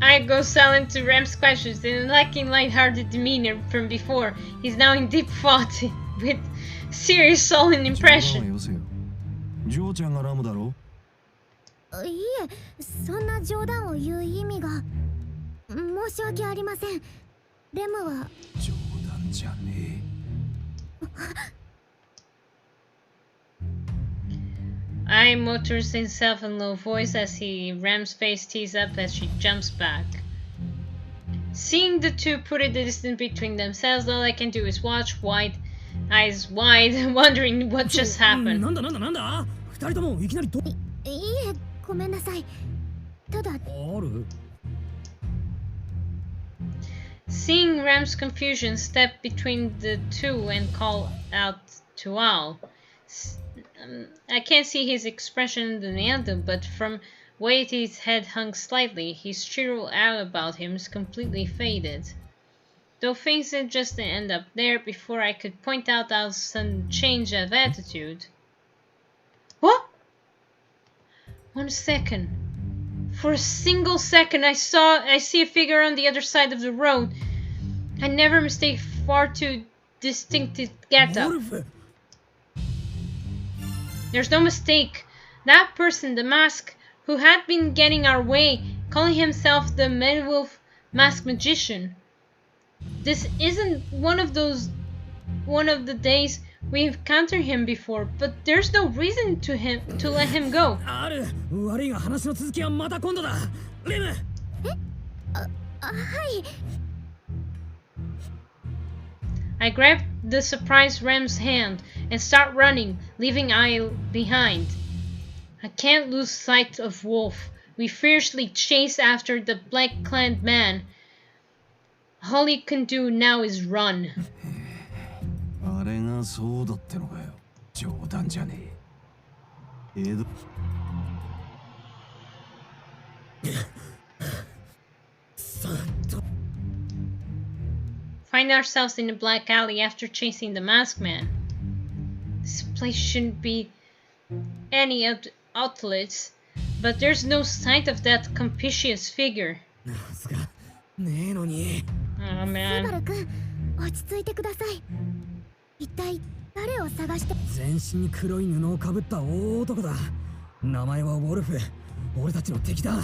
？I go silent to Ram's questions and lacking light-hearted demeanor from before. He's now in deep thought with serious sullen impression. ジョーちゃんがラムだろ。いえ、そんな冗談を言う意味が。申し訳ありません。レムは冗談じゃねえ。I mutters himself in low voice as Ram's face tees up as she jumps back. Seeing the two put a distance between themselves, all I can do is watch eyes wide, wondering what just happened. なんだ二人ともいきなりいいえ、ごめんなさい。ただ、Seeing Ram's confusion, step between the two and call out to all. I can't see his expression in the anthem, but from way his head hung slightly, his cheerful air about him is completely faded. Though things didn't just end up there before I could point out our sudden change of attitude. What? 1 second. For a single second, I see a figure on the other side of the road. I never mistake far too distinctive get-up. There's no mistake. That person, the mask, who had been getting our way, calling himself the Medwolf Masked Magician. This isn't one of the days we've encountered him before, but there's no reason to let him go. 悪いが話の続きはまた今度だ。レム。はい。I grab the surprised Ram's hand and start running, leaving I behind. I can't lose sight of Wolf. We fiercely chase after the black-clad man. All he can do now is run. あれがそうだってのかよ。冗談じゃねえ。Find ourselves in a black alley after chasing the masked man. This place shouldn't be any outlets, but there's no sight of that conspicuous figure. Oh スバル man. 君、落ち着いてください。一体誰を探して。全身に黒い布をかぶった大男だ。名前はウォルフ。俺たちの敵だ。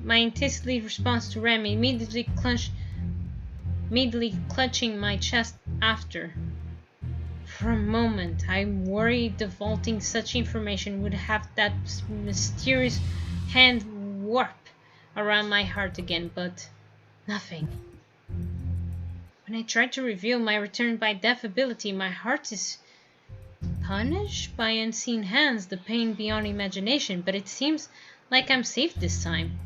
My intensely response to Ram, immediately clutching my chest after. For a moment, I worried divulging such information would have that mysterious hand warp around my heart again, but nothing. When I tried to reveal my return by death ability, my heart is punished by unseen hands, the pain beyond imagination, but it seems like I'm safe this time.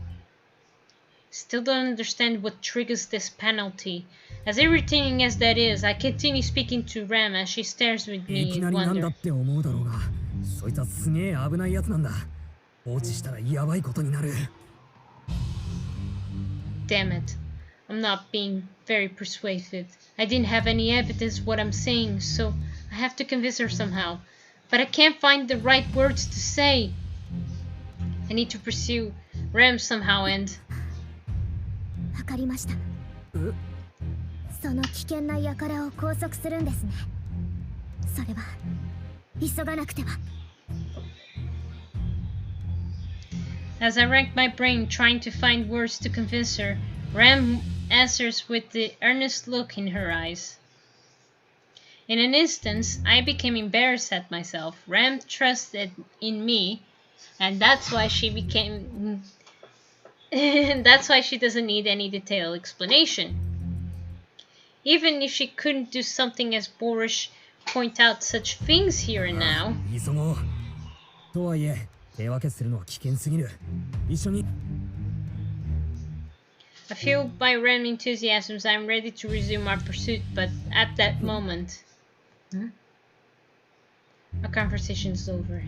Still don't understand what triggers this penalty. As irritating as that is, I continue speaking to Ram as she stares with me いきな in りなんだ wonder. って思うだろうが、そいつはすげえ危ないやつなんだ。放置したらやばいことになる。Damn it. I'm not being very persuasive. I didn't have any evidence of what I'm saying, so I have to convince her somehow. But I can't find the right words to say. I need to pursue Ram somehow and... わかりました。その危険な輩を拘束するんですね。それは急がなくては。As I racked my brain trying to find words to convince her, Ram answers with the earnest look in her eyes. In an instant, I became embarrassed at myself. Ram trusted in me, and that's why she became... that's why she doesn't need any detailed explanation. Even if she couldn't do something as boorish, point out such things here and now. 急ごう。とはいえ手分けするのは危険すぎる。一緒に Fueled by Ram enthusiasms, I'm ready to resume our pursuit, but at that moment, our conversation is over.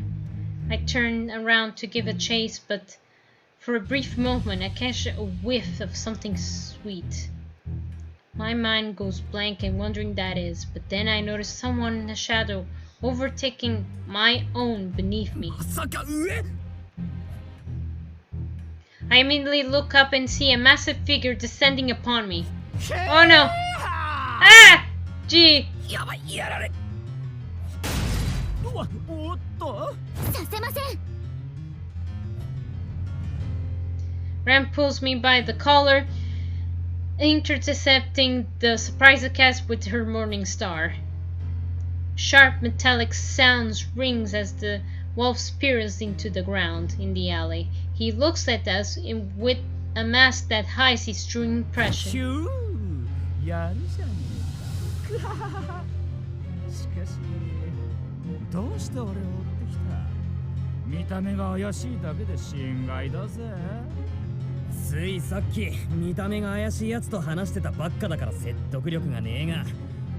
I turn around to give a chase, but for a brief moment, I catch a whiff of something sweet. My mind goes blank and wondering that is, but then I notice someone in the shadow overtaking my own beneath me. I immediately look up and see a massive figure descending upon me. Oh no! Ah! Gee! Ram pulls me by the collar, intercepting the surprise cast with her morning star. Sharp metallic sounds rings as the wolf spears into the ground in the alley. He looks at us with a mask that hides his true impression. Tsuii sakki mitame ga ayashii yatsu to hanashite ta bakka da kara settoku ryoku ga nee ga.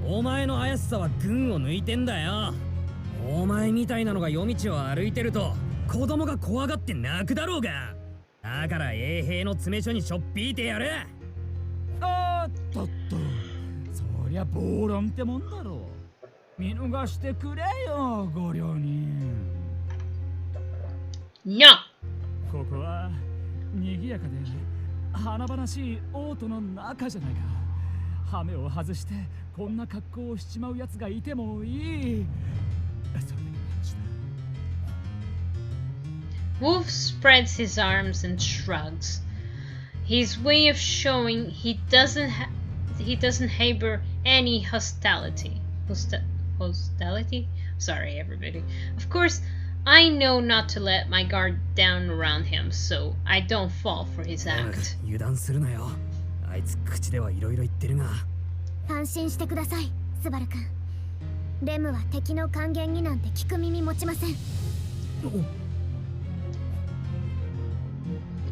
Omae no ayashisa wa gun o nuiten da yo. Omae mitai na no ga yomichi o aruiteると kodomo ga kowagatte naku darou ga. Da kara eihei no tsumesho ni shoppiite yaru. とっと、そりゃ暴論ってもんだろう。見逃してくれよ、ご両人。No! ここは賑やかで華々しい王都の中じゃないか。羽目を外してこんな格好をしちまうやつがいてもいい。それだけの話だ。Wolf spreads his arms and shrugs. His way of showing he doesn't harbor any hostility. Hostility? Sorry, everybody. Of course, I know not to let my guard down around him, so I don't fall for his act. 油断するなよ。あいつ口ではいろいろ言ってるが。安心してください、スバル君。レムは敵の還元になんて聞く耳持ちません。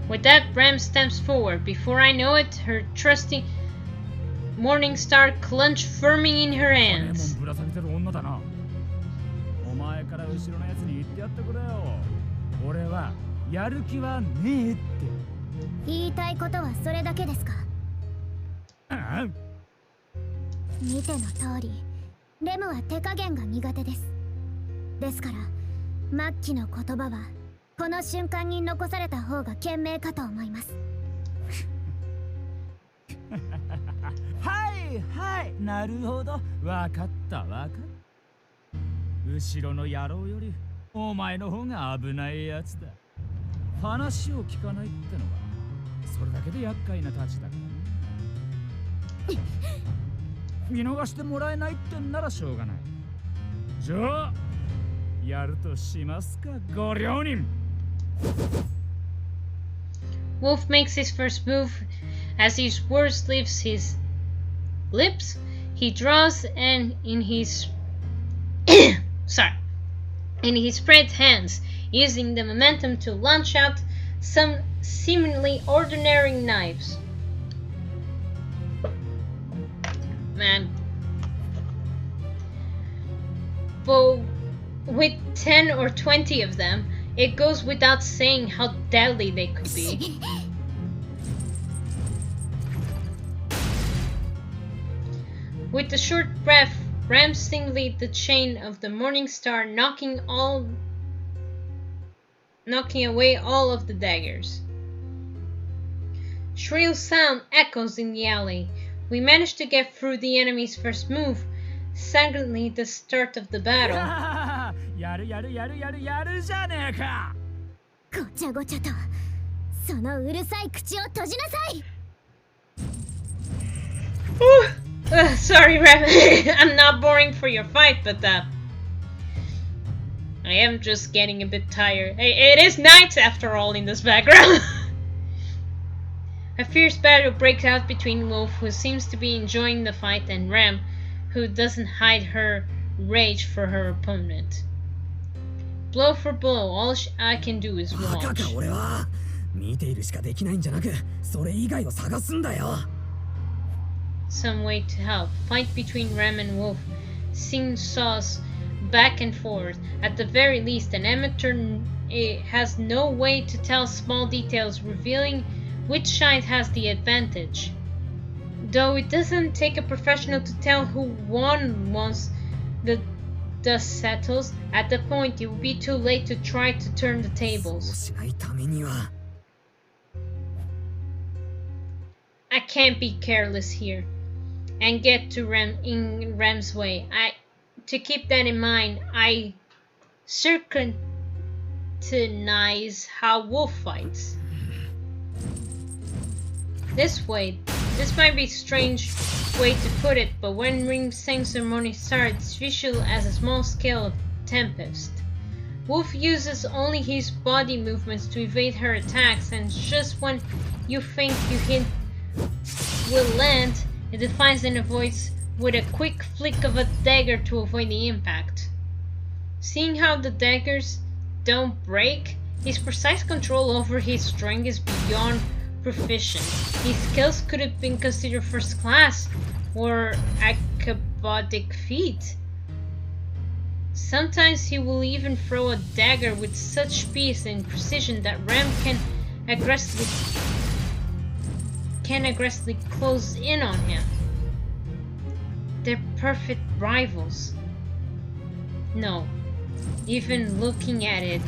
With that, Ram steps forward. Before I know it, her trusty morning star clenched firmly in her hands. ぶら下げてる女だな。お前から後ろのやつに言ってやってくれよ。俺はやる気はねえって。言いたいことはそれだけですか。見ての通り、レムは手加減が苦手です。ですから、末期の言葉はこの瞬間に残された方が賢明かと思います。はいはい、なるほど、わかったわかった。後ろの野郎よりお前の方が危ないやつだ。話を聞かないってのはそれだけで厄介なたちだからね。見逃してもらえないってんならしょうがない。じゃあやるとしますか、ご両人。Wolf makes his first move. As his words leaves his lips, he draws and in his spread hands, using the momentum to launch out some seemingly ordinary knives. Man. But with 10 or 20 of them, it goes without saying how deadly they could be. With a short breath, Ram singly the chain of the morning star, knocking away all of the daggers. Shrill sound echoes in the alley. We managed to get through the enemy's first move, silently the start of the battle. やるじゃねえか。ごちゃごちゃと、そのうるさい口を閉じなさい。Sorry, Ram. I'm not boring for your fight, but I am just getting a bit tired. Hey, it is night after all in this background. A fierce battle breaks out between Wolf, who seems to be enjoying the fight, and Ram, who doesn't hide her rage for her opponent. blow for blow. All I can do is バカ watch. か俺は。見ているしかできないんじゃなく、それ以外を探すんだよ。Some way to help. Fight between Ram and Wolf. Sing saws back and forth. At the very least, an amateur has no way to tell small details, revealing which side has the advantage. Though it doesn't take a professional to tell who won once the dust settles, at the point it will be too late to try to turn the そう tables. しないためには。I can't be careless here and get to Ram's way. To keep that in mind, I scrutinize how Wolf fights. This might be a strange way to put it, but when ring ceremony starts, it's visual as a small scale of tempest. Wolf uses only his body movements to evade her attacks, and just when you think you hit will land, it defies and avoids with a quick flick of a dagger to avoid the impact. Seeing how the daggers don't break, his precise control over his strength is beyond proficient. His skills could have been considered first class or acrobatic feat. Sometimes he will even throw a dagger with such speed and precision that Ram can aggressively close in on him. They're perfect rivals. No, even looking at it,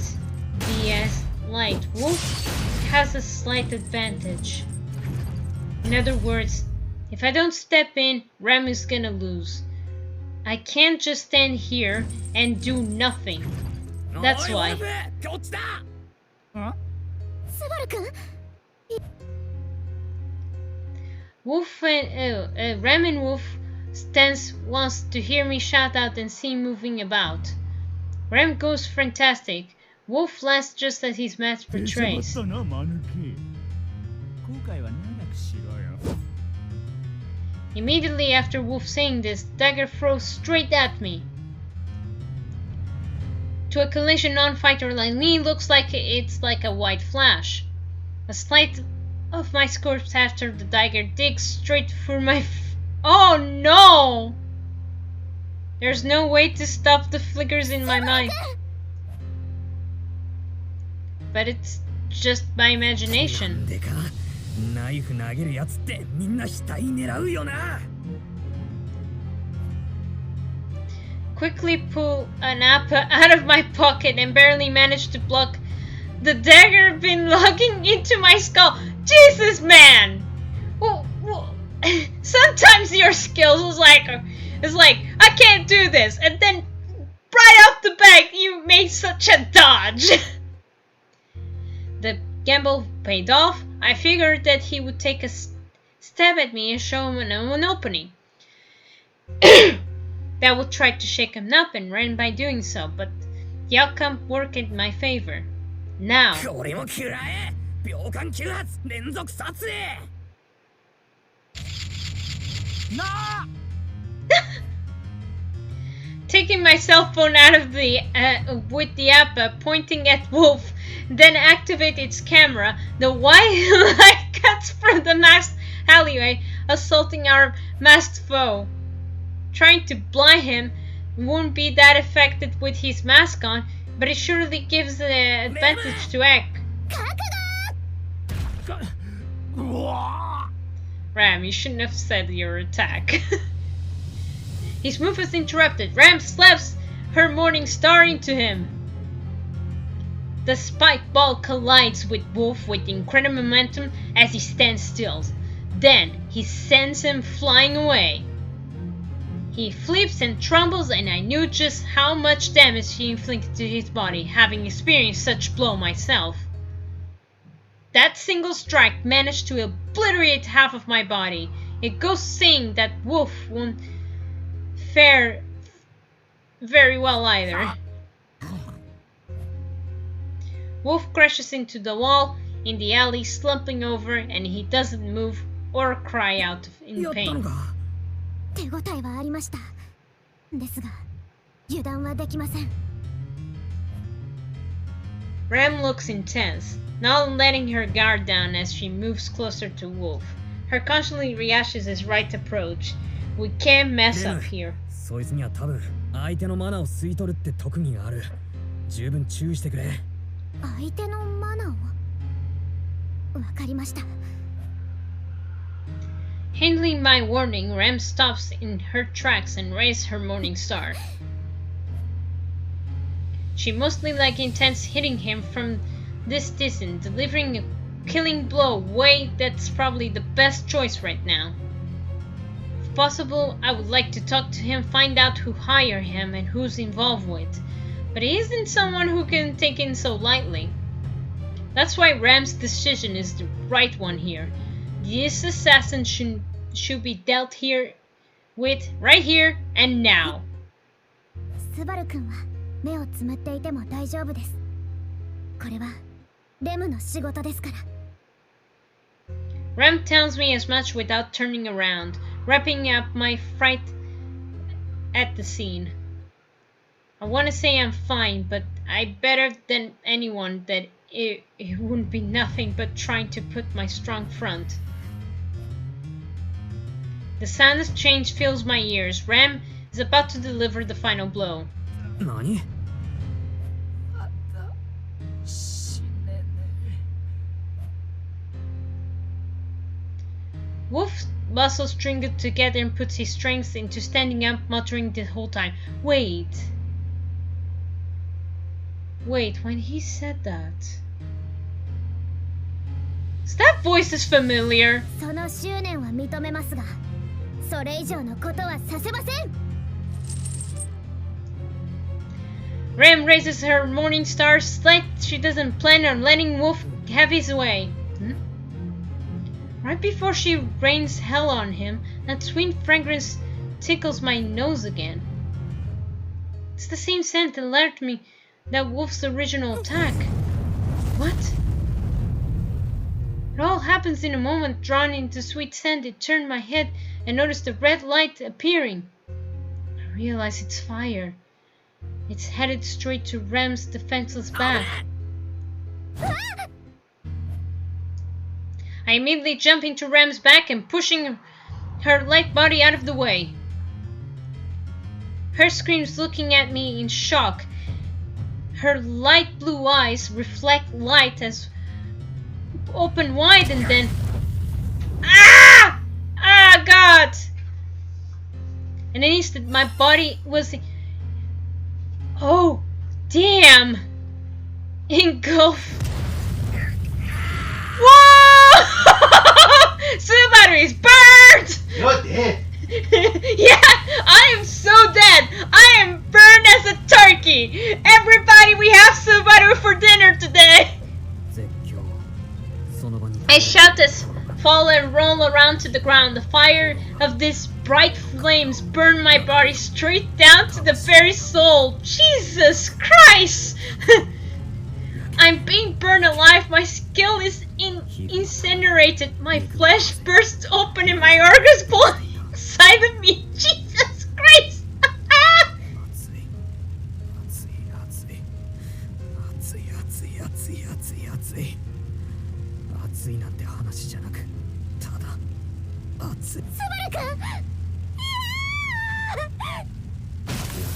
BS light, Wolf has a slight advantage. In other words, if I don't step in, Ram is gonna lose. I can't just stand here and do nothing. That's why. スバル君 Wolf and Ram and Wolf stands wants to hear me shout out and see moving about. Ram goes fantastic. Wolf laughs just as his mask portrays. 後悔は長くしろよ。 Immediately after Wolf saying this, dagger throws straight at me. To a collision non-fighter like me, looks like it's like a white flash. A slight of my corpse after the dagger digs straight through my oh no! There's no way to stop the flickers in my mind. But it's just my な imagination. んでかナイフ投げるやつってみんな額狙うよな。 Quickly pull an apple out of my pocket and barely manage to block the dagger been logging into my skull. Jesus, man! Sometimes your skills is like I can't do this, and then right off the bat you made such a dodge. The gamble paid off. I figured that he would take a stab at me and show him an opening. That would try to shake him up and ran by doing so, but the outcome worked in my favor. Now, これも食らえ。秒間9発連続撮影。 taking my cell phone out of the with the app pointing at Wolf, then activate its camera. The white light cuts from the masked alleyway, assaulting our masked foe. Trying to blind him won't be that effective with his mask on, but it surely gives the advantage to act. Ram, you shouldn't have said your attack. His move is interrupted. Ram slaps her morning star into him. The spike ball collides with Wolf with incredible momentum as he stands still. Then he sends him flying away. He flips and trembles, and I knew just how much damage he inflicted to his body, having experienced such blow myself. That single strike managed to obliterate half of my body. It goes saying that Wolf won't fare very well either. Wolf crashes into the wall in the alley, slumping over, and he doesn't move or cry out in やったの pain. か。手応えはありました。ですが油断はできません。Ram looks intense, not letting her guard down as she moves closer to Wolf. Her constantly reactions his right approach. We can't mess up here. そいつには多分相手のマナーを吸い取るって特技がある。十分注意してくれ。相手のマナーを。わかりました。Handling my warning, Ram stops in her tracks and raises her morning star. She mostly intends hitting him from this distance, delivering a killing blow. Wait, that's probably the best choice right now. If possible, I would like to talk to him, find out who hired him and who's involved with. But he isn't someone who can take in so lightly. That's why Ram's decision is the right one here. This assassin should be dealt with right here and now. スバル君は目をつむっていても大丈夫です。これはレムの仕事ですから。Ram tells me as much without turning around, wrapping up my fright at the scene. I want to say I'm fine, but I better than anyone that it wouldn't be nothing but trying to put my strong front. The sound of change fills my ears. Ram is about to deliver the final blow. 何? Wolf's muscles string together and puts his strength into standing up, muttering the whole time. Wait, when he said that... That voice is familiar. その執念は認めますが、それ以上のことはさせません。Ram raises her morning star like she doesn't plan on letting Wolf have his way. Right before she rains hell on him, that sweet fragrance tickles my nose again. It's the same scent that alerted me that Wolf's original attack. What? It all happens in a moment. Drawn into sweet scent, it turned my head and noticed the red light appearing. I realize it's fire. It's headed straight to Ram's defenseless back. I immediately jump into Ram's back and pushing her light body out of the way. Her screams, looking at me in shock. Her light blue eyes reflect light as open wide and then... Ah! Ah, God! In an instant, my body was... Oh, damn! Engulfed. Whoa! Subaru is burned! You're dead! Yeah, I am so dead! I am burned as a turkey! Everybody, we have Subaru for dinner today! I shout as fall and roll around to the ground. The fire of these bright flames burn my body straight down to the very soul. Jesus Christ! I'm being burned alive. My skill is incinerated. My flesh bursts open and my organs pull inside of me. Jesus Christ! 熱いなんて話じゃなく、ただ熱い。スバル君。焼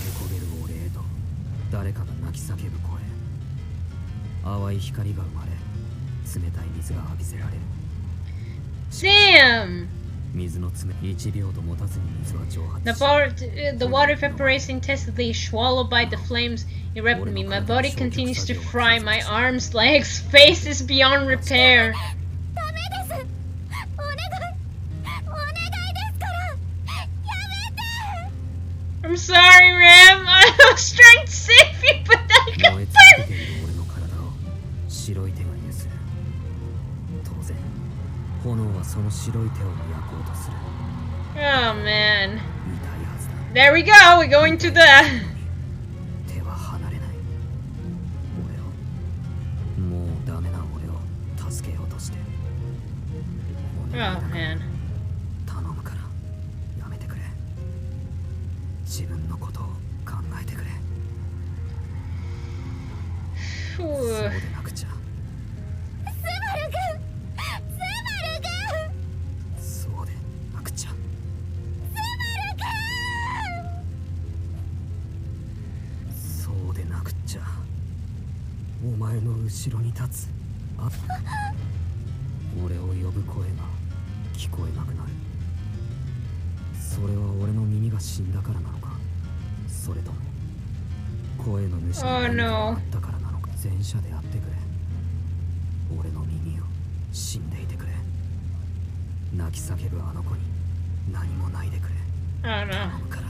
け焦げる俺へと誰かが泣き叫ぶ声。淡い光が生まれ、冷たい水が浴びせられる。Damn! 水の冷1秒と持たずに水は蒸発。The water evaporates intensely, swallowed by the flames erupt me. My body continues to fry. My arms, legs, face is beyond repair. I'm sorry, Ram. I was trying to save you, but I got burned. 白い手が揺する。当然、炎はその白い手を焼こうとする。Oh man. 痛いはずだ。There we go. We're going to the. 手は離れない。俺を、もうダメな俺を助けようとして。Oh man. 頼むからやめてくれ。自分のことを考えてくれ。そうでお前の後ろに立つ。あ、俺を呼ぶ声が聞こえなくなる。それは俺の耳が死んだからなのか、それとも声の主に何かがあったからなのか。前者であってくれ。俺の耳を死んでいてくれ。泣き叫ぶあの子に何もないでくれ。頼むから。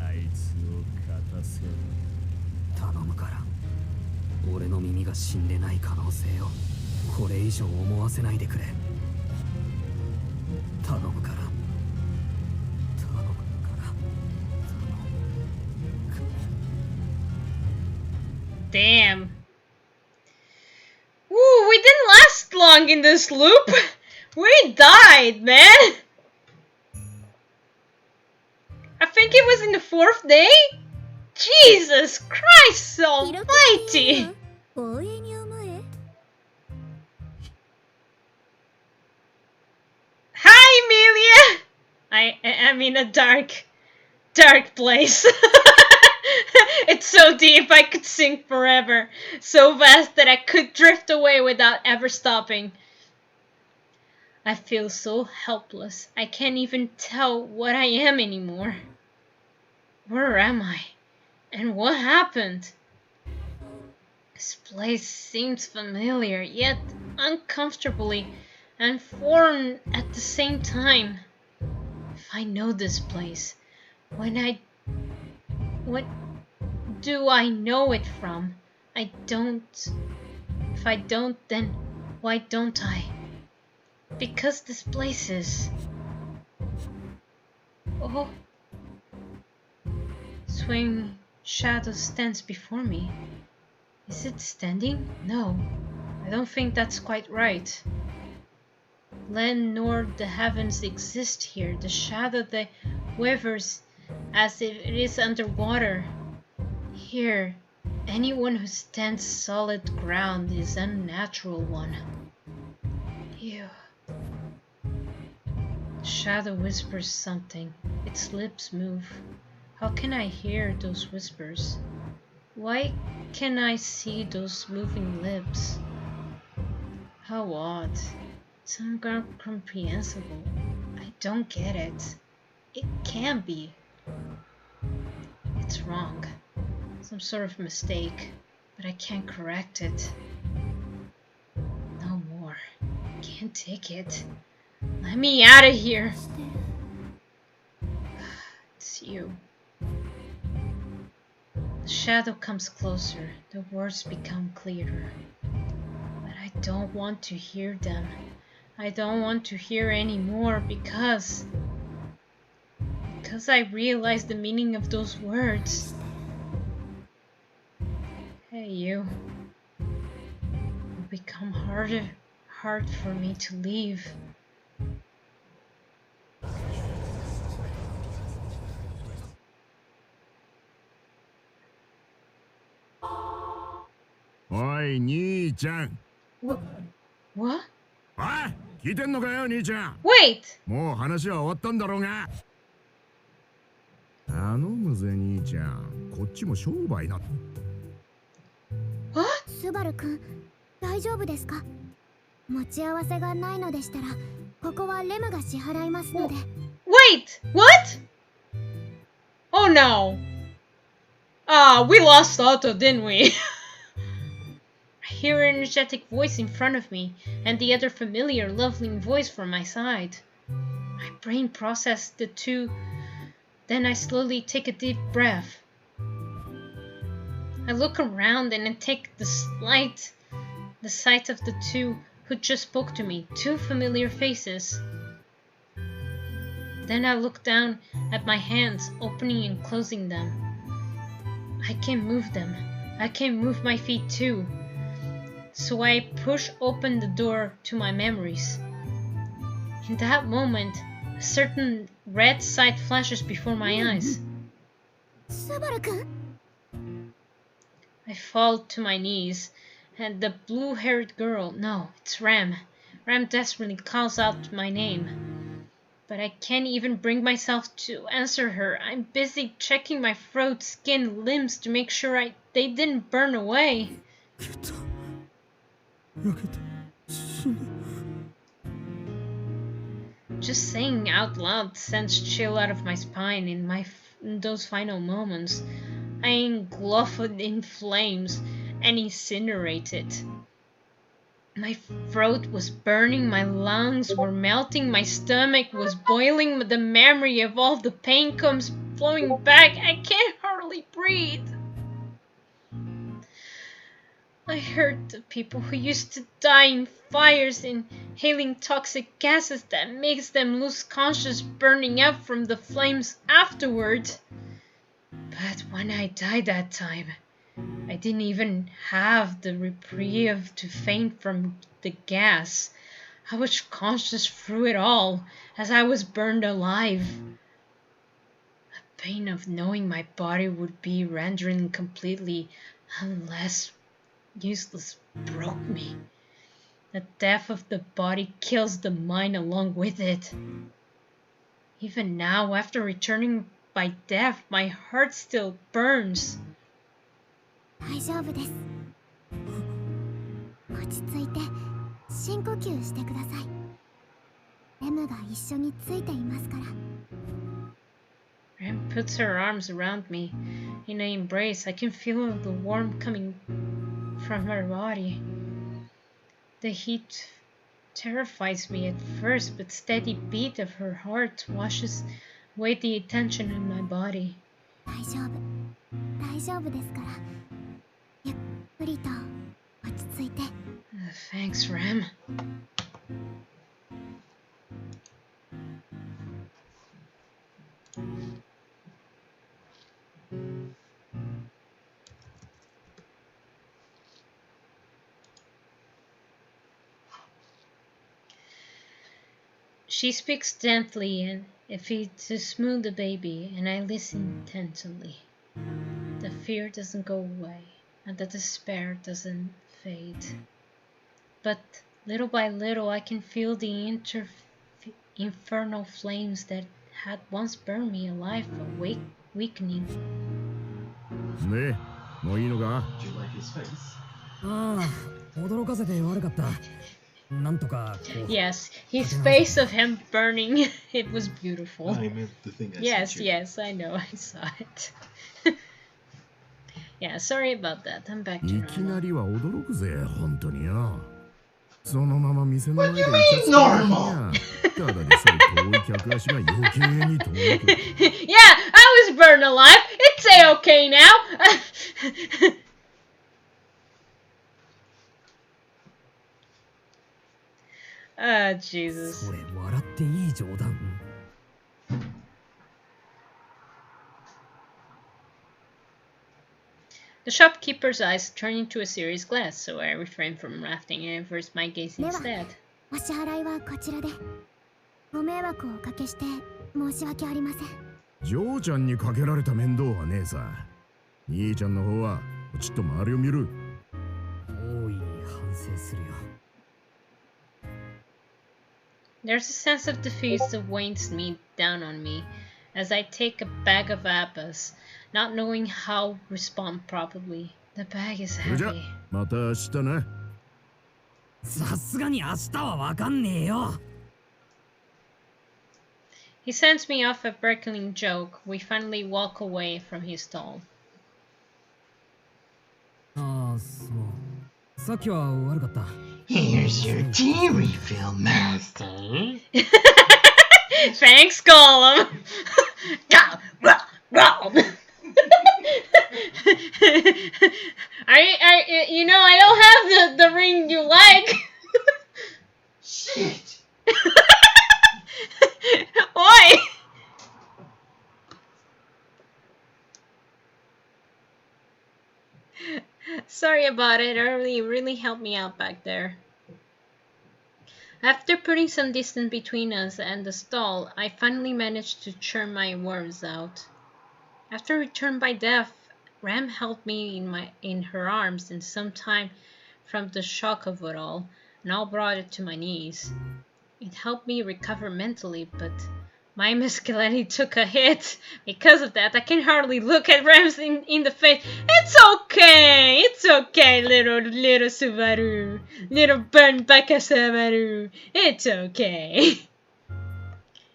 あいつを勝たせろ。頼むから。俺の耳が死んでない可能性をこれ以上思わせないでくれ。頼むから。頼むから。Damn. Ooh, we didn't last long in this loop. We died, man. I think it was in the 4th day? Jesus Christ almighty. Hi, Amelia. I'm in a dark place. It's so deep I could sink forever, so vast that I could drift away without ever stopping. I feel so helpless, I can't even tell what I am anymore. Where am I? And what happened? This place seems familiar, yet uncomfortably and foreign at the same time. If I know this place, what do I know it from? I don't. If I don't, then why don't I? Because this place is... Oh. Swing shadow stands before me. Is it standing? No. I don't think that's quite right. Land nor the heavens exist here. The shadow that wavers as if it is underwater. Here, anyone who stands solid ground is an unnatural one. Ew. The shadow whispers something. Its lips move. How can I hear those whispers? Why can I see those moving lips? How odd. It's incomprehensible. I don't get it. It can't be. It's wrong. Some sort of mistake, but I can't correct it. No more. Can't take it. Let me out of here. It's you. The shadow comes closer. The words become clearer. But I don't want to hear them. I don't want to hear anymore because I realize the meaning of those words. Hey, you. It'll become hard for me to leave. Oi, 兄ちゃん。What? おい、聞いてんのかよ、兄ちゃん。Wait! もう話は終わったんだろうが。頼むぜ、兄ちゃん。こっちも商売な。スバルくん、大丈夫ですか？持ち合わせがないのでしたら、ここはレムが支払いますので。Wait! What? Oh no! We lost Otto, didn't we? I hear an energetic voice in front of me, and the other familiar, lovely voice from my side. My brain processed the two, then I slowly take a deep breath. I look around and I take the sight of the two who just spoke to me, two familiar faces. Then I look down at my hands, opening and closing them. I can't move them. I can't move my feet too. So I push open the door to my memories. In that moment, a certain red sight flashes before my eyes. Subaru-kun? I fall to my knees, and the blue-haired girl, no, it's Ram. Ram desperately calls out my name. But I can't even bring myself to answer her. I'm busy checking my throat, skin, limbs to make sure they didn't burn away. Just saying out loud sends chill out of my spine in those final moments. I engulfed in flames and incinerated. My throat was burning, my lungs were melting, my stomach was boiling, the memory of all the pain comes flowing back. I can't hardly breathe. I heard the people who used to die in fires inhaling toxic gases that makes them lose consciousness, burning up from the flames afterwards. But when I died that time, I didn't even have the reprieve to faint from the gas. I was conscious through it all, as I was burned alive. The pain of knowing my body would be rendered completely unless useless broke me. The death of the body kills the mind along with it. Even now, after returning by death, my heart still burns. 大丈夫です。落ち着いて深呼吸してください。レムが一緒についていますから。Ram puts her arms around me. In an embrace, I can feel the warmth coming from her body. The heat terrifies me at first, but steady beat of her heart washes away the tension in my body. 大丈夫。大丈夫ですから。ゆっくりと落ち着いて。Thanks, Ram. She speaks gently and if it's to smooth the baby, and I listen intently. The fear doesn't go away, and the despair doesn't fade. But little by little, I can feel the infernal flames that had once burned me alive weakening. ねえ、もういいのか？ああ、驚かせて悪かった。なんとかこう。Yes, his face of him burning, it was beautiful. I meant the thing I Yes, sent you. yes, I know, I saw it. Yeah, sorry about that. I'm back to いきな normal. りは驚くぜ、本当によ。そのまま店の前でイチャ mean つきだただでさえ遠い客足が余計に遠く。Yeah, I was burned alive. It's a-okay now. Ah, Jesus. それ笑っていい冗談。The shopkeeper's eyes turn into a serious glass, so I refrain from laughing and avert my gaze instead. お支払いはこちらで。ご迷惑をおかけして申し訳ありません。ジョーちゃんにかけられた面倒はねえさ。兄ちゃんの方はちっと周りを見る。大いに反省するよ。There's a sense of defeat that weighs me down on me as I take a bag of apples, not knowing how to respond properly. The bag is それじゃ heavy. また明日な。さすがに明日はわかんねえよ。He sends me off a burgling joke. We finally walk away from his stall. ああ、そう。さっきは悪かった。Here's your tea refill, master. Thanks, Gollum. You know, I don't have the ring you like. Shit. Why? Sorry about it. Early really helped me out back there. After putting some distance between us and the stall, I finally managed to churn my words out. After return by death, Ram held me in her arms in some time from the shock of it all, and all brought it to my knees. It helped me recover mentally, but my masculinity took a hit. Because of that, I can hardly look at Rams in the face. It's okay, little Subaru. Little burn back a Subaru. It's okay.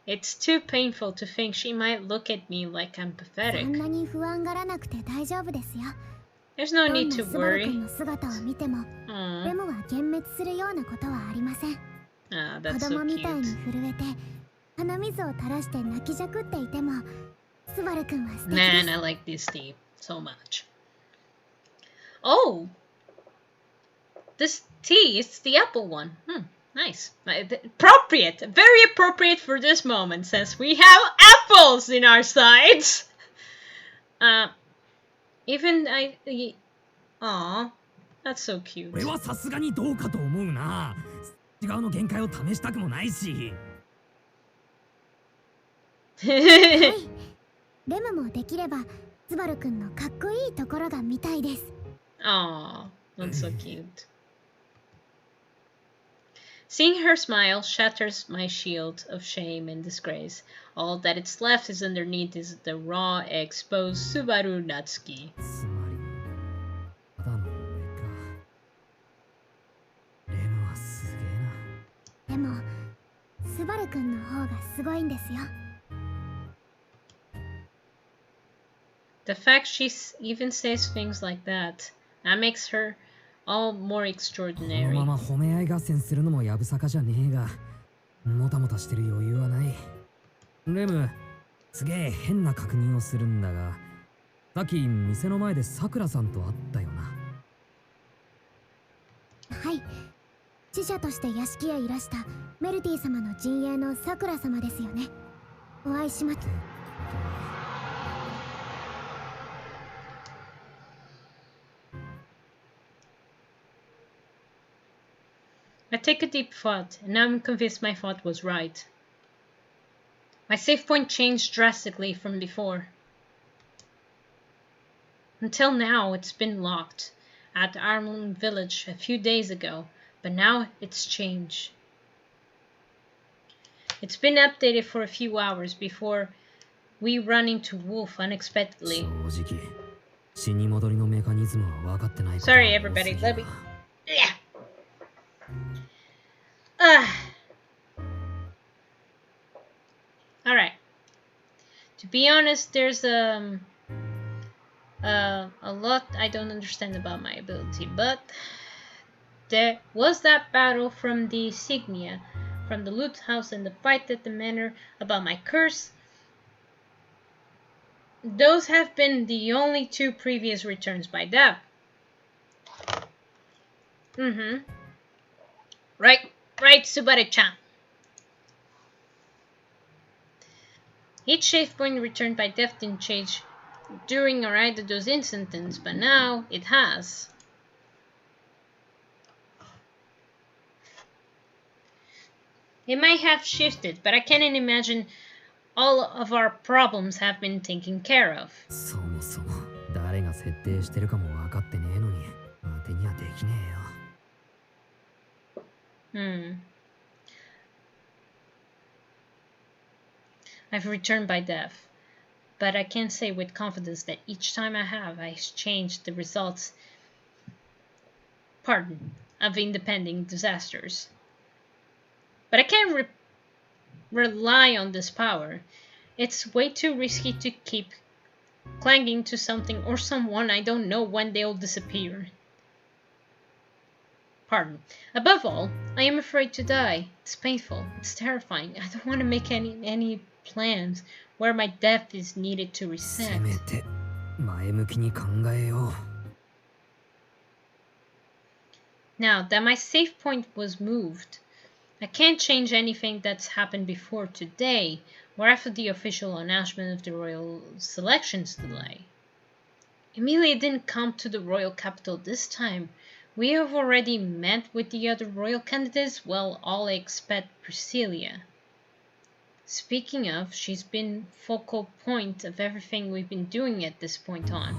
It's too painful to think she might look at me like I'm pathetic. There's no need to worry. Ah, that's so cute. Man, I like this tea so much. Oh! This tea is the apple one. Nice. Appropriate. Very appropriate for this moment, since we have apples in our sides. Even Aw, that's so cute. 俺はさすがにどうかと思うな。違うの限界を試したくもないし。レムもできればスバル君のかっこいいところが見たいです。Aw, that's so cute. Seeing her smile shatters my shield of shame and disgrace. All that is left is underneath is the raw, exposed Subaru Natsuki. つまりただの俺か。レムはすげえな。でもスバル君の方がすごいんですよ。The fact she even says things like that makes her all more extraordinary. このまま褒め合い合戦するのもやぶさかじゃねえが、もたもたしてる余裕はない。レム、すげえ変な確認をするんだが、さっき店の前でさくらさんと会ったよな。はい、使者として屋敷へいらしたメルティ様の陣営のさくら様ですよね。お会いしまって。I take a deep thought, and now I'm convinced my thought was right. My save point changed drastically from before. Until now, it's been locked at Armland Village a few days ago, but now it's changed. It's been updated for a few hours before we run into Wolf unexpectedly. Sorry, everybody. Let me. Yeah. Alright. To be honest, there's a lot I don't understand about my ability, but there was that battle from the Signia, from the loot house, and the fight at the manor about my curse. Those have been the only two previous returns by Dev. Right, Subaru-chan. Each save point returned by Dev didn't change during or either of those incidents, but now it has. It might have shifted, but I can't imagine all of our problems have been taken care of. そもそも誰が設定してるかも分かってねえのに当てにはできねえよ。I've returned by death, but I can say with confidence that each time I changed the results of independent disasters. But I can't rely on this power. It's way too risky to keep clinging to something or someone I don't know when they'll disappear. Above all, I am afraid to die. It's painful. It's terrifying. I don't want to make any plans where my death is needed to reset. せめて前向きに考えよう。Now that my save point was moved, I can't change anything that's happened before today or after the official announcement of the royal selections delay. Emilia didn't come to the royal capital this time. We have already met with the other royal candidates, well, all except Priscilla. Speaking of, she's been focal point of everything we've been doing at this point on.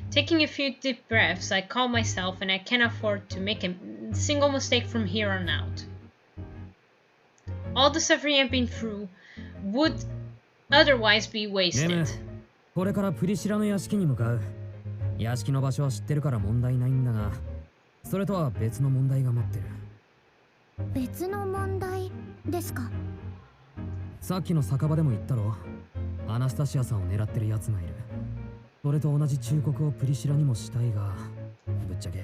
Taking a few deep breaths, I calm myself and I can't afford to make single mistake from here on out. All the suffering I've been through would otherwise be wasted. これからプリシラの屋敷に向かう。屋敷の場所は知ってるから問題ないんだが、それとは別の問題が待ってる。別の問題ですか？さっきの酒場でも言ったろ。アナスタシアさんを狙ってる奴がいる。それと同じ忠告をプリシラにもしたいが、ぶっちゃけ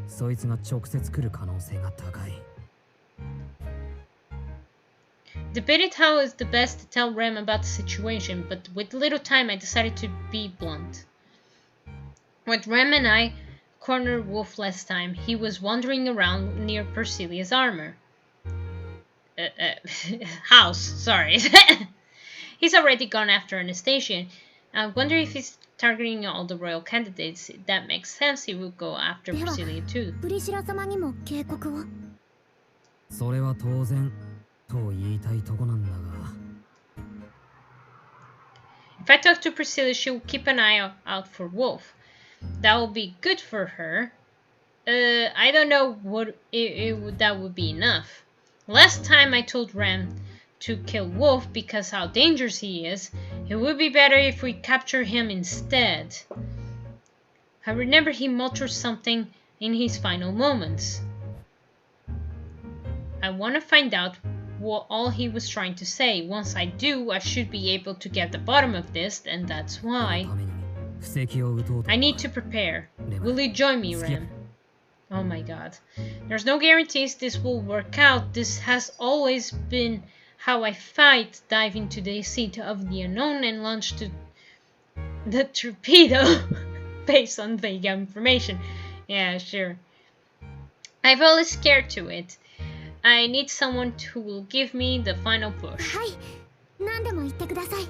そいつが直接来る可能性が高い。Debated how is the best to tell Rem about the situation, but with little time I decided to be blunt. When Rem and I cornered Wolf last time, he was wandering around near Persilia's armor. House, sorry. He's already gone after Anastasia. I wonder if he's targeting all the royal candidates. If that makes sense, he would go after Persilia too. プリシラ様にも警告を。それは当然と言いたいとこなんだが。If I talk to Persilia, she will keep an eye out for Wolf. That will be good for her. I don't know what that would be enough. Last time I told Rem to kill Wolf because how dangerous he is. It would be better if we capture him instead. I remember he muttered something in his final moments. I want to find out what all he was trying to say. Once I do, I should be able to get the bottom of this, and that's why I need to prepare. Will you join me, Rem? Oh my god. There's no guarantees this will work out. This has always been how I fight. Dive into the seat of the unknown and launch to the torpedo based on vague information. Yeah, sure. I've always scared to it. I need someone who will give me the final push. はい、何でも言ってください。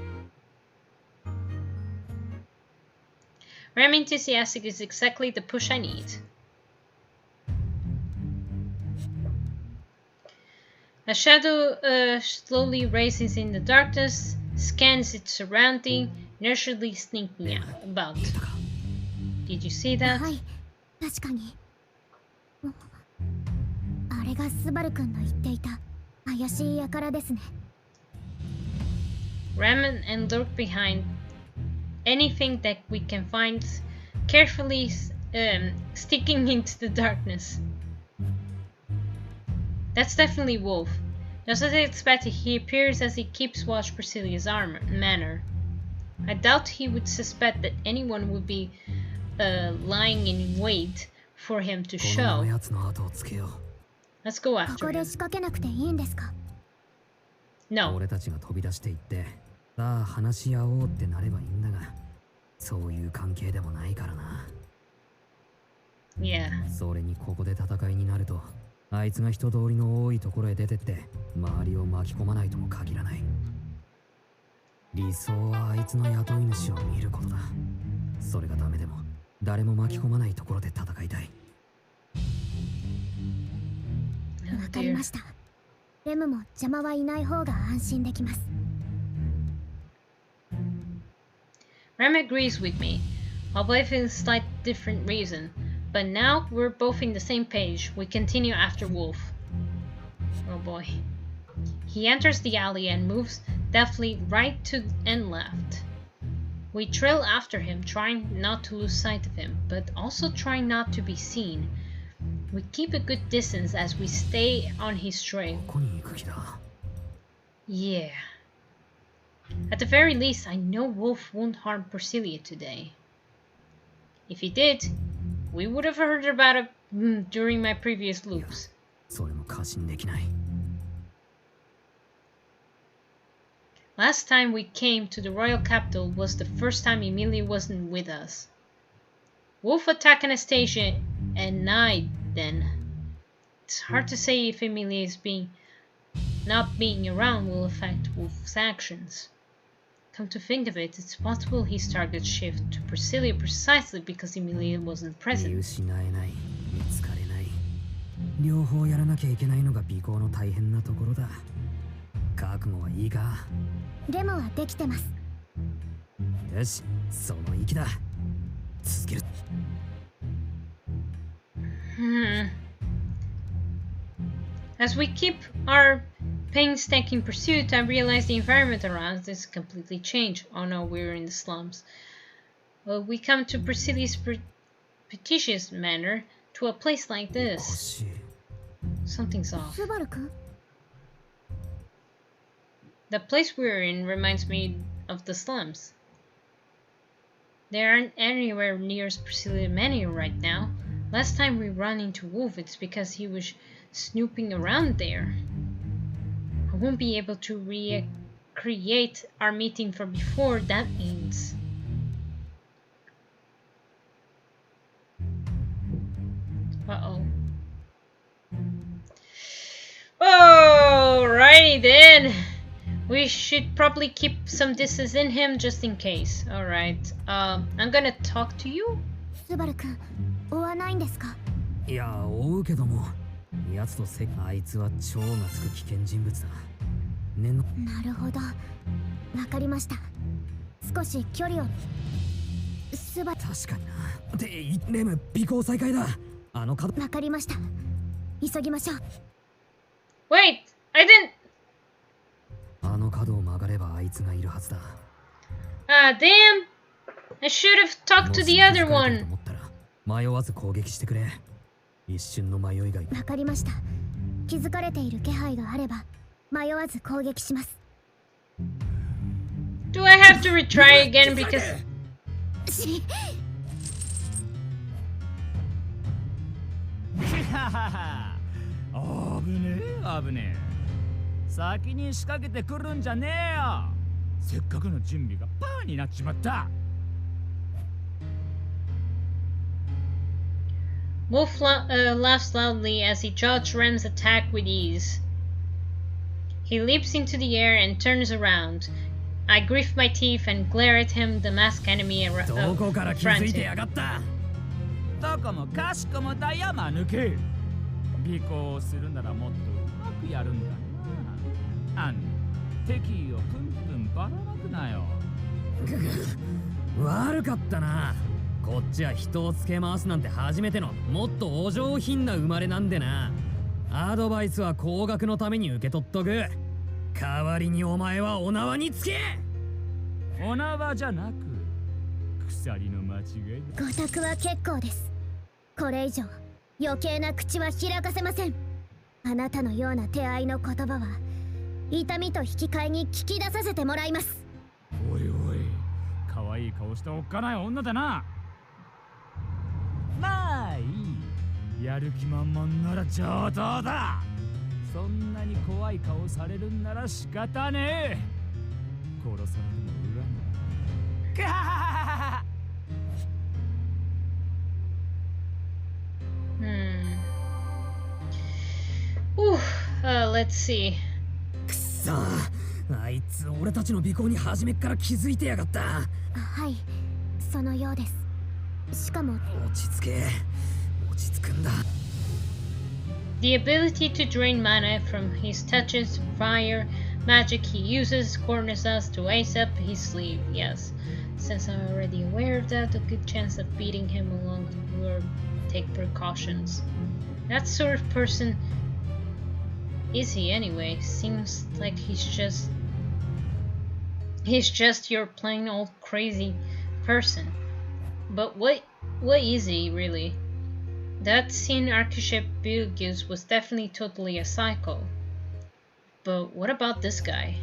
Rem enthusiastic is exactly the push I need. A shadow slowly rises in the darkness, scans its surrounding, inertially sneaking about. Did you see that? はい、確かに。あれがスバル君の言っていた怪しい輩ですね。Ram and lurk behind anything that we can find, carefully sticking into the darkness. That's definitely Wolf. Just as I expected, he appears as he keeps watch Persilia's manner. I doubt he would suspect that anyone would be lying in wait for him to show. Let's go こ after こで him. 仕掛けなくていいんですか？ No. 俺たちが飛び出していってさあ話し合おうってなればいいんだが、そういう関係でもないからな。 Yeah. それにここで戦いになるとあいつが人通りの多いところへ出てって周りを巻き込まないとも限らない。理想はあいつの雇い主を見ることだ。それがダメでも誰も巻き込まないところで戦いたい。わかりました。レムも邪魔はいない方が安心できます。Ram agrees with me, albeit for a slight different reason. But now we're both in the same page. We continue after Wolf. Oh boy. He enters the alley and moves deftly right to and left. We trail after him, trying not to lose sight of him, but also trying not to be seen. We keep a good distance as we stay on his trail. Yeah. At the very least, I know Wolf won't harm Persilia today. If he did, we would have heard about it during my previous loops. Last time we came to the royal capital was the first time Emilia wasn't with us. Wolf attacked Anastasia and I then. It's hard to say if Emilia not being around will affect Wolf's actions. Come to think of it, it's possible his target shifted to Persilia precisely because Emilia wasn't present. 両方やらなきゃいけないのが尾行の大変なところだ。覚悟はいいか？レムはできてます。よし、その意気だ。続ける。As we keep our painstaking pursuit, I realize the environment around us is completely changed. Oh no, we're in the slums. Well, we come to Priscilla's pretentious manner to a place like this. Something's off. The place we're in reminds me of the slums. There aren't anywhere near Priscilla Manor right now. Last time we ran into Wolf, it's because he was snooping around there. I won't be able to recreate our meeting from before, that means. Uh-oh. Alrighty then. We should probably keep some distance in him just in case. Alright. I'm gonna talk to you. スバル君、追わないんですか？いや、追うけども、奴とあいつは超がつく危険人物だ。念の。なるほど。わかりました。少し距離を。確かにな。で、レム、尾行再開だ。あの角。わかりました。急ぎましょう。Wait, I didn't. あの角を曲がればあいつがいるはずだ。Damn! I should have talked to the other one. 迷わず攻撃してくれ。一瞬の迷いが。わかりました。気づかれている気配があれば迷わず攻撃します。Do I have to retry again because? 危ねえ危ねえ。先に仕掛けてくるんじゃねえよ。せっかくの準備がパーになっちまった。Wolf laughs loudly as he dodges Rem's attack with ease. He leaps into the air and turns around. I grit my teeth and glare at him, the masked enemy frantic. どこもかしこもだよ、間抜け。尾行するならもっとうまくやるんだな。あん敵意をプンプンばらまくなよ。悪かったな。こっちは人をつけ回すなんて初めてのもっとお上品な生まれなんでな。アドバイスは高額のために受け取っとく。代わりにお前はお縄につけ。お縄じゃなく鎖の間違いだ。ご託は結構です。これ以上余計な口は開かせません。あなたのような手合いの言葉は痛みと引き換えに聞き出させてもらいます。おいおい、可愛い顔したおっかない女だな。まあいい、やる気満々なら上等だ。そんなに怖い顔されるんなら仕方ねえ。殺されても恨む。ガハ Let's see. くそ、あいつ俺たちの尾行に初めから気づいてやがった。はい、そのようです。しかも落ち着け、落ち着くんだ。The ability to drain mana from his touches, fire, magic he uses corners us to ace up his sleeve. Yes, since I'm already aware of that, a good chance of beating him along the road. Take precautions. That sort of person is he anyway? Seems like he's just your plain old crazy person. But what is he really? That scene Archbishop Beetlejuice was definitely totally a psycho. But what about this guy?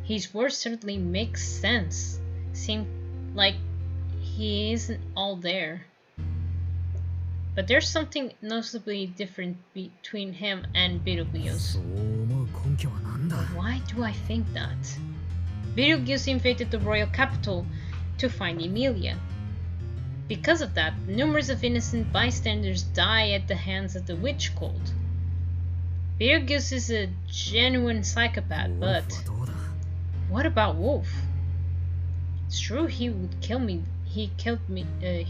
His words certainly make sense. Seem like he isn't all there. But there's something noticeably different between him and Beetlejuice. Why do I think that? Beetlejuice invaded the royal capital to find Emilia. Because of that, numerous of innocent bystanders die at the hands of the witch cult. Beetlejuice is a genuine psychopath, but what about Wolf? It's true he would kill me. He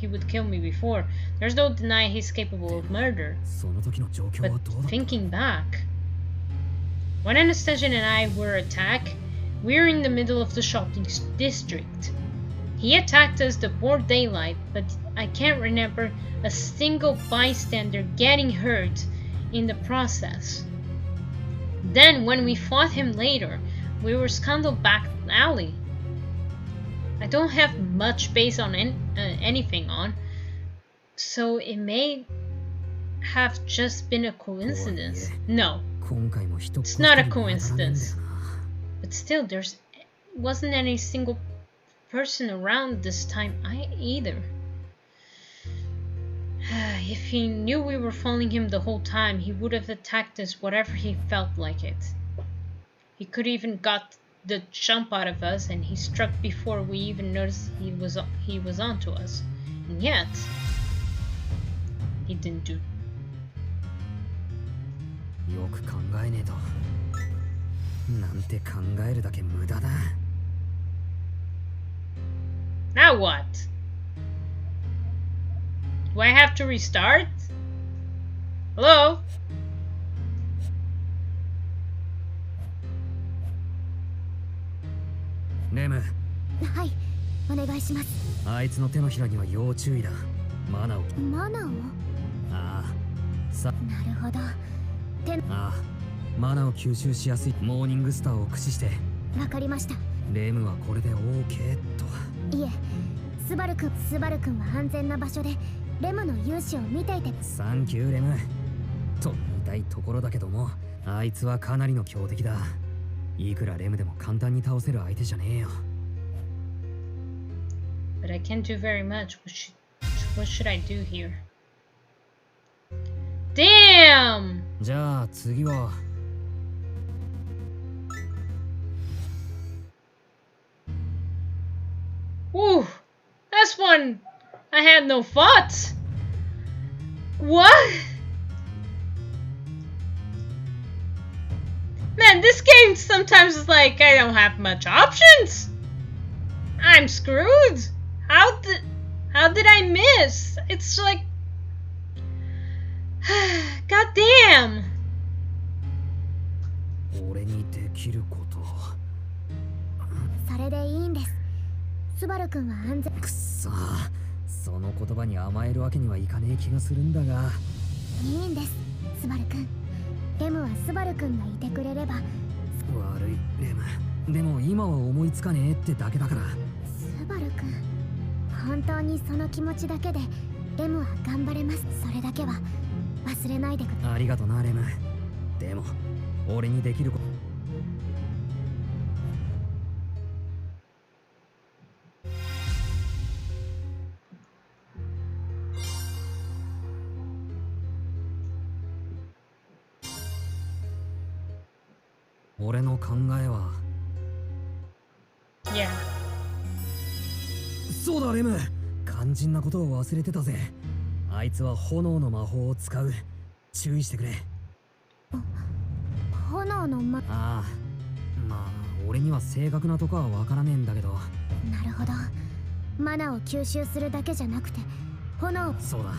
would kill me before. There's no denying he's capable of murder. But thinking back, when Anastasia and I were attacked, we were in the middle of the shopping district. He attacked us the broad daylight, but I can't remember a single bystander getting hurt in the process. Then, when we fought him later, we were scandal-backed alley. I don't have much base on anything on, so it may have just been a coincidence. No, it's not a coincidence. But still, wasn't any single person around this time either. If he knew we were following him the whole time, he would have attacked us whatever he felt like it. He could even got the jump out of us, and he struck before we even noticed he was onto us. And yet, he didn't do. よく考えねえと。なんて考えるだけ無駄だ。Now what? Do I have to restart? Hello? レム。はい、お願いします。あいつの手のひらには要注意だ。マナを。マナを？ああ。さ。なるほど。ああ。マナを吸収しやすいモーニングスターを駆使して。わかりました。レムはこれで OK と。いえ、スバル君は安全な場所でレムの勇姿を見ていて。サンキューレム。と言いたいところだけども、あいつはかなりの強敵だ。いくらレムでも簡単に倒せる相手じゃねえよ。But I can't do very much. What should I do here? Damn! じゃあ次は。Woo! That's one I had no thoughts. What? Man, this game sometimes is like I don't have much options. I'm screwed. How did I miss? It's like God damn. 俺にできること。それでいいんです。スバル君は安全。くっそ、その言葉に甘えるわけにはいかねえ気がするんだが。いいんです、スバル君。レムはスバル君がいてくれれば。悪いレム、でも今は思いつかねえってだけだから。スバル君、本当にその気持ちだけでレムは頑張れます。それだけは忘れないでください。ありがとなレム。でも俺にできること。俺の考えは。Yeah. そうだレム、肝心なことを忘れてたぜ。あいつは炎の魔法を使う。注意してくれ。炎のああ、まあ俺には正確なとこはわからねえんだけど。なるほど。マナを吸収するだけじゃなくて炎。そうだ。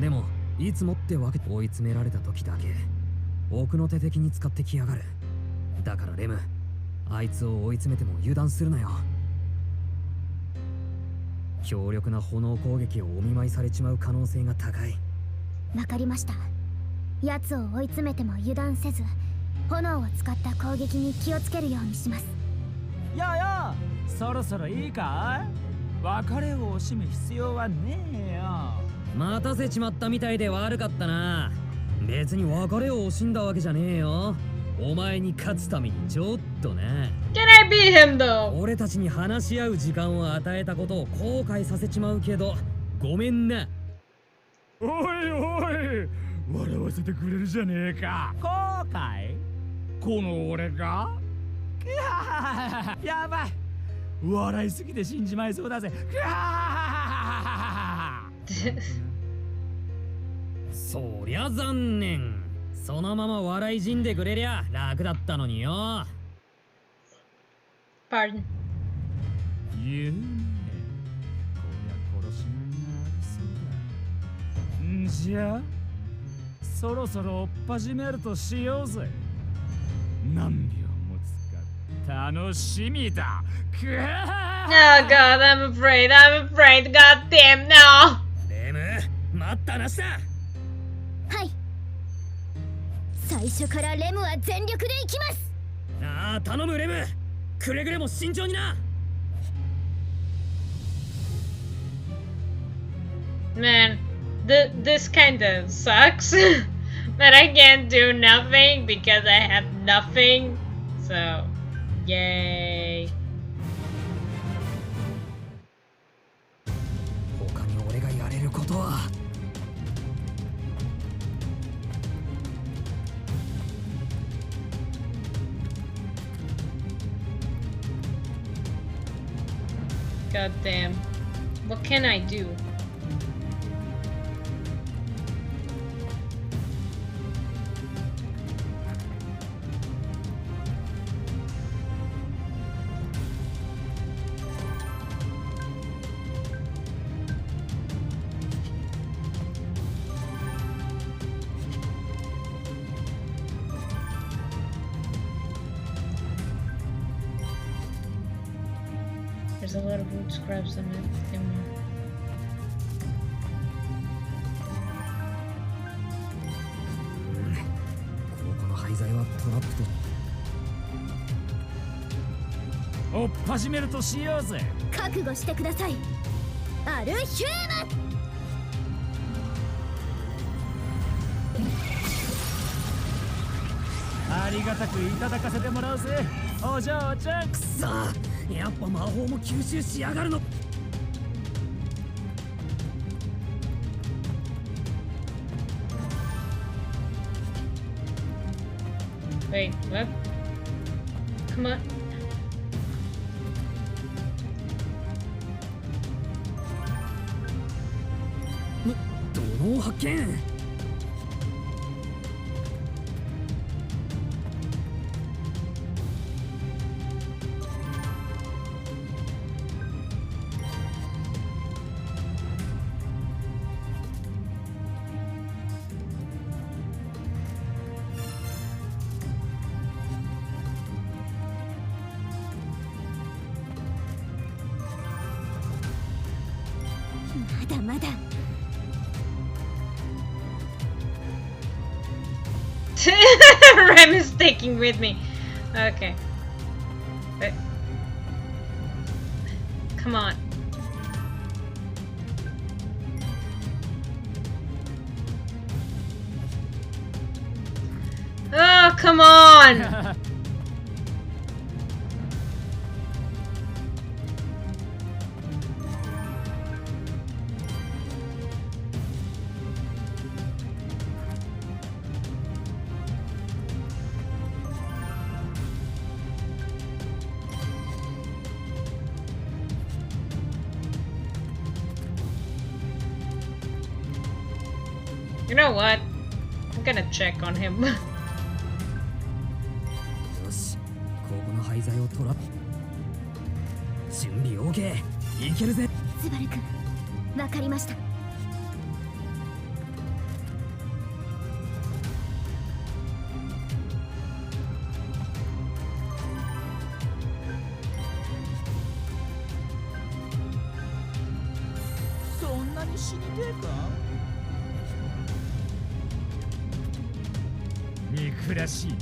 でもいつもってわけ。追い詰められた時だけ奥の手的に使ってきやがる。だからレム、あいつを追い詰めても油断するなよ。強力な炎攻撃をお見舞いされちまう可能性が高い。わかりました。奴を追い詰めても油断せず、炎を使った攻撃に気をつけるようにします。やや、そろそろいいかい？別れを惜しむ必要はねえよ。待たせちまったみたいで悪かったな。別に別れを惜しんだわけじゃねえよ。お前に勝つためにちょっとな。 Can I beat him though? 俺たちに話し合う時間を与えたことを後悔させちまうけどごめんな。おいおい、笑わせてくれるじゃねえか。後悔？この俺が？やばい、笑いすぎて死んじまいそうだぜ。そりゃ残念。そのまま笑い死んでくれりゃ楽だったのによ。Pardon. 言うね。こりゃ殺しがいがありそうだ。んじゃ、そろそろ追っ始めるとしようぜ。何秒もつか楽しみだ。Oh god, I'm afraid. God damn, no! レム、待ったなしだ。はい。最初からレムは全力で行きます。ああ、頼むレム。くれぐれも慎重にな。Man, this kind of sucks. But I can't do nothing because I have nothing. So, yay. 他に俺がやれることは。God damn. What can I do? There's a lot of wood scraps in it. この廃材はトラップと。おっ始めるとしようぜ。覚悟してください。アルヒューム。ありがたくいただかせてもらうぜ。お嬢ちゃん。くそー、やっぱ魔法も吸収しやがるの。Wait, what? Come on. 土の発見。まだまだ。Rem is taking with me. Okay. But, come on. Oh, come on! You know what? I'm gonna check on him. よし、ここの廃材をトラップ。準備 OK。いけるぜ。スバル君、わかりました。そんなに死にてえか。憎らしいな。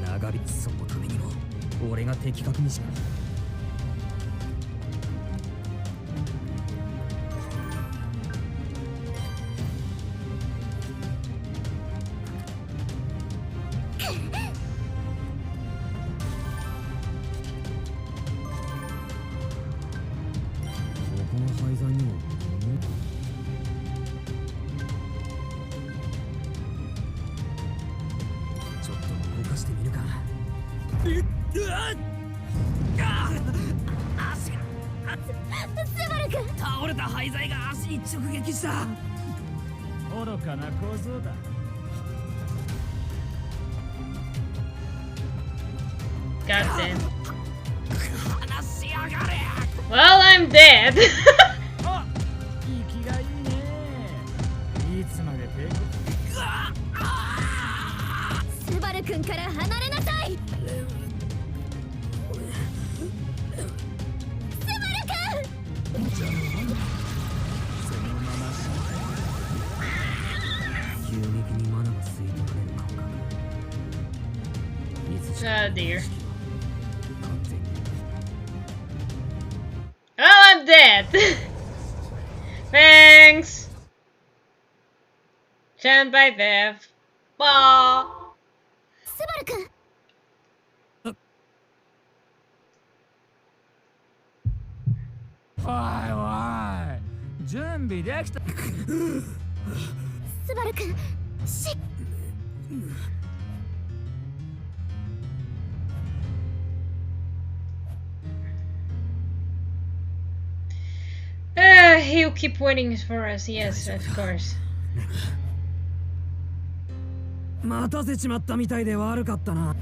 長引きそのためにも俺が的確にし。この廃材にもちょっと動かしてみるか。足がスバル君、倒れた廃材が足に直撃した。愚かな小僧だ。God damn. 話しやがれ。 Well, I'm dead. あ、息がいいね。いつまで抵抗。スバル君から離れなさい。スバル君。Oh dear. Oh, I'm dead! Thanks! Stand by Viv. Ball! スバル君。おいおい、準備できた。スバル君、He'll keep waiting for us, yes, of course. 待たせちまったみたいで悪かったな。はっ、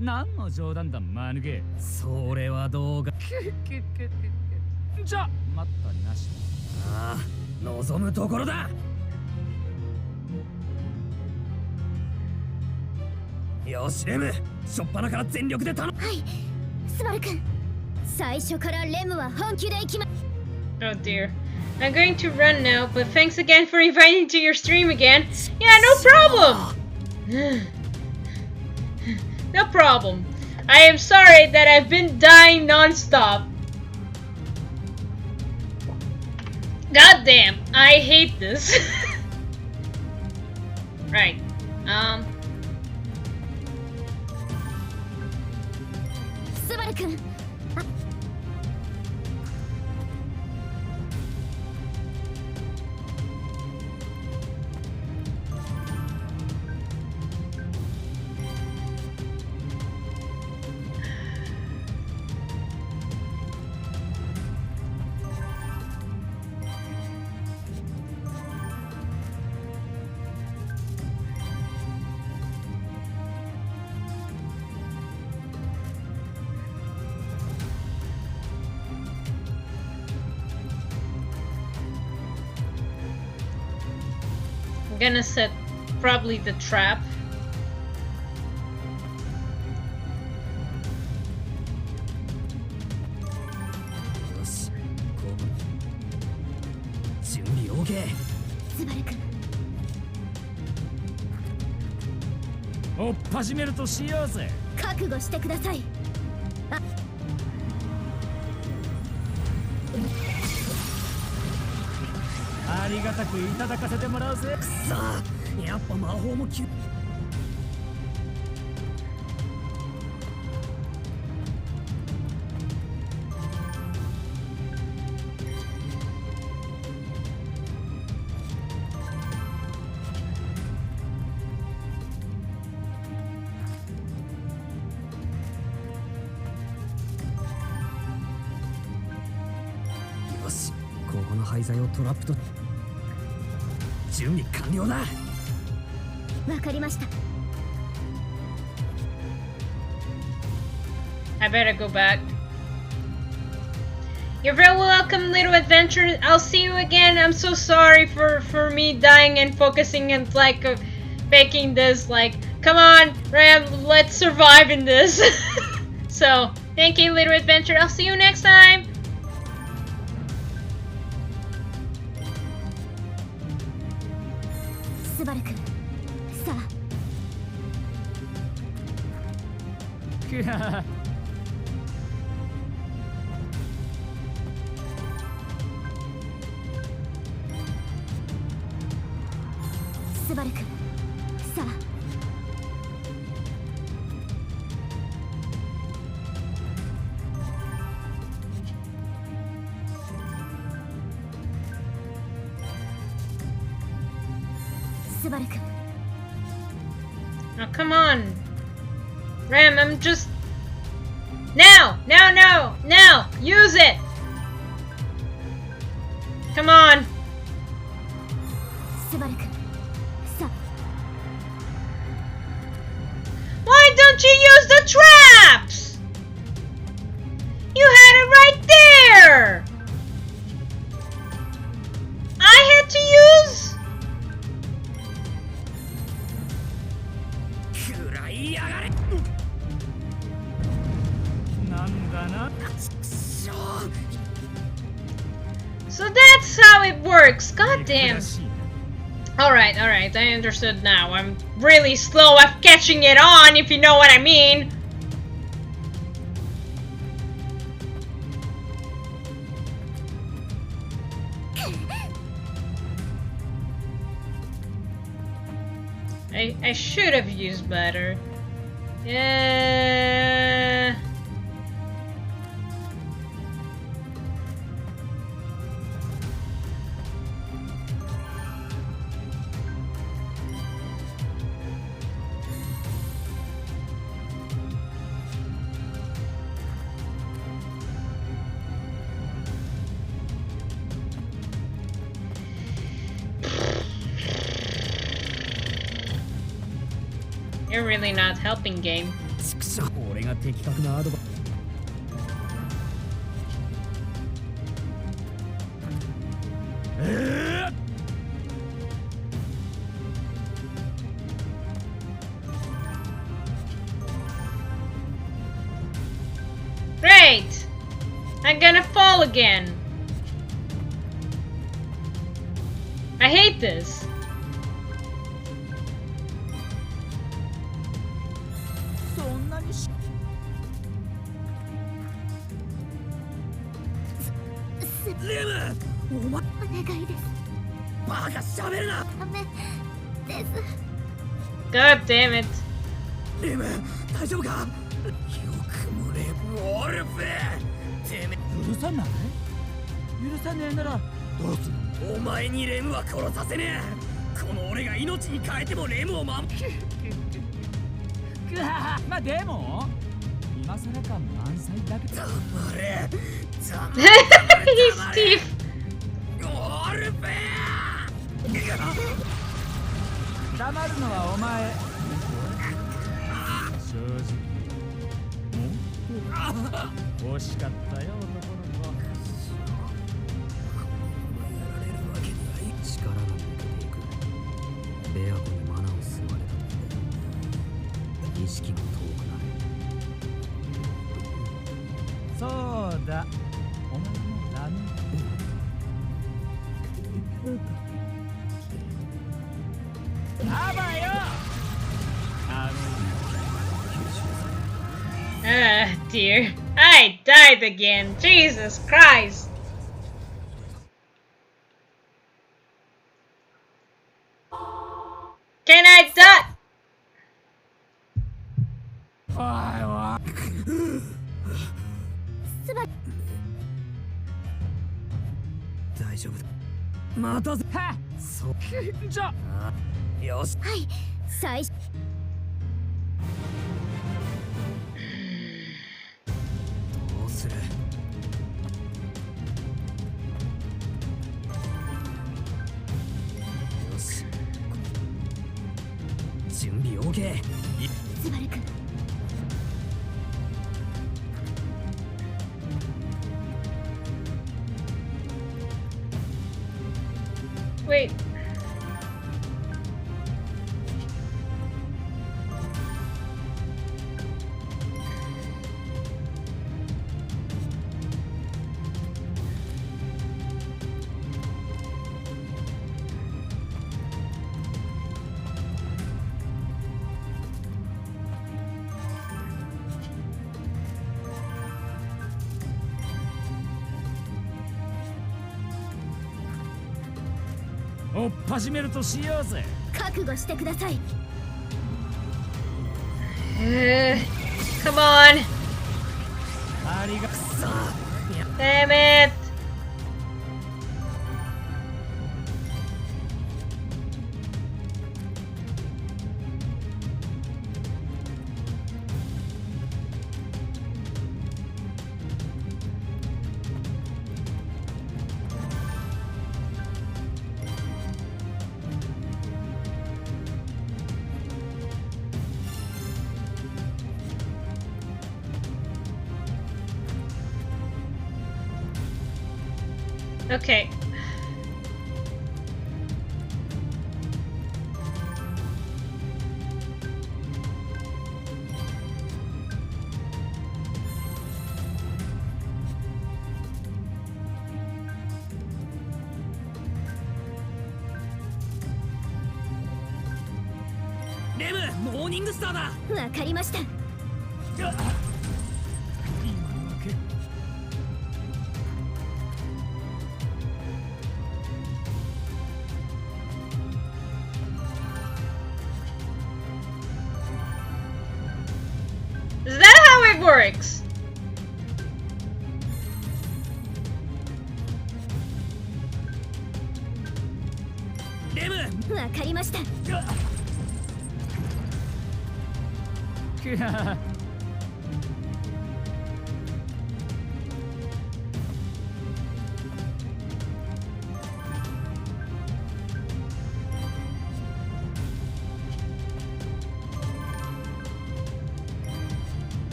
何の冗談だ、マヌケ。それはどうか。じゃ、待ったなし。ああ、望むところだ。よし、レム、しょっぱなから全力で頼む。はい、スバル君。最初からレムは本気で行きま。Oh dear. I'm going to run now, but thanks again for inviting to your stream again. Yeah, no problem! No problem. I am sorry that I've been dying non-stop. God damn, I hate this. Right. スバル君。I'm gonna set probably the trap. OK。スバル君。おっ始めるとしようぜ。覚悟してください。ありがたくいただかせてもらうぜ。さあ、やっぱ魔法もよし、ここの廃材をトラップと準備完了だ。わかりました。I better go back. You're very welcome, little adventure. I'll see you again. I'm so sorry for me dying and focusing and like faking this. Like, come on, Ram, let's survive in this. So, thank you, little adventure. I'll see you next time. Subaru-kun, さあ。スバル君、さあ。スバル君。Oh, come on. Ram, I'm just... Now! Now, now! Now! Use it! Come on! スバル君。Why don't you use the traps? You had it right there! I had to use... くらいやがれ。なんだな。So that's how it works. God damn. Alright, alright, I understood now. I'm really slow at catching it on, if you know what I mean. I should have used better. Yeah. You're really not helping, game. 俺が的確なアドバイス Great! I'm gonna fall again. I hate this. God damn it. レム、大丈夫か？よくもレムをオルフてめえ許さない？許さねえならどうする？お前にレムは殺させねえ。この俺が命に変えてもレムを守る。まあでも今更感満載だけど。黙れ。He's Steve. オルフ黙るのはお前。正直。惜しかったよ男の子。力が抜けていく。ベアコにマナを吸われたので意識が遠くなる。そうだ。お前もダメ。あばよ。Dear. I died again. Jesus Christ. Can I die? 大丈夫だ。待たせ。はっ。そう。じゃ。よし。はい、最初。どうする？よし。準備 OK。スバル君。Wait. おっ始めるとしようぜ。覚悟してください。Come on. ありがとう。 Damn it. Okay. レム、モーニングスターだ。わかりました。今のけ Is that how it works? Lem! わかりました。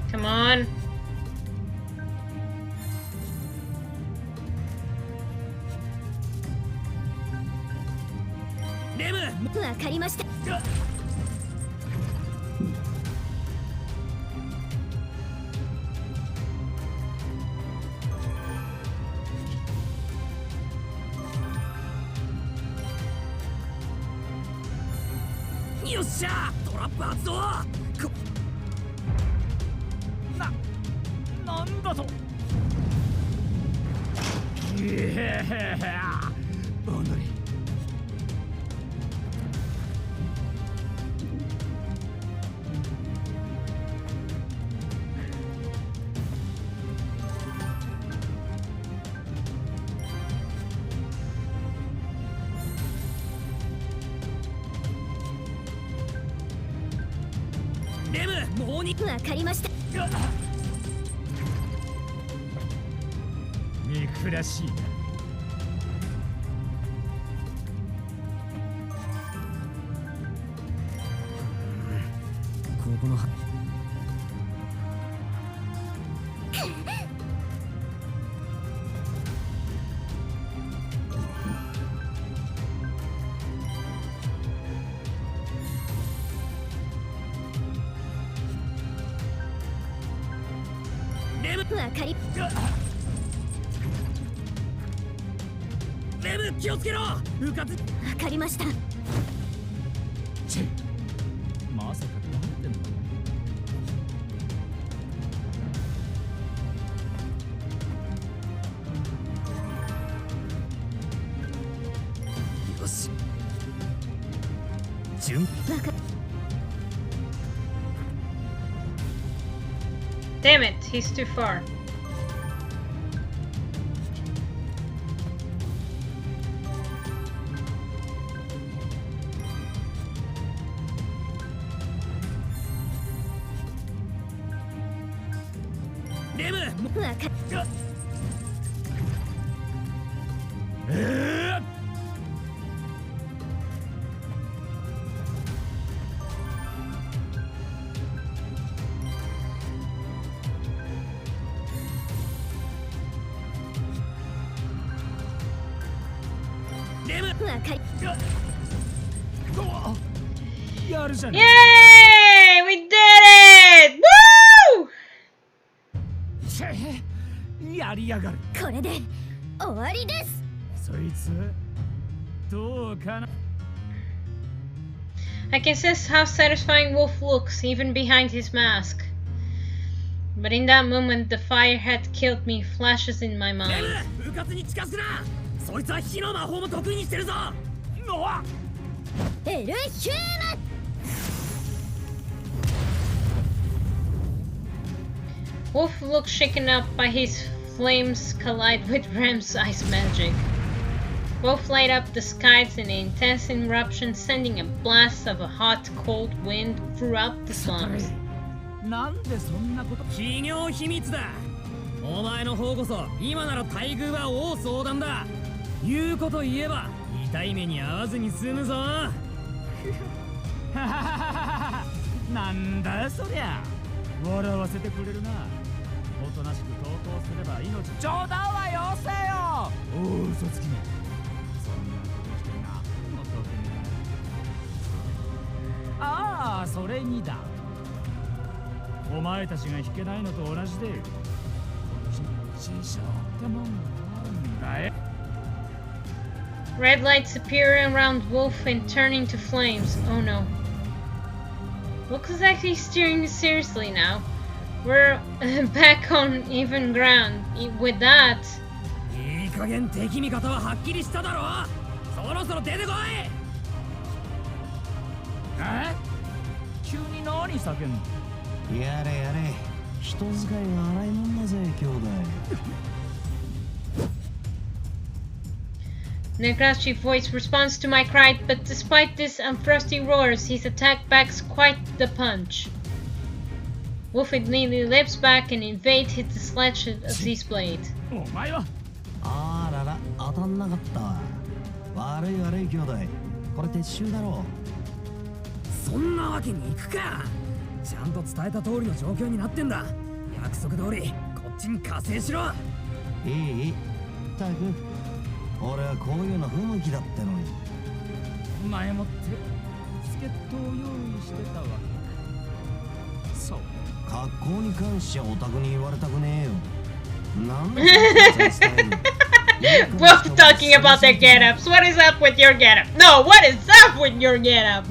Come on. Lem! わかりました。よっしゃ、トラップ発動。なんだと。ボンドリ。レム、モーニング。わかりました。憎らしいな。ここのわかり。レム、気をつけろ。うかつ。わかりました。チェ。まさか黙ってんの。よし。準備。わか。 Damn it, he's too far. Lem! わか。わかり。やるじゃね Yay! We did it! Woo! え。やりやがる。これで終わりです。そいつどうかな。 I can sense how satisfying Wolf looks, even behind his mask. But in that moment, the fire had killed me flashes in my レ mind. ム、うかつに近づくな。そいつは火の魔法も得意にしてるぞ。のわ。エルヒューム。 Wolf looks shaken up by his flames collide with Ram's ice magic. Both light up the skies in an intense eruption, sending a blast of a hot, cold wind throughout the slums. なんでそんなこと。企業秘密だ。お前の方こそ今なら待遇は大相談だ。言うこと言えば痛い目に遭わずに済むぞ。なんだそりゃ。笑わせてくれるな。おとなしく投稿すれば命冗談はよせよ。おう、嘘つきめ。そんなことして何の得になる。ああ、それにだ。お前たちが弾けないのと同じで Red lights appear around Wolf and turn into flames. Oh no. Wolf is actually steering me seriously now. We're back on even ground. With that... Negrachi's voice responds to my cry, but despite this unfrosty roars, his attack backs quite the punch. Wolf immediately leaps back and invades his sledge of his blade. Both talking about their get-ups. What is up with your get-up? No, what is up with your get-up?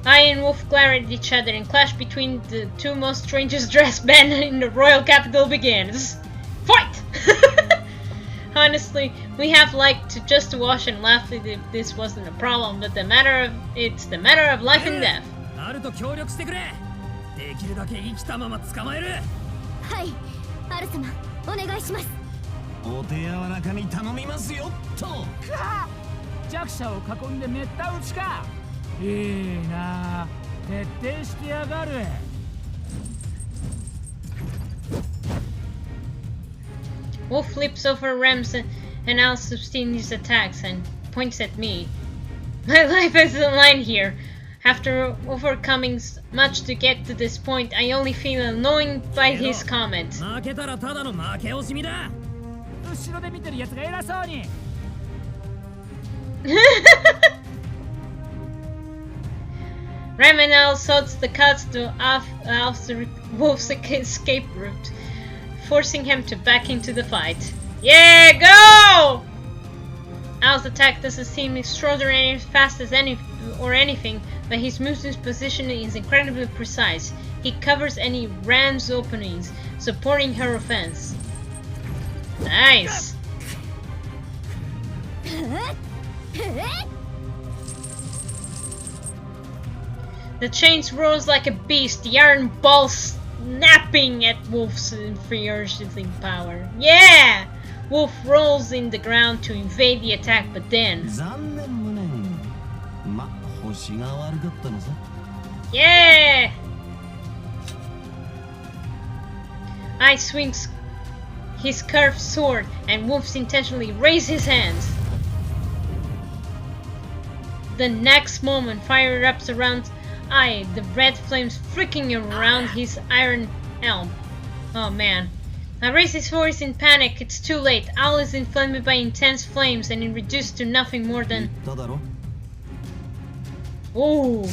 I and Wolf glare at each other and clash between the two most strangest dressed men in the royal capital begins. Fight! Honestly, we have liked to just wash and laugh if this wasn't a problem, but it's the matter of life and death. Wolf flips over Rams and Al sustain his attacks and points at me. My life is in line here. After overcoming much to get to this point, I only feel annoyed by his comment. Ram and Al sorts the cuts to off the Wolf's escape route, forcing him to back into the fight. Yeah, go! Al's attack doesn't seem extraordinarily fast as anything, but his movement position is incredibly precise. He covers any Ram's openings, supporting her offense. Nice! The chains rose like a beast, the iron balls snapping at Wolf's infuriating power. Yeah! Wolf rolls in the ground to invade the attack, but then... Yeah! I swings his curved sword, and Wolf intentionally raises his hands. The next moment, fire erupts around the red flames flicking around his iron helm. Oh man. I raise his voice in panic. It's too late. Al is inflamed by intense flames and reduced to nothing more than... Ooh.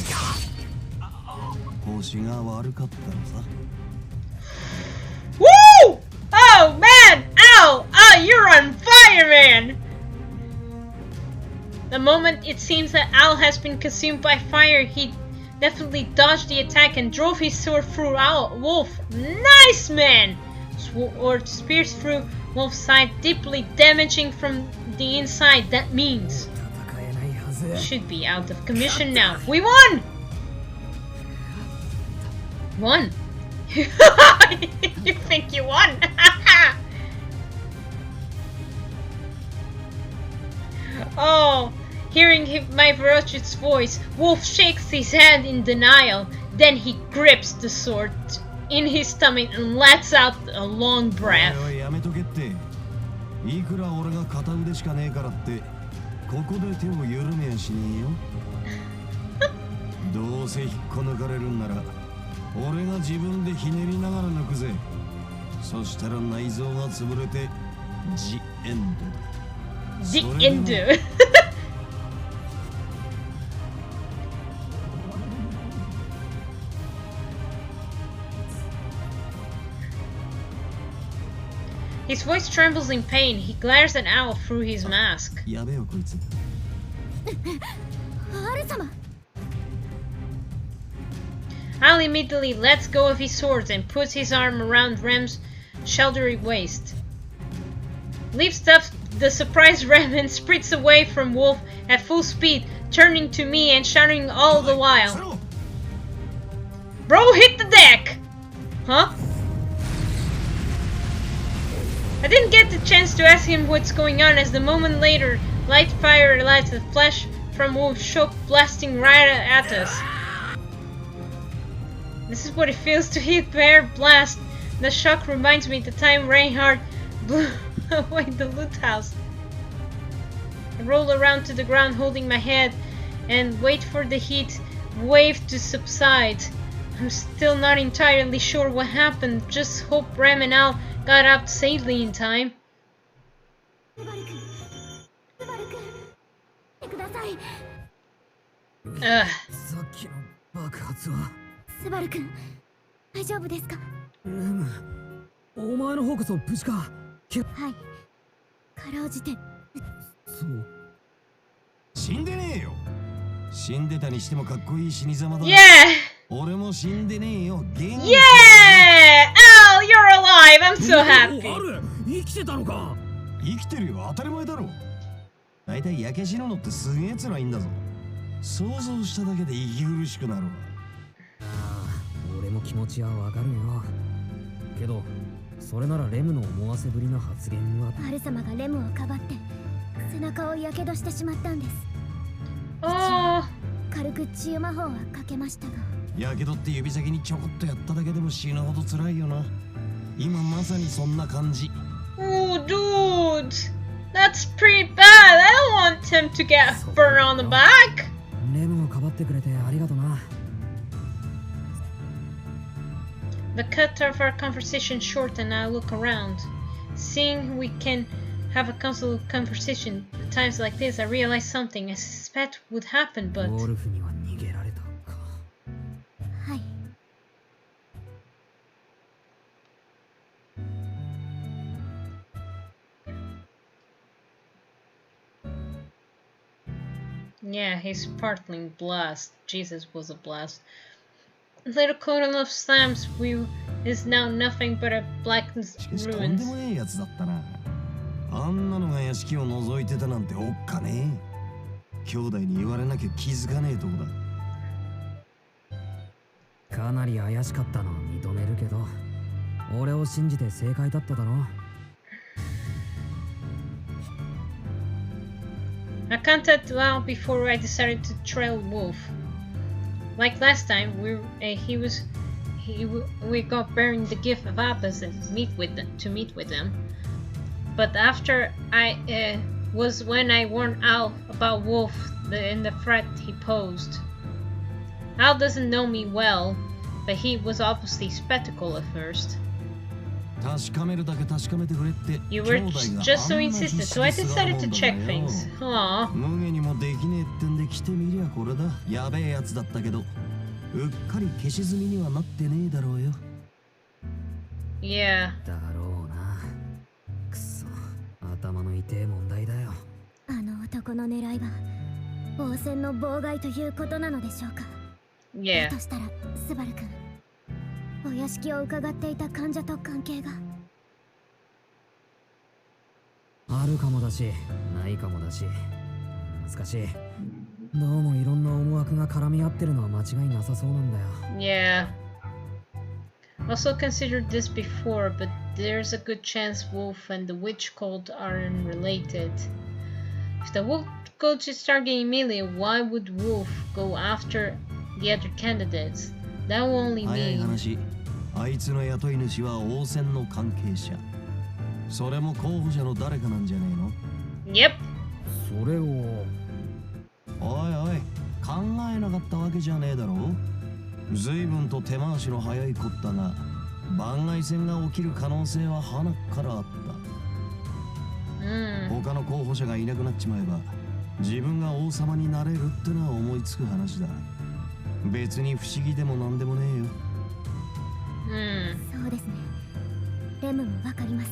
Woo! Oh man! Ow! Oh, you're on fire, man! The moment it seems that Al has been consumed by fire, he definitely dodged the attack and drove his sword through Wolf. Nice, man! Or spears through Wolf's side, deeply damaging from the inside. That means should be out of commission now. We won! Won? You think you won? Oh, hearing my ferocious voice, Wolf shakes his hand in denial. Then he grips the sword in his stomach and lets out a long breath. The end. His voice trembles in pain. He glares at Al through his mask. やべえよこいつ。ハル様。 Al immediately lets go of his swords and puts his arm around Rem's shouldery waist. Lifts up the surprised Rem and sprints away from Wolf at full speed, turning to me and shouting all the while. Bro, hit the deck! Huh? I didn't get the chance to ask him what's going on, as the moment later, light fire lights a flash from Wolf's shock blasting right at us. This is what it feels to hit bear blast. The shock reminds me the time Reinhardt blew away the loot house. I roll around to the ground holding my head and wait for the heat wave to subside. I'm still not entirely sure what happened, just hope Rem and Al got out safely in time. Ugh. さっきの爆発はスバル君、大丈夫ですか？レム、お前の方こそ無事か？はい、かろうじて。そう。死んでねえよ。死んでたにしてもかっこいい死に様だ。Yeah! 俺も死んでねえよ。Yeah! Al, you're alive! I'm so happy! ある、生きてたのか？生きてるよ、当たり前だろ。だいたい焼け死ぬのってすげえ辛いんだぞ。想像しただけで息苦しくなるわ。ああ、俺も気持ちはわかるよ。けど、それならレムの思わせぶりな発言は。アル様がレムをかばって背中をやけどしてしまったんです。軽く治癒魔法はかけましたが。やけどって指先にちょこっとやっただけでも死ぬほど辛いよな。今まさにそんな感じ。Oh, dude! That's pretty bad! I don't want him to get burned on the back! レムをかばってくれてありがとな。The cut of our conversation short and I look around. Seeing we can have a constant conversation at times like this, I realize something I suspect would happen, but... ウォルフには逃げられたか。はい。Yeah, he's sparkling blast. Jesus was a blast. Little cone of slams we is now nothing but a blackened ruins. とんでもねえやつだったな。あんなのが屋敷を覗いてたなんておっかねえ。兄弟に言われなきゃ気づかねえとこだ。かなり怪しかったのを認めるけど、俺を信じて正解だっただろ。I contacted Lau before I decided to trail Wolf. Like last time, we got bearing the gift of apples and meet with them. But after was when I warned Al about Wolf and the threat he posed. Al doesn't know me well, but he was obviously skeptical at first. You were just so insistent, so I decided to check things. Aww. 無下にもできねえってんで来てみりゃこれだ。やべえやつだったけど、うっかり消し済みにはなってねえだろうよ。Yeah. だろうな。くそ、頭の痛え問題だよ。あの男の狙いは応戦の妨害ということなのでしょうか。Yeah. だとしたら、スバル君。お屋敷を伺っていた患者と関係があるかもだし、ないかもだし、難しい。どうもいろんな思惑が絡み合ってるのは間違いなさそうなんだよ。Yeah. Also considered this before, but there's a good chance Wolf and the witch cult are unrelated. If the wolf cult is targeting Emilia, why would Wolf go after the other candidates? That will only 早い mean... 話、あいつの雇い主は応戦の関係者。それも候補者の誰かなんじゃねえの？ Yep. それをおいおい、考えなかったわけじゃねえだろ。随分と手回しの早いこったが、番外戦が起きる可能性は花からあった。他の候補者がいなくなっちまえば、自分が王様になれるってのは思いつく話だ。別に不思議でもなんでもねえよ。そうですね。レムもわかります。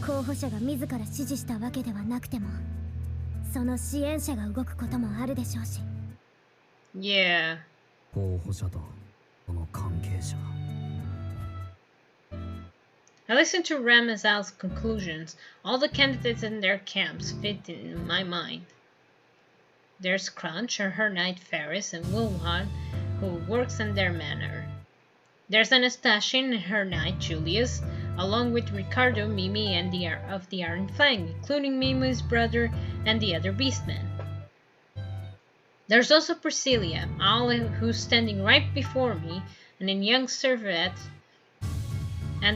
候補者が自ら指示したわけではなくても、その支援者が動くこともあるでしょうし。Yeah. 候補者とこの関係者。I listened to Ramazal's conclusions. All the candidates and their camps fit in my mind. There's Crunch, her knight Ferris, and Wilwan, who works in their manor. There's Anastasia and her knight Julius, along with Ricardo, Mimi, and of the Iron Fang, including Mimi's brother and the other beastmen. There's also Priscilla, who's standing right before me, and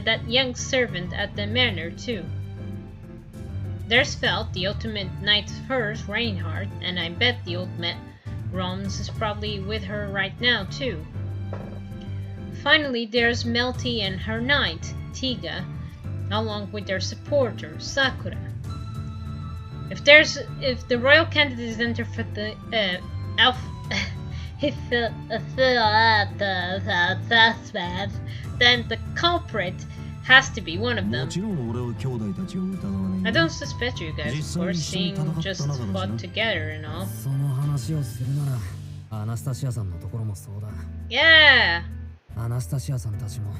that young servant at the manor too. There's Felt, the ultimate knight of hers, Reinhardt, and I bet the ultimate Roms is probably with her right now too. Finally, there's Melty and her knight, Tiga, along with their supporter, Sakura. If the royal candidates enter for the then the culprit has to be one of them. I don't suspect you guys, of course, seeing just fought together and all. その話をするなら、アナスタシアさんのところもそうだ。Yeah! アナスタシアさんたちも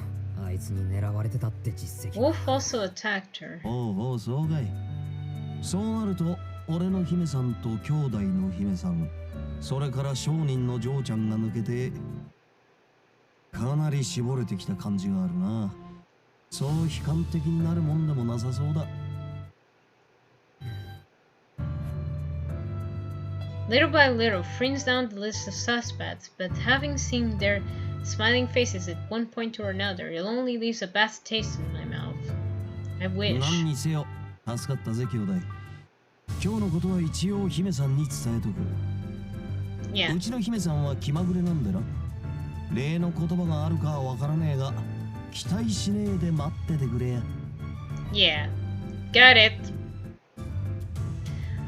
あいつに狙われてたって実績。Wolf also attacked her. おう、そうかい。そうなると、俺の姫さんと兄弟の姫さん、それから商人の嬢ちゃんが抜けて、かなり絞れてきた感じがあるな。そう悲観的になるもんでもなさそうだ。Little by little, friends down the list of suspects, but having seen their smiling faces at one point or another, it only leaves a bad taste in my mouth. I wish. 何にせよ、助かったぜ兄弟。今日のことは一応姫さんに伝えとく。Yeah. うちの姫さんは気まぐれなんでな。例の言葉があるかわからねえが、期待しねえで待っててくれや。Yeah, got it.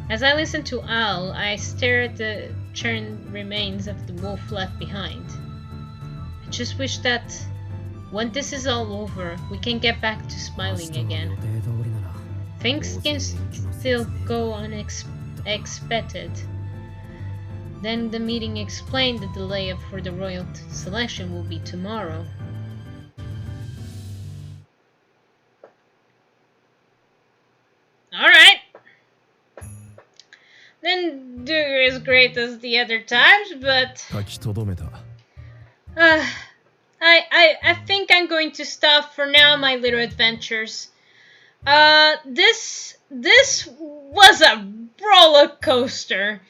As I listen to Al, I stare at the churned remains of the wolf left behind. I just wish that when this is all over, we can get back to smiling again. Things can still go unexpected. Then the meeting explained the delay for the royal selection will be tomorrow. Alright. Then do as great as the other times, but I think I'm going to stop for now, my little adventures. This was a roller coaster.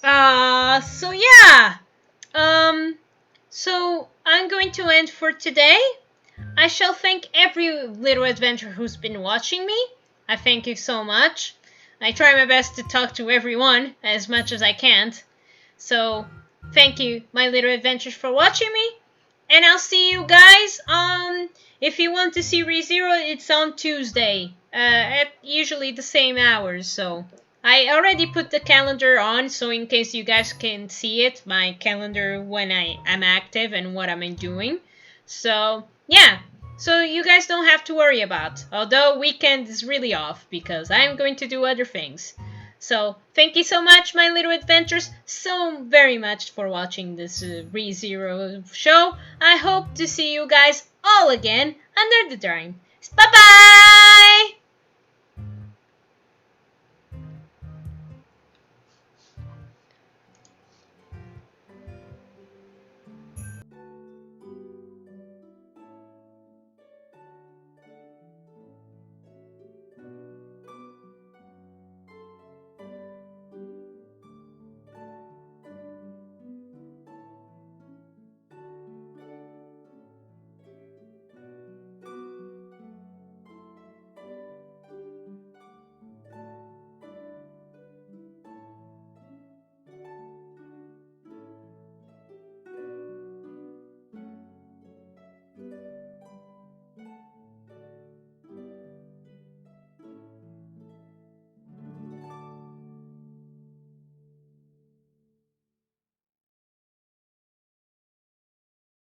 So yeah. So I'm going to end for today. I shall thank every little adventurer who's been watching me. I thank you so much. I try my best to talk to everyone as much as I can. So thank you, my little adventures, for watching me. And I'll see you guys if you want to see ReZero, it's on Tuesday at usually the same hours. So I already put the calendar on, so in case you guys can see it, my calendar when I am active and what I'm doing. So yeah, so you guys don't have to worry about. Although weekend is really off because I'm going to do other things. So thank you so much, my little adventures, so very much for watching this ReZero show. I hope to see you guys all again another time. Bye bye!